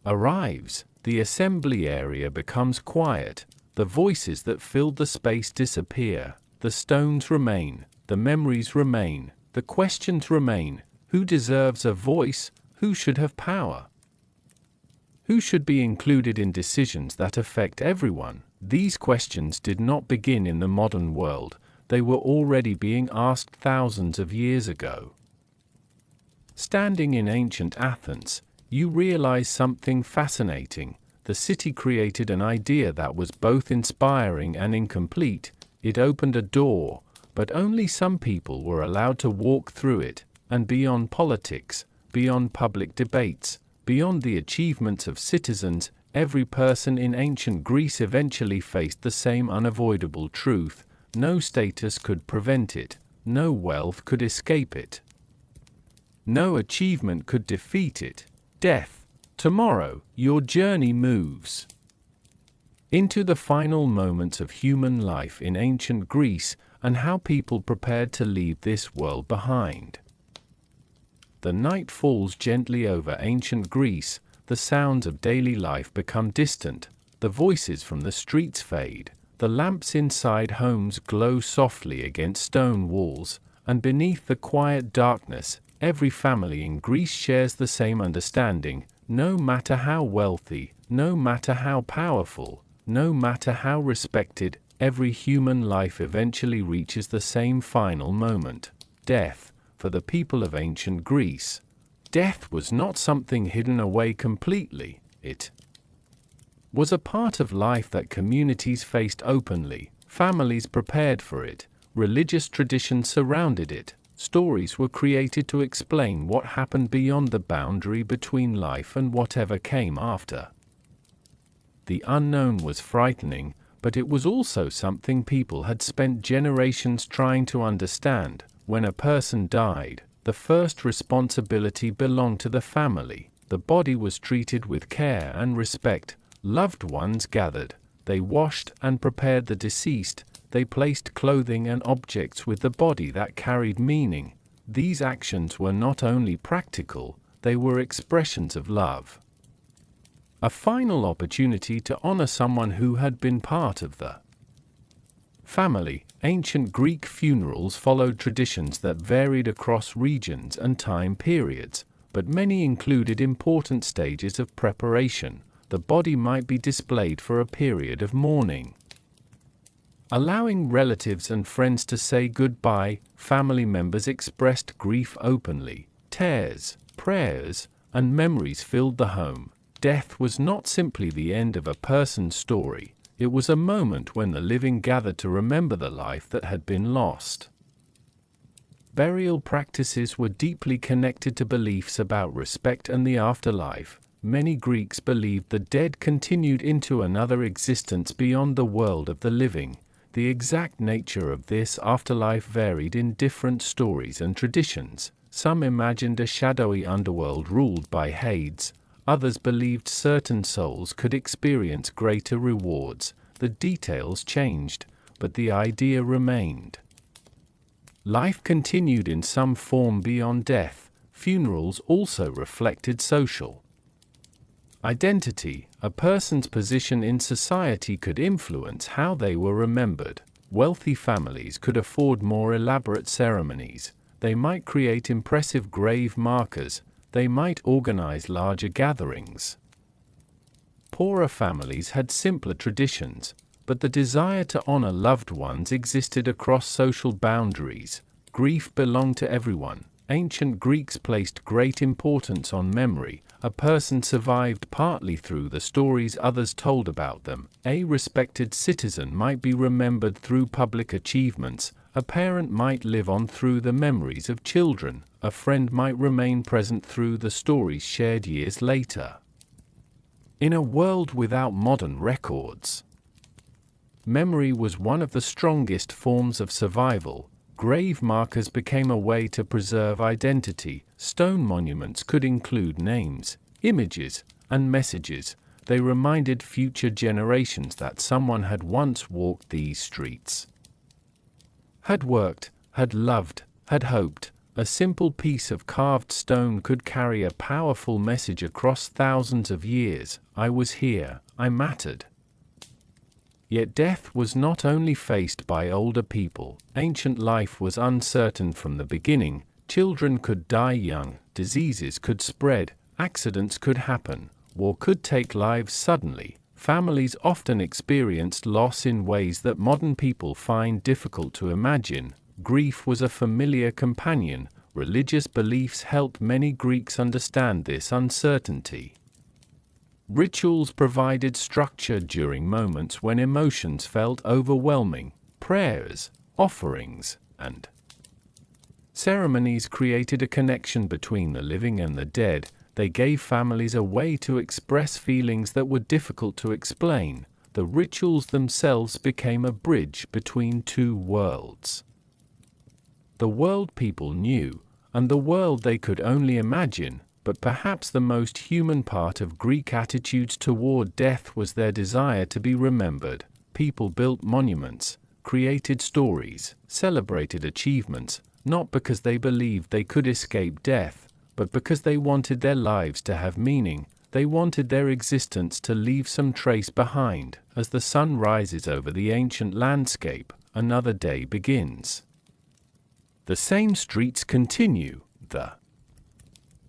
arrives, the assembly area becomes quiet. The voices that filled the space disappear. The stones remain. The memories remain. The questions remain. Who deserves a voice? Who should have power? Who should be included in decisions that affect everyone? These questions did not begin in the modern world. They were already being asked thousands of years ago. Standing in ancient Athens, you realize something fascinating. The city created an idea that was both inspiring and incomplete. It opened a door, but only some people were allowed to walk through it. And beyond politics, beyond public debates, beyond the achievements of citizens, every person in ancient Greece eventually faced the same unavoidable truth. No status could prevent it. No wealth could escape it. No achievement could defeat it. Death. Tomorrow, your journey moves into the final moments of human life in ancient Greece and how people prepared to leave this world behind. The night falls gently over ancient Greece, the sounds of daily life become distant, the voices from the streets fade, the lamps inside homes glow softly against stone walls, and beneath the quiet darkness, every family in Greece shares the same understanding: no matter how wealthy, no matter how powerful, no matter how respected, every human life eventually reaches the same final moment: death. For the people of ancient Greece, death was not something hidden away completely. It was a part of life that communities faced openly, families prepared for it, religious traditions surrounded it, stories were created to explain what happened beyond the boundary between life and whatever came after. The unknown was frightening, but it was also something people had spent generations trying to understand. When a person died, the first responsibility belonged to the family. The body was treated with care and respect. Loved ones gathered. They washed and prepared the deceased. They placed clothing and objects with the body that carried meaning. These actions were not only practical, they were expressions of love. A final opportunity to honor someone who had been part of the family. Ancient Greek funerals followed traditions that varied across regions and time periods, but many included important stages of preparation. The body might be displayed for a period of mourning, allowing relatives and friends to say goodbye. Family members expressed grief openly. Tears, prayers, and memories filled the home. Death was not simply the end of a person's story. It was a moment when the living gathered to remember the life that had been lost. Burial practices were deeply connected to beliefs about respect and the afterlife. Many Greeks believed the dead continued into another existence beyond the world of the living. The exact nature of this afterlife varied in different stories and traditions. Some imagined a shadowy underworld ruled by Hades. Others believed certain souls could experience greater rewards. The details changed, but the idea remained. Life continued in some form beyond death. Funerals also reflected social identity. A person's position in society could influence how they were remembered. Wealthy families could afford more elaborate ceremonies. They might create impressive grave markers. They might organize larger gatherings. Poorer families had simpler traditions, but the desire to honor loved ones existed across social boundaries. Grief belonged to everyone. Ancient Greeks placed great importance on memory. A person survived partly through the stories others told about them. A respected citizen might be remembered through public achievements. A parent might live on through the memories of children. A friend might remain present through the stories shared years later. In a world without modern records, memory was one of the strongest forms of survival. Grave markers became a way to preserve identity. Stone monuments could include names, images, and messages. They reminded future generations that someone had once walked these streets, had worked, had loved, had hoped. A simple piece of carved stone could carry a powerful message across thousands of years. I was here, I mattered. Yet death was not only faced by older people. Ancient life was uncertain from the beginning. Children could die young, diseases could spread, accidents could happen, war could take lives suddenly. Families often experienced loss in ways that modern people find difficult to imagine. Grief was a familiar companion. Religious beliefs helped many Greeks understand this uncertainty. Rituals provided structure during moments when emotions felt overwhelming. Prayers, offerings, and ceremonies created a connection between the living and the dead. They gave families a way to express feelings that were difficult to explain. The rituals themselves became a bridge between two worlds. The world people knew, and the world they could only imagine. But perhaps the most human part of Greek attitudes toward death was their desire to be remembered. People built monuments, created stories, celebrated achievements, not because they believed they could escape death, but because they wanted their lives to have meaning. They wanted their existence to leave some trace behind. As the sun rises over the ancient landscape, another day begins. The same streets continue, the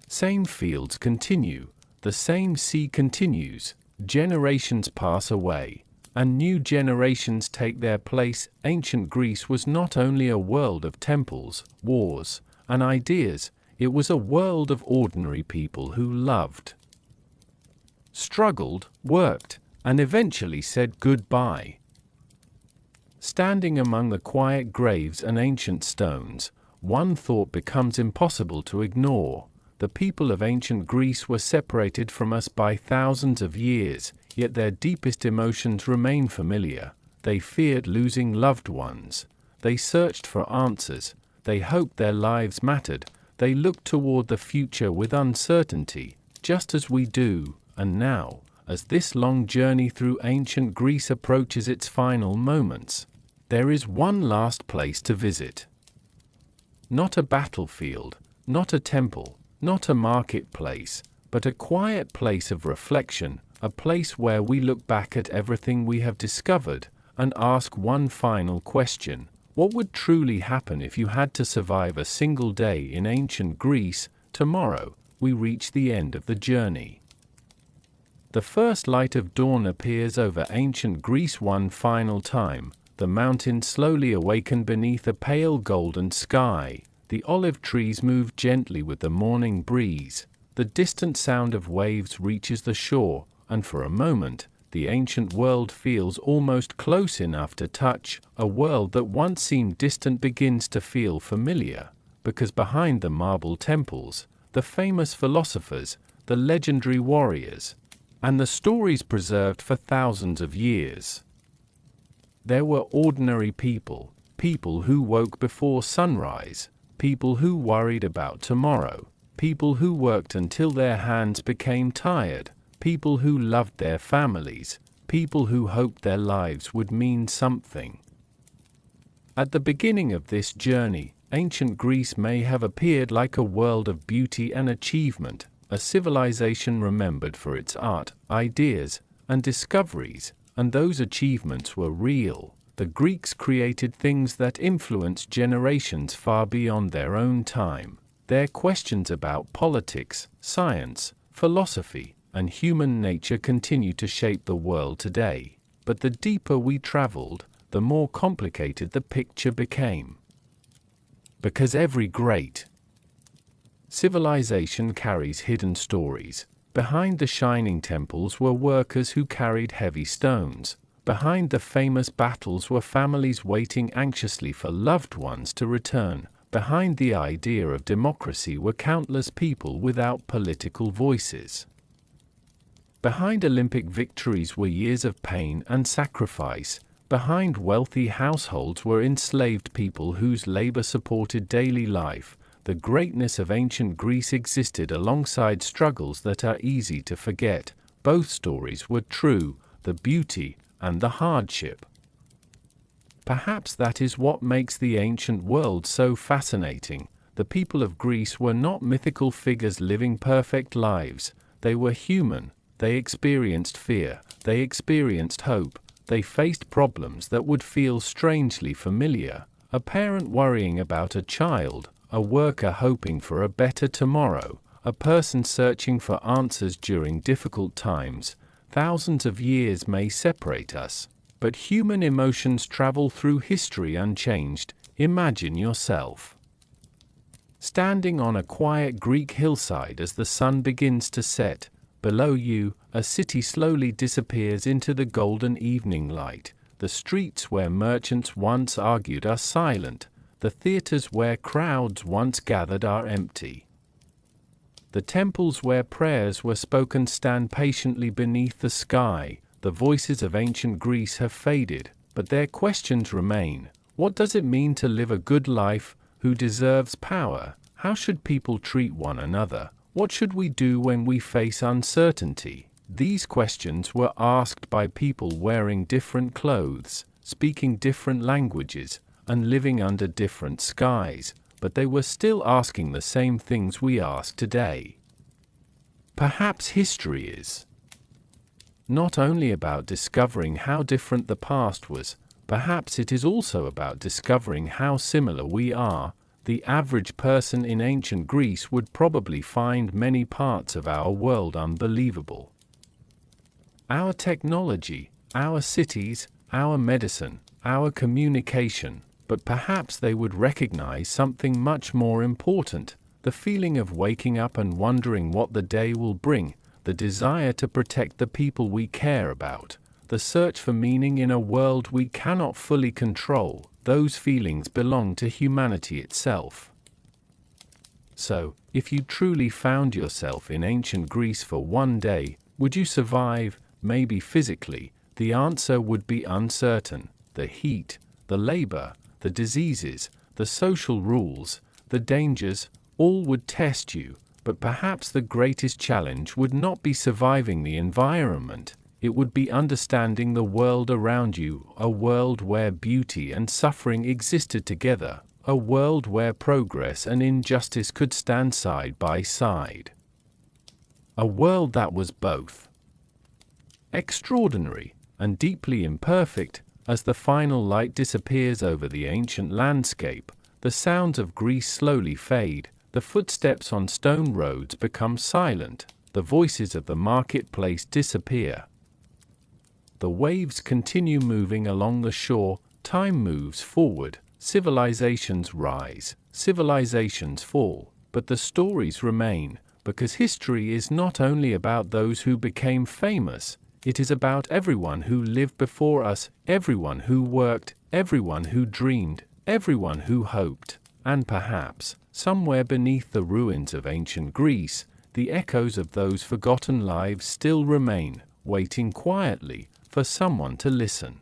same fields continue, the same sea continues, generations pass away, and new generations take their place. Ancient Greece was not only a world of temples, wars, and ideas, it was a world of ordinary people who loved, struggled, worked, and eventually said goodbye. Standing among the quiet graves and ancient stones, one thought becomes impossible to ignore. The people of ancient Greece were separated from us by thousands of years, yet their deepest emotions remain familiar. They feared losing loved ones. They searched for answers. They hoped their lives mattered. They looked toward the future with uncertainty, just as we do. And now, as this long journey through ancient Greece approaches its final moments, there is one last place to visit. Not a battlefield, not a temple, not a marketplace, but a quiet place of reflection, a place where we look back at everything we have discovered and ask one final question: what would truly happen if you had to survive a single day in ancient Greece? Tomorrow, we reach the end of the journey. The first light of dawn appears over ancient Greece one final time. The mountains slowly awaken beneath a pale golden sky. The olive trees move gently with the morning breeze. The distant sound of waves reaches the shore, and for a moment, the ancient world feels almost close enough to touch. A world that once seemed distant begins to feel familiar, because behind the marble temples, the famous philosophers, the legendary warriors, and the stories preserved for thousands of years, there were ordinary people, people who woke before sunrise, people who worried about tomorrow, people who worked until their hands became tired, people who loved their families, people who hoped their lives would mean something. At the beginning of this journey, ancient Greece may have appeared like a world of beauty and achievement, a civilization remembered for its art, ideas, and discoveries, and those achievements were real. The Greeks created things that influenced generations far beyond their own time. Their questions about politics, science, philosophy, and human nature continue to shape the world today. But the deeper we traveled, the more complicated the picture became. Because every great civilization carries hidden stories. Behind the shining temples were workers who carried heavy stones. Behind the famous battles were families waiting anxiously for loved ones to return. Behind the idea of democracy were countless people without political voices. Behind Olympic victories were years of pain and sacrifice. Behind wealthy households were enslaved people whose labor supported daily life. The greatness of ancient Greece existed alongside struggles that are easy to forget. Both stories were true, the beauty and the hardship. Perhaps that is what makes the ancient world so fascinating. The people of Greece were not mythical figures living perfect lives. They were human. They experienced fear. They experienced hope. They faced problems that would feel strangely familiar. A parent worrying about a child, a worker hoping for a better tomorrow, a person searching for answers during difficult times. Thousands of years may separate us, but human emotions travel through history unchanged. Imagine yourself standing on a quiet Greek hillside as the sun begins to set. Below you, a city slowly disappears into the golden evening light. The streets where merchants once argued are silent. The theaters where crowds once gathered are empty. The temples where prayers were spoken stand patiently beneath the sky. The voices of ancient Greece have faded, but their questions remain. What does it mean to live a good life? Who deserves power? How should people treat one another? What should we do when we face uncertainty? These questions were asked by people wearing different clothes, speaking different languages, and living under different skies, but they were still asking the same things we ask today. Perhaps history is not only about discovering how different the past was, perhaps it is also about discovering how similar we are. The average person in ancient Greece would probably find many parts of our world unbelievable. Our technology, our cities, our medicine, our communication, but perhaps they would recognize something much more important: the feeling of waking up and wondering what the day will bring, the desire to protect the people we care about, the search for meaning in a world we cannot fully control. Those feelings belong to humanity itself. So, if you truly found yourself in ancient Greece for one day, would you survive? Maybe physically. The answer would be uncertain. The heat, the labor, the diseases, the social rules, the dangers, all would test you, but perhaps the greatest challenge would not be surviving the environment. It would be understanding the world around you, a world where beauty and suffering existed together, a world where progress and injustice could stand side by side. A world that was both extraordinary and deeply imperfect. As the final light disappears over the ancient landscape, the sounds of Greece slowly fade, the footsteps on stone roads become silent, the voices of the marketplace disappear. The waves continue moving along the shore, time moves forward, civilizations rise, civilizations fall, but the stories remain, because history is not only about those who became famous, it is about everyone who lived before us, everyone who worked, everyone who dreamed, everyone who hoped, and perhaps, somewhere beneath the ruins of ancient Greece, the echoes of those forgotten lives still remain, waiting quietly for someone to listen.